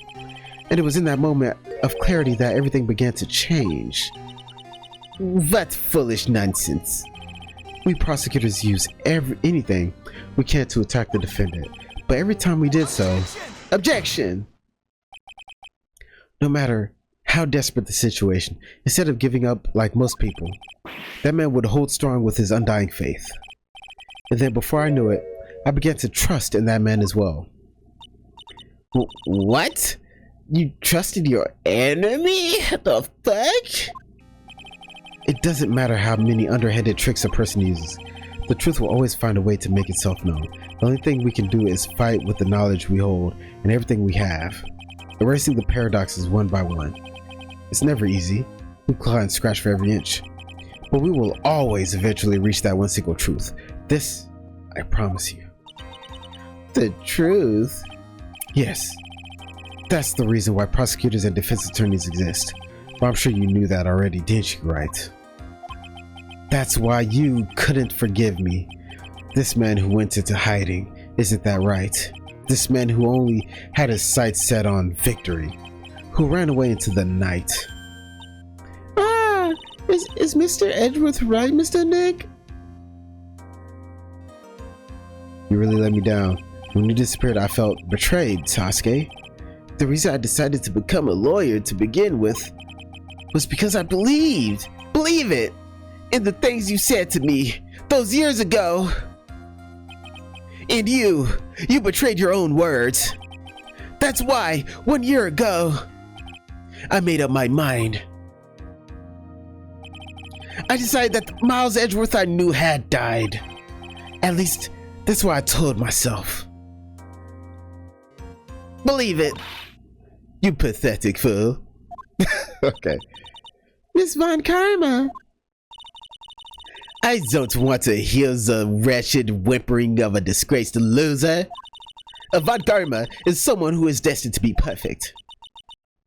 And it was in that moment of clarity that everything began to change. What foolish nonsense. We prosecutors use anything we can to attack the defendant. But every time we did so, objection! No matter how desperate the situation, instead of giving up like most people, that man would hold strong with his undying faith. And then before I knew it, I began to trust in that man as well. What? You trusted your enemy? The fuck? It doesn't matter how many underhanded tricks a person uses. The truth will always find a way to make itself known. The only thing we can do is fight with the knowledge we hold and everything we have. Erasing the paradoxes one by one. It's never easy. We claw and scratch for every inch. But we will always eventually reach that one single truth. This, I promise you. The truth? Yes. That's the reason why prosecutors and defense attorneys exist. But I'm sure you knew that already, didn't you, right? That's why you couldn't forgive me. This man who went into hiding, isn't that right? This man who only had his sights set on victory, who ran away into the night. Ah, is Mr. Edgeworth right, Mr. Nick? You really let me down. When you disappeared, I felt betrayed, Sasuke. The reason I decided to become a lawyer to begin with was because I believe it, in the things you said to me those years ago. And you betrayed your own words. That's why, 1 year ago, I made up my mind. I decided that Miles Edgeworth I knew had died. At least, that's what I told myself. Believe it. You pathetic fool. Okay. Miss Von Karma. I don't want to hear the wretched whimpering of a disgraced loser. A Von Karma is someone who is destined to be perfect.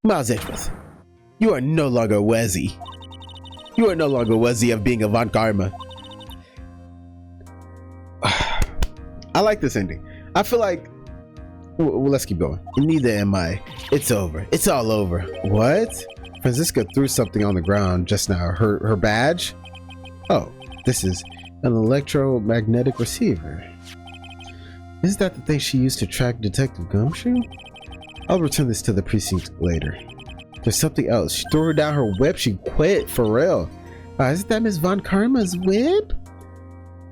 Miles Edgeworth, you are no longer worthy. You are no longer worthy of being a Von Karma. I like this ending. I feel like, well, let's keep going. Neither am I. It's over. It's all over. What? Franziska threw something on the ground just now. Her badge? Oh, this is an electromagnetic receiver. Is that the thing she used to track Detective Gumshoe? I'll return this to the precinct later. There's something else. She threw down her whip. She quit, for real. Isn't that Miss Von Karma's whip?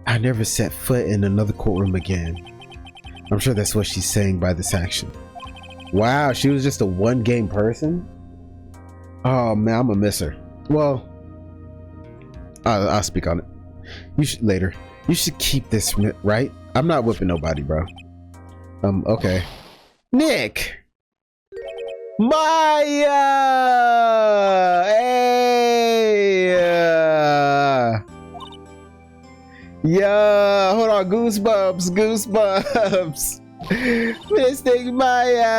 I never set foot in another courtroom again. I'm sure that's what she's saying by this action. Wow, she was just a one-game person? Oh man, I'm gonna miss her. Well, I'll speak on it. You should later. You should keep this, right? I'm not whipping nobody, bro. Okay. Nick! Maya! Hey! Yeah, hold on, goosebumps. Mystic Maya!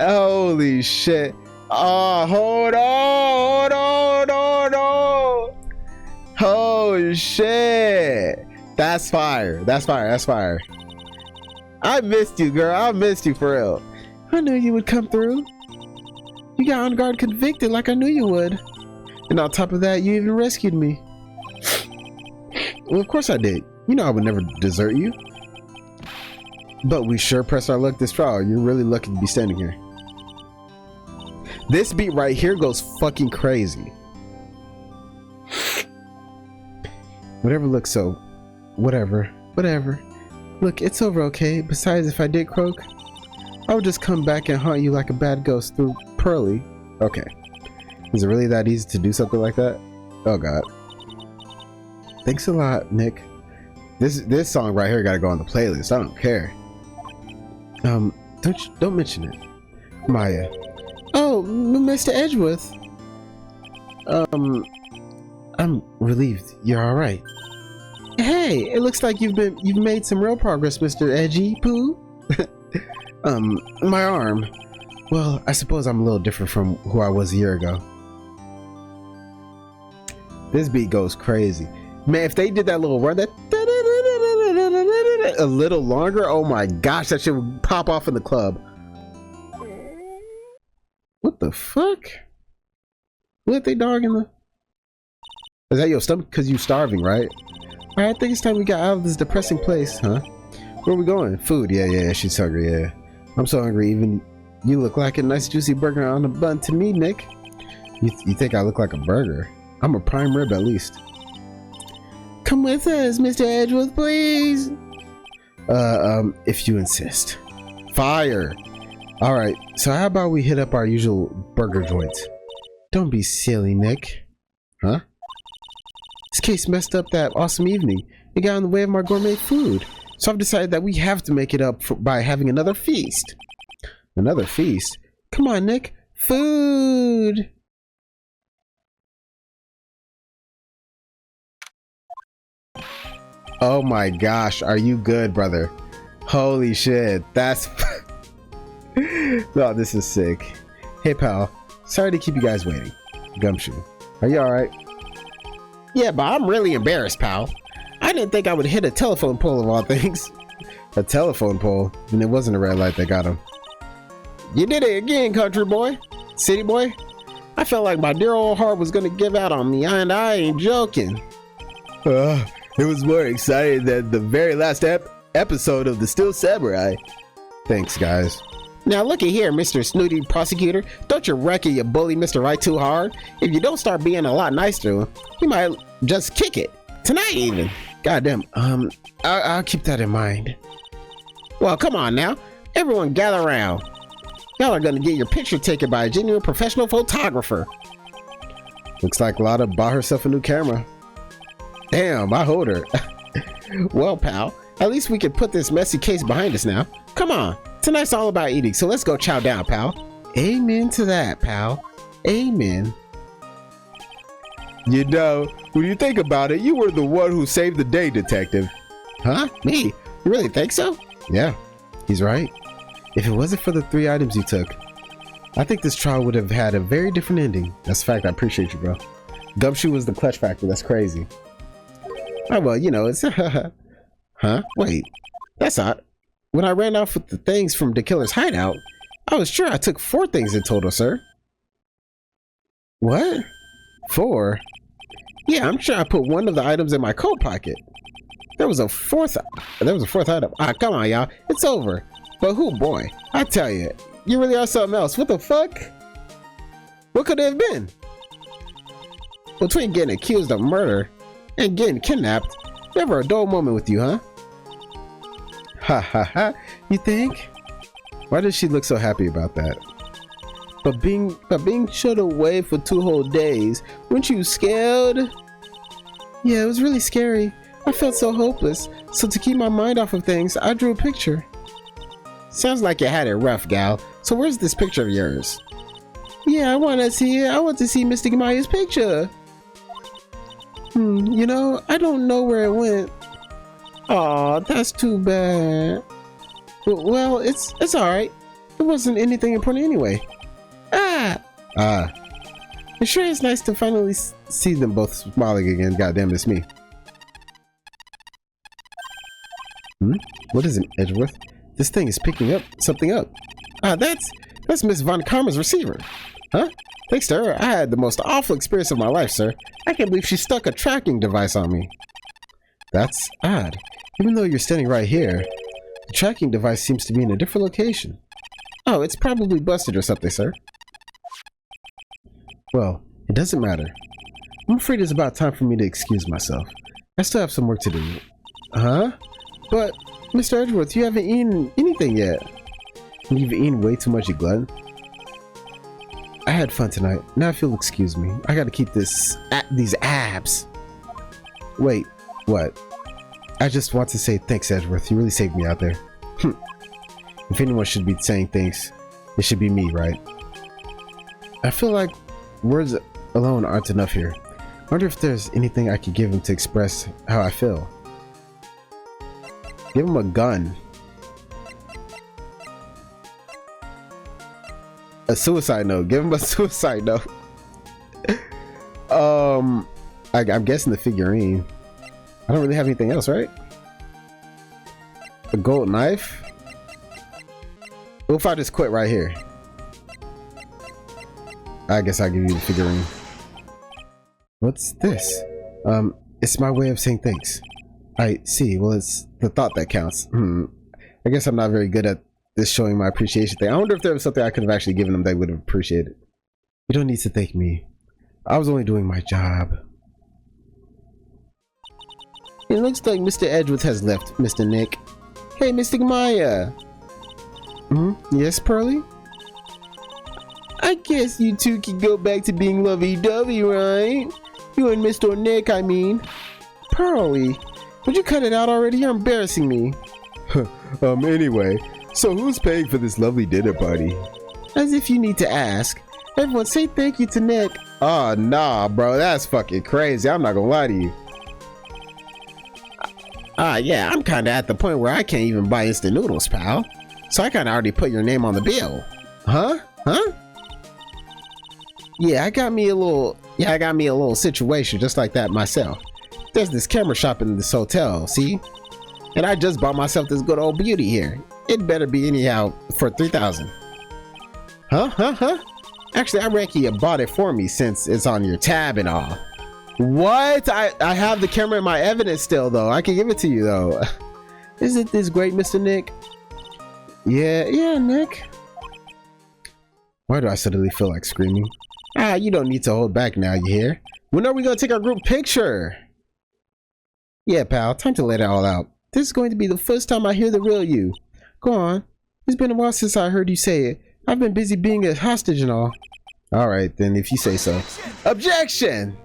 Holy shit. Oh, hold on. Oh shit. That's fire. I missed you, girl. I missed you for real. I knew you would come through. You got on guard convicted like I knew you would. And on top of that, you even rescued me. Well, of course I did. You know I would never desert you. But we sure pressed our luck this trial. You're really lucky to be standing here. This beat right here goes fucking crazy. Whatever looks so. Whatever. Look, it's over, okay? Besides, if I did croak, I would just come back and haunt you like a bad ghost through Pearly. Okay. Is it really that easy to do something like that? Oh god. Thanks a lot, Nick. This song right here gotta go on the playlist. I don't care. Don't mention it. Maya. Oh, Mr. Edgeworth. I'm relieved you're all right. Hey, it looks like you've made some real progress, Mr. Edgy Poo. My arm. Well, I suppose I'm a little different from who I was a year ago. This beat goes crazy. Man, if they did that little run, that a little longer, oh my gosh, that shit would pop off in the club. What the fuck? What they dog in the... Is that your stomach? Because you starving, right? Alright, I think it's time we got out of this depressing place, huh? Where are we going? Food. Yeah, she's hungry, yeah. I'm so hungry, even you look like a nice juicy burger on a bun to me, Nick. You think I look like a burger? I'm a prime rib at least. Come with us, Mr. Edgeworth, please. If you insist. Fire. Alright, so how about we hit up our usual burger joint? Don't be silly, Nick. Huh? This case messed up that awesome evening. It got in the way of my gourmet food. So I've decided that we have to make it up by having another feast. Another feast? Come on, Nick. Food! Oh my gosh, are you good, brother? Holy shit, that's... No, this is sick. Hey, pal. Sorry to keep you guys waiting. Gumshoe, are you alright? Yeah, but I'm really embarrassed, pal. I didn't think I would hit a telephone pole of all things. A telephone pole? And it wasn't a red light that got him. You did it again, country boy. City boy. I felt like my dear old heart was gonna give out on me, and I ain't joking. It was more exciting than the very last episode of The Steel Samurai. Thanks, guys. Now looky here, Mr. Snooty Prosecutor. Don't you reckon you bully Mr. Wright too hard? If you don't start being a lot nicer to him, he might just kick it. Tonight even. Goddamn. I'll keep that in mind. Well, come on now. Everyone gather around. Y'all are gonna get your picture taken by a genuine professional photographer. Looks like Lotta bought herself a new camera. Damn, I hold her. Well, pal, at least we can put this messy case behind us now. Come on, Tonight's all about eating, so let's go chow down, pal. Amen to that, pal. Amen. You know, when you think about it, you were the one who saved the day, detective. Huh? Me? You really think so? Yeah, he's right. If it wasn't for the 3 items you took, I think this trial would have had a very different ending. That's a fact. I appreciate you, bro. Gumshoe was the clutch factor. That's crazy. Oh, well, you know, it's... Huh? Wait. That's odd. When I ran off with the things from the killer's hideout, I was sure I took 4 things in total, sir. What? 4? Yeah, I'm sure I put one of the items in my coat pocket. There was a fourth item. Ah, come on, y'all. It's over. But who, boy? I tell you, you really are something else. What the fuck? What could it have been? Between getting accused of murder and getting kidnapped, never a dull moment with you, huh? Ha ha ha. You think? Why does she look so happy about that? But being shut away for 2 whole days, weren't you scared? Yeah, it was really scary. I felt so hopeless. So to keep my mind off of things, I drew a picture. Sounds like you had it rough, gal. So where's this picture of yours? Yeah, I want to see it. I want to see Mr. Maya's picture. You know, I don't know where it went. Aw, that's too bad. Well, it's alright. It wasn't anything important anyway. It sure is nice to finally see them both smiling again. Goddamn, it's me. What is it, Edgeworth? This thing is picking up something up. That's Miss Von Karma's receiver. Huh? Thanks to her, I had the most awful experience of my life, sir. I can't believe she stuck a tracking device on me. That's odd. Even though you're standing right here, the tracking device seems to be in a different location. Oh, it's probably busted or something, sir. Well, it doesn't matter. I'm afraid it's about time for me to excuse myself. I still have some work to do. Huh? But, Mr. Edgeworth, you haven't eaten anything yet. You've eaten way too much, you glutton. I had fun tonight. Now if you'll excuse me, I gotta keep these abs. Wait, what? I just want to say thanks, Edgeworth. You really saved me out there. If anyone should be saying thanks, it should be me, right? I feel like words alone aren't enough here. I wonder if there's anything I could give him to express how I feel. Give him a gun. A suicide note. Give him a suicide note. I'm guessing the figurine. I don't really have anything else, right? A gold knife? What if I just quit right here? I guess I'll give you the figurine. What's this? It's my way of saying thanks. I see. Well, it's the thought that counts. I guess I'm not very good at this showing my appreciation thing. I wonder if there was something I could have actually given them they would have appreciated. You don't need to thank me. I was only doing my job. It looks like Mr. Edgeworth has left, Mr. Nick. Hey, Mr. Maya. Yes, Pearly? I guess you two can go back to being lovey-dovey, right? You and Mr. Nick, I mean. Pearly, would you cut it out already? You're embarrassing me. Anyway, so who's paying for this lovely dinner party? As if you need to ask. Everyone say thank you to Nick. Oh, nah, bro, that's fucking crazy. I'm not gonna lie to you. Yeah, I'm kinda at the point where I can't even buy instant noodles, pal. So I kinda already put your name on the bill. Huh? Yeah, I got me a little situation just like that myself. There's this camera shop in this hotel, see? And I just bought myself this good old beauty here. It better be anyhow for 3,000. Huh? Actually, I reckon you bought it for me since it's on your tab and all. What? I have the camera in my evidence still, though. I can give it to you, though. Isn't this great, Mr. Nick? Yeah, Nick. Why do I suddenly feel like screaming? You don't need to hold back now, you hear? When are we gonna take our group picture? Yeah, pal, time to let it all out. This is going to be the first time I hear the real you. Go on. It's been a while since I heard you say it. I've been busy being a hostage and all. Alright, then, if you say so. Objection!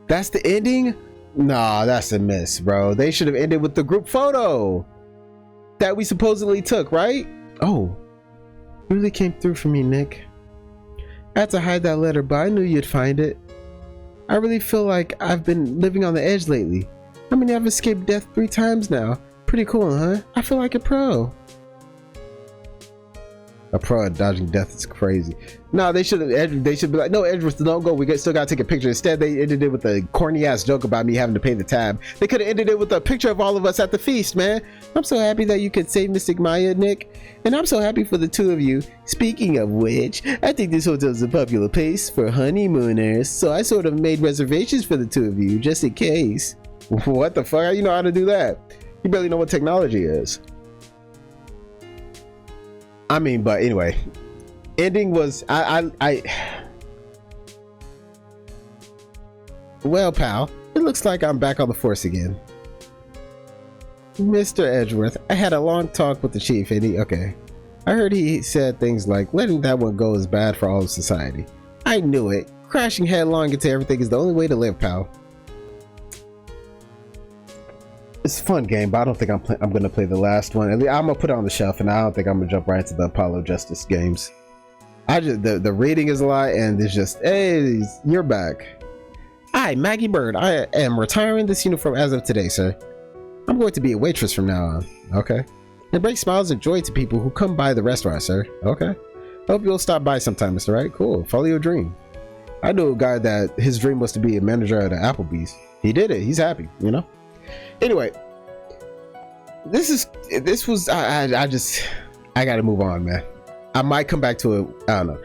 That's the ending? Nah, that's a miss, bro. They should have ended with the group photo that we supposedly took, right? Oh, you really came through for me, Nick. I had to hide that letter, but I knew you'd find it. I really feel like I've been living on the edge lately. I mean, I've escaped death 3 times now. Pretty cool, huh? I feel like a pro. A pro at dodging death is crazy. No, they should be like, no, Edgeworth, don't go. We still gotta take a picture. Instead, they ended it with a corny ass joke about me having to pay the tab. They could have ended it with a picture of all of us at the feast, man. I'm so happy that you could save Mystic Maya, Nick. And I'm so happy for the 2 of you. Speaking of which, I think this hotel is a popular place for honeymooners. So I sort of made reservations for the 2 of you, just in case. What the fuck? How you know how to do that? You barely know what technology is. I mean, but anyway, ending was well, pal, it looks like I'm back on the force again. Mr. Edgeworth, I had a long talk with the chief and I heard he said things like letting that one go is bad for all of society. I knew it. Crashing headlong into everything is the only way to live, pal. It's a fun game, but I don't think I'm gonna play the last one. I'm gonna put it on the shelf, and I don't think I'm gonna jump right into the Apollo Justice games. The reading is a lot, and it's just, hey, you're back. Hi, Maggie Bird. I am retiring this uniform as of today, sir. I'm going to be a waitress from now on. Okay. And bring smiles and joy to people who come by the restaurant, sir. Okay. Hope you'll stop by sometime, Mr. Wright. Cool. Follow your dream. I knew a guy that his dream was to be a manager at Applebee's. He did it. He's happy, you know. Anyway, I gotta move on, man. I might come back to it. I don't know.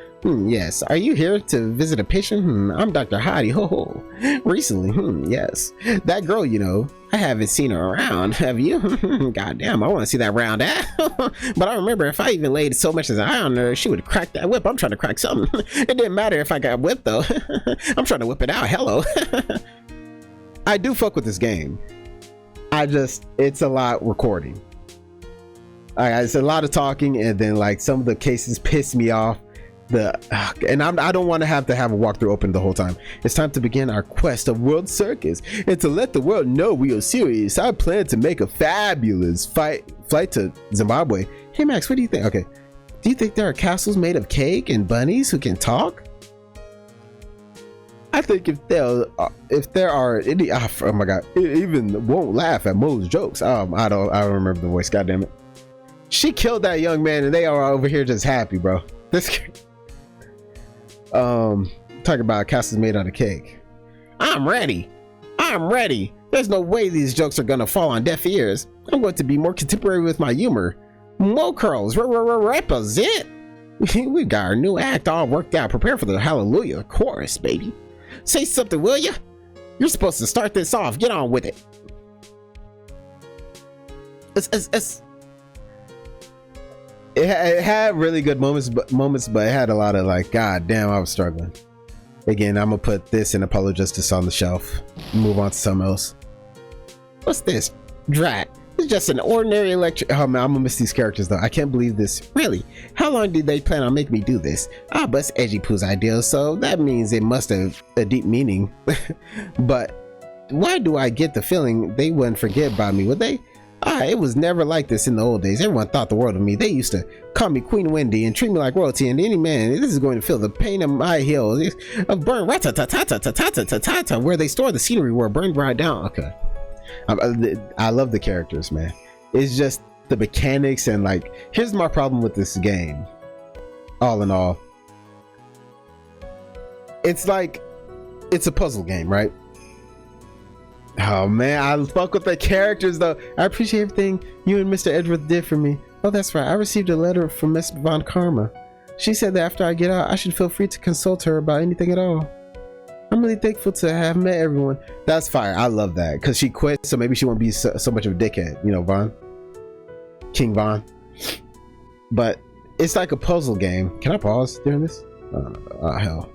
Yes. Are you here to visit a patient? I'm Dr. Heidi. Ho. Recently. Yes. That girl, you know, I haven't seen her around. Have you? Goddamn, I want to see that round ass. But I remember if I even laid so much as an eye on her, she would crack that whip. I'm trying to crack something. It didn't matter if I got whipped, though. I'm trying to whip it out. Hello. I do fuck with this game. It's a lot recording. It's a lot of talking, and then like some of the cases piss me off. I don't want to have a walkthrough open the whole time. It's time to begin our quest of World Circus, and to let the world know we are serious. I plan to make a fabulous flight to Zimbabwe. Hey Max, what do you think? Okay, do you think there are castles made of cake and bunnies who can talk? I think if there are any, oh my god, it even won't laugh at Mo's jokes. I don't remember the voice. God damn it. She killed that young man, and they are over here just happy, bro. This talking about castles made out of cake. I'm ready. There's no way these jokes are gonna fall on deaf ears. I'm going to be more contemporary with my humor. Mo curls, represent. We got our new act all worked out. Prepare for the hallelujah chorus, baby. Say something, will ya? You're supposed to start this off. Get on with it. It had really good moments, but it had a lot of like, god damn, I was struggling. Again, I'm gonna put this in Apollo Justice on the shelf. Move on to something else. What's this? Drat. It's just an ordinary electric. Oh man, I'm gonna miss these characters though. I can't believe this. Really? How long did they plan on making me do this? But it's Edgy Poo's idea, so that means it must have a deep meaning. But why do I get the feeling they wouldn't forget about me, would they? It was never like this in the old days. Everyone thought the world of me. They used to call me Queen Wendy and treat me like royalty, and any man, this is going to feel the pain in my heels of burn rat-ta-ta-ta-ta-ta-ta-ta-ta, where they store the scenery were burned right down. Okay. I love the characters, man. It's just the mechanics, and like, here's my problem with this game. All in all, it's like, it's a puzzle game, right? Oh man, I fuck with the characters though. I appreciate everything you and Mr. Edgeworth did for me. Oh, that's right. I received a letter from Miss Von Karma. She said that after I get out, I should feel free to consult her about anything at all. I'm really thankful to have met everyone. That's fire. I love that, because she quit, so maybe she won't be so much of a dickhead, you know, Von. King Von. But it's like a puzzle game. Can I pause during this? Hell.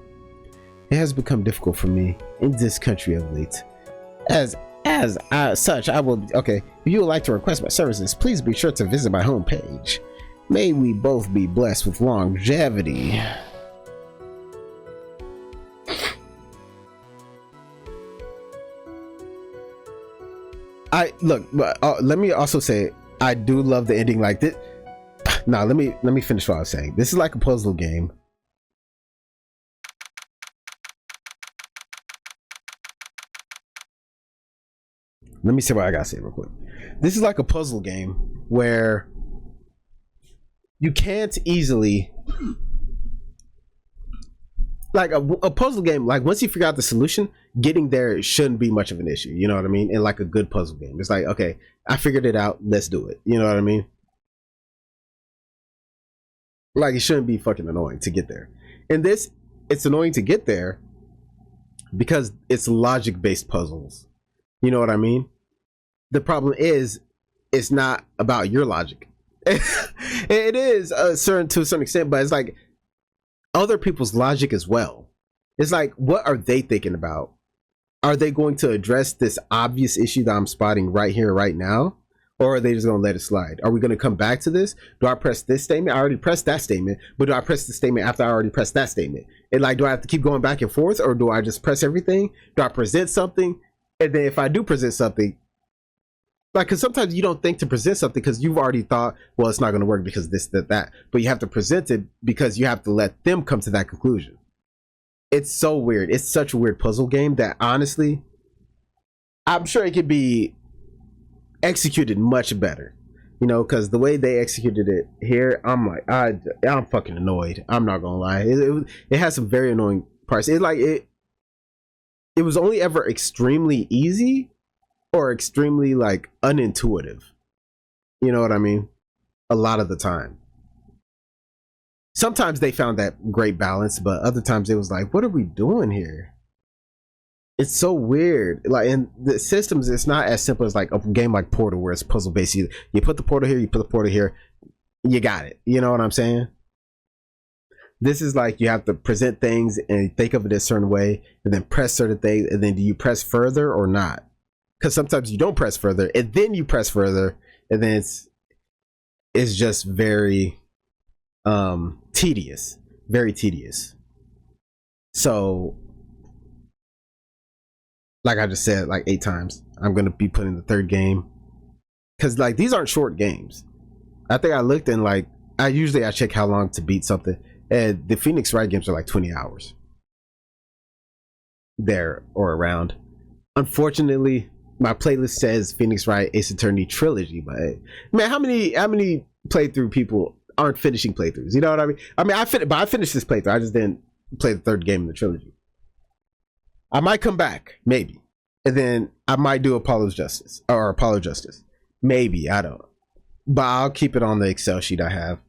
It has become difficult for me in this country of late. As such, I will. Okay, if you would like to request my services, please be sure to visit my homepage. May we both be blessed with longevity. I look, but let me also say I do love the ending like this. Now let me finish what I was saying. This is like a puzzle game. Let me say what I gotta say real quick. This is like a puzzle game where you can't easily, like a puzzle game, like once you figure out the solution, getting there shouldn't be much of an issue. You know what I mean? And like a good puzzle game, it's like, okay, I figured it out, let's do it. You know what I mean? Like it shouldn't be fucking annoying to get there. In this, it's annoying to get there because it's logic based puzzles. You know what I mean? The problem is it's not about your logic. It is to a certain extent, but it's like other people's logic as well. It's like, what are they thinking about? Are they going to address this obvious issue that I'm spotting right here, right now? Or are they just going to let it slide? Are we going to come back to this? Do I press this statement? I already pressed that statement, but do I press the statement after I already pressed that statement? And like, do I have to keep going back and forth, or do I just press everything? Do I present something? And then if I do present something, like, because sometimes you don't think to present something because you've already thought, well, it's not going to work because this, that, but you have to present it because you have to let them come to that conclusion. It's so weird. It's such a weird puzzle game that honestly, I'm sure it could be executed much better, you know, because the way they executed it here, I'm like, I'm fucking annoyed. I'm not gonna lie. It has some very annoying parts. It was only ever extremely easy or extremely like unintuitive. You know what I mean? A lot of the time. Sometimes they found that great balance, but other times it was like, what are we doing here? It's so weird. Like, in the systems, it's not as simple as like a game like Portal where it's puzzle based. You put the portal here, you put the portal here, you got it. You know what I'm saying? This is like you have to present things and think of it a certain way and then press certain things, and then do you press further or not? Because sometimes you don't press further and then you press further, and then it's just very tedious, very tedious. So like I just said like 8 times, I'm gonna be putting the third game because like these aren't short games. I think I looked and like I check how long to beat something, and the Phoenix Wright games are like 20 hours there or around. Unfortunately, my playlist says Phoenix Wright Ace Attorney Trilogy, but man, how many playthrough people aren't finishing playthroughs? You know what I mean? I finished this playthrough. I just didn't play the third game in the trilogy. I might come back, maybe, and then I might do Apollo Justice. Maybe, I don't. But I'll keep it on the Excel sheet I have.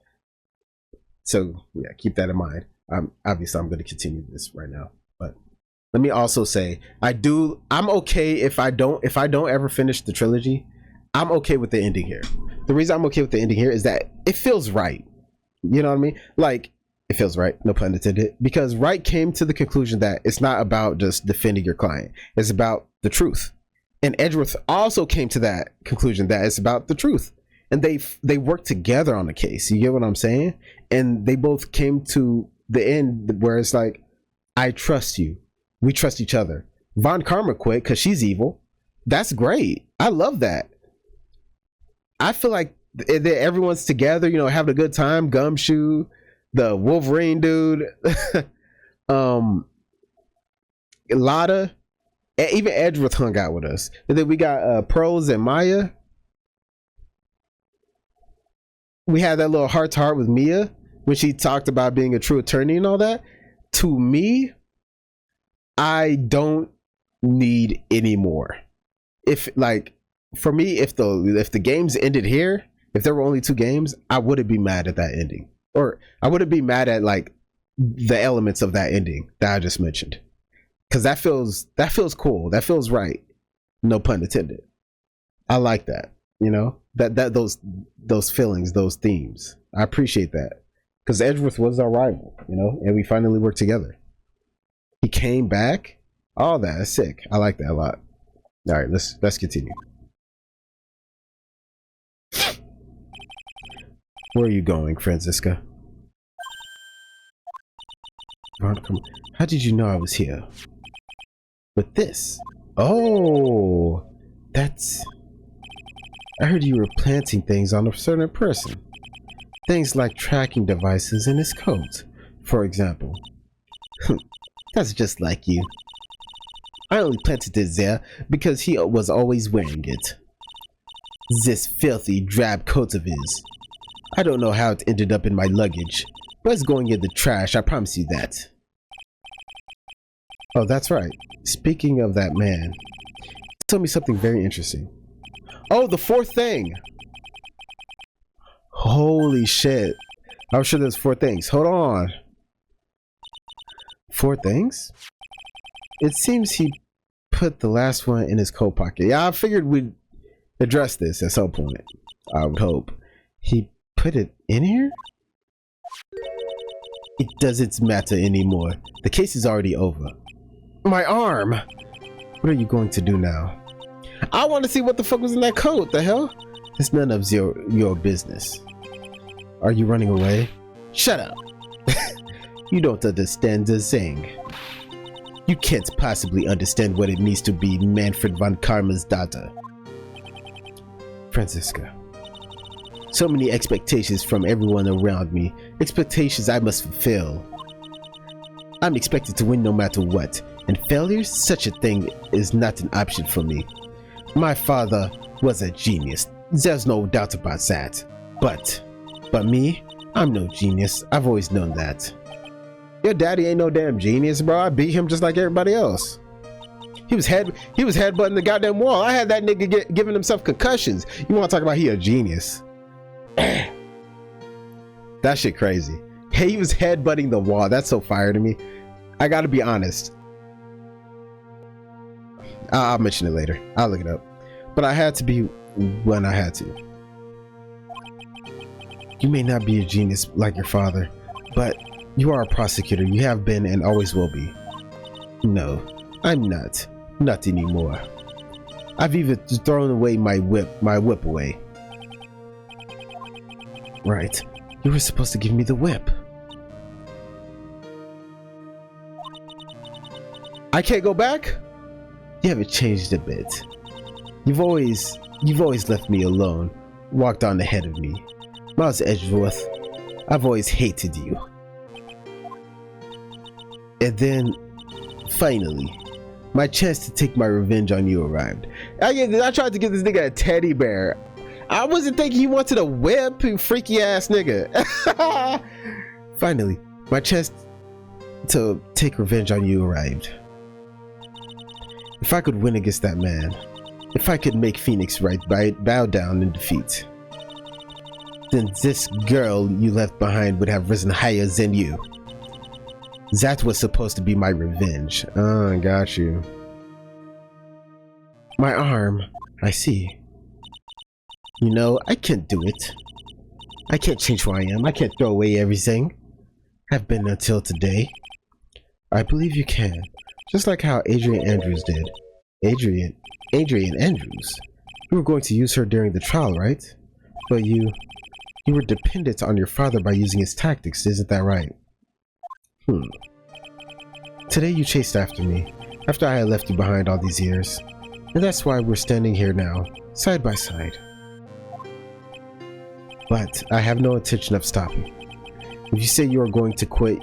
So yeah, keep that in mind. I'm going to continue this right now, but let me also say I'm okay if I don't ever finish the trilogy. I'm okay with the ending here. The reason I'm okay with the ending here is that it feels right. You know what I mean? Like, it feels right, no pun intended, because Wright came to the conclusion that it's not about just defending your client, it's about the truth. And Edgeworth also came to that conclusion that it's about the truth. And they worked together on the case. You get what I'm saying? And they both came to the end where it's like, I trust you. We trust each other. Von Karma quit because she's evil. That's great. I love that. I feel like everyone's together, you know, having a good time. Gumshoe, the Wolverine dude, Lotta, even Edgeworth hung out with us. And then we got Pearls and Maya. We had that little heart to heart with Mia when she talked about being a true attorney and all that. To me, I don't need any more. If like, for me, if the games ended here, if there were only 2 games, I wouldn't be mad at that ending, or I wouldn't be mad at like the elements of that ending that I just mentioned, because that feels cool. That feels right. No pun intended. I like that. You know, that those feelings, those themes. I appreciate that, because Edgeworth was our rival, you know, and we finally worked together. He came back. All that is sick. I like that a lot. All right, let's continue. Where are you going, Franziska? How did you know I was here? With this? Oh, that's I heard you were planting things on a certain person. Things like tracking devices in his coat, for example. That's just like you. I only planted it there because he was always wearing it. This filthy, drab coat of his. I don't know how it ended up in my luggage, but it's going in the trash, I promise you that. Oh, that's right. Speaking of that man, tell me something very interesting. Oh, the fourth thing! Holy shit. I was sure there's 4 things. Hold on. 4 things? It seems he put the last one in his coat pocket. Yeah, I figured we'd address this at some point. I would hope. He put it in here? It doesn't matter anymore. The case is already over. My arm! What are you going to do now? I want to see what the fuck was in that coat. The hell? It's none of your business. Are you running away? Shut up. You don't understand the thing. You can't possibly understand what it means to be Manfred von Karma's daughter. Franziska. So many expectations from everyone around me. Expectations I must fulfill. I'm expected to win no matter what. And failure? Such a thing is not an option for me. My father was a genius. There's no doubt about that. But me, I'm no genius. I've always known that. Your daddy ain't no damn genius, bro. I beat him just like everybody else. He was headbutting the goddamn wall. I had that nigga giving himself concussions. You want to talk about he a genius? That shit crazy. Hey, he was headbutting the wall. That's so fire to me. I gotta be honest. I'll mention it later. I'll look it up. But I had to be when I had to. You may not be a genius like your father, but you are a prosecutor. You have been and always will be. No, I'm not. Not anymore. I've even thrown away my whip away. Right. You were supposed to give me the whip. I can't go back? You haven't changed a bit. You've always left me alone, walked on ahead of me. Miles Edgeworth, I've always hated you. And then, finally, my chance to take my revenge on you arrived. I tried to give this nigga a teddy bear. I wasn't thinking he wanted a whip, you freaky ass nigga. Finally, my chance to take revenge on you arrived. If I could win against that man, if I could make Phoenix Wright bow down in defeat, then this girl you left behind would have risen higher than you. That was supposed to be my revenge. Oh, I got you. My arm, I see. You know, I can't do it. I can't change who I am. I can't throw away everything I've been until today. I believe you can. Just like how Adrian Andrews did. Adrian Andrews? You were going to use her during the trial, right? But you were dependent on your father by using his tactics, isn't that right? Today you chased after me, after I had left you behind all these years. And that's why we're standing here now, side by side. But I have no intention of stopping. If you say you are going to quit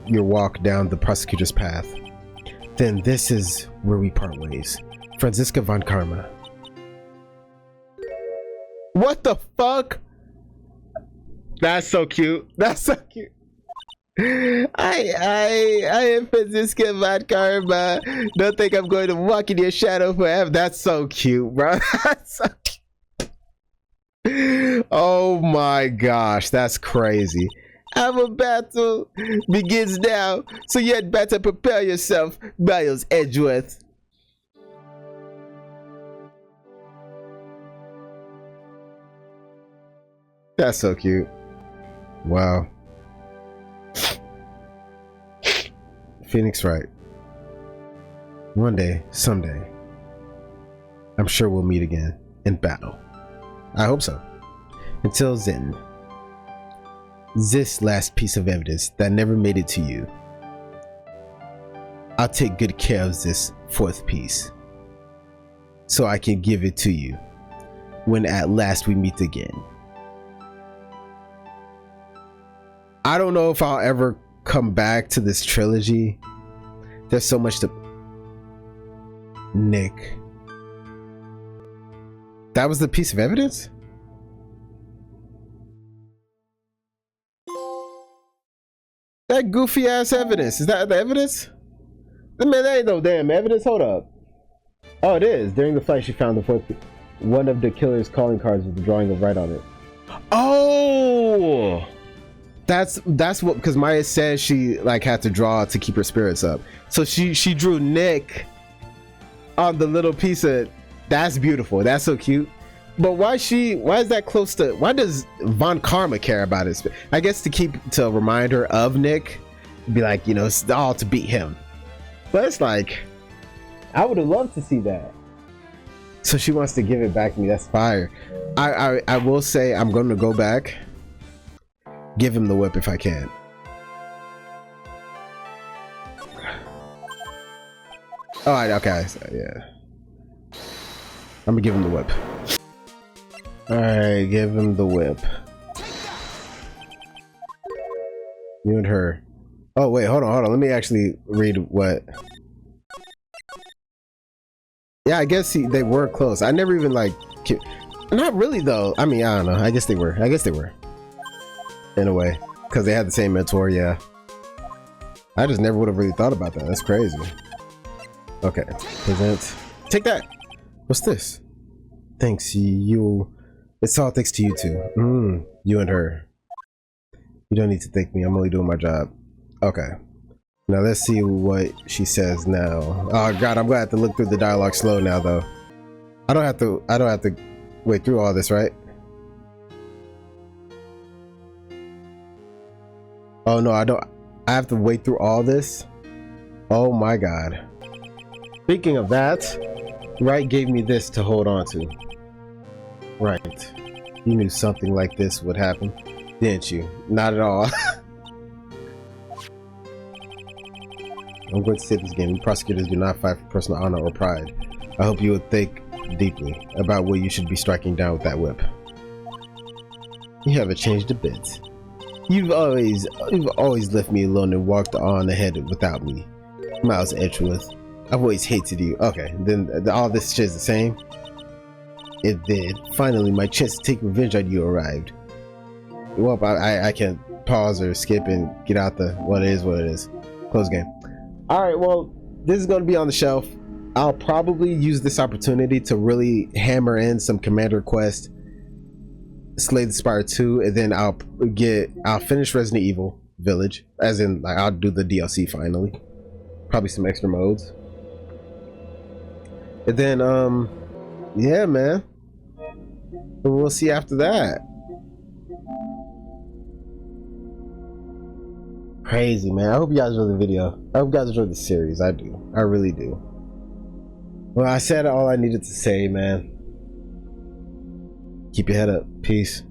your walk down the prosecutor's path, then this is where we part ways. Franziska von Karma. What the fuck? That's so cute. That's so cute. I am Franziska von Karma. Don't think I'm going to walk in your shadow forever. That's so cute, bro. That's so cute. Oh my gosh, that's crazy. Our battle begins now, so you had better prepare yourself, Miles Edgeworth. That's so cute. Wow. Phoenix Wright. One day, someday, I'm sure we'll meet again in battle. I hope so. Until then, this last piece of evidence that never made it to you, I'll take good care of this fourth piece so I can give it to you. when at last we meet again. I don't know if I'll ever come back to this trilogy. There's so much to... Nick. That was the piece of evidence? That goofy ass evidence. Is that the evidence? Man, that ain't no damn evidence. Hold up. Oh, it is. During the fight, she found one of the killer's calling cards with the drawing of Wright on it. Oh! That's what, because Maya says she like had to draw to keep her spirits up. So she drew Nick on the little piece of... That's beautiful. That's so cute. But why is that close to... Why does Von Karma care about it? I guess to remind her of Nick. Be like, you know, it's all to beat him. But it's like, I would have loved to see that. So she wants to give it back to me. That's fire. I will say I'm going to go back. Give him the whip if I can. All right, okay. So, yeah. I'm going to give him the whip. All right, give him the whip. You and her. Oh wait, hold on. Let me actually read what... Yeah, I guess they were close. I never even like... Not really though. I mean, I don't know. I guess they were. In a way. Because they had the same mentor, yeah. I just never would have really thought about that. That's crazy. Okay. Present. Take that! What's this? Thanks, you... It's all thanks to you two. You and her. You don't need to thank me. I'm only doing my job. Okay. Now let's see what she says now. Oh god, I'm gonna have to look through the dialogue slow now though. I don't have to wait through all this, right? Oh no, I don't. I have to wait through all this? Oh my god. Speaking of that, Wright gave me this to hold on to. Right. You knew something like this would happen, didn't you? Not at all. I'm going to say this again. Prosecutors do not fight for personal honor or pride. I hope you would think deeply about what you should be striking down with that whip. You haven't changed a bit. You've always left me alone and walked on ahead without me. Miles Edgeworth. I've always hated you. Okay, then all this shit's the same. It did. Finally, my chance to take revenge on you arrived. Well, I can pause or skip and get out the what it is. Close game. Alright, well, this is going to be on the shelf. I'll probably use this opportunity to really hammer in some Commander Quest, Slay the Spire 2, and then I'll finish Resident Evil Village, as in like I'll do the DLC finally. Probably some extra modes. And then yeah, man. We'll see after that. Crazy, man. I hope you guys enjoyed the video. I hope you guys enjoyed the series. I do. I really do. Well, I said all I needed to say, man. Keep your head up. Peace.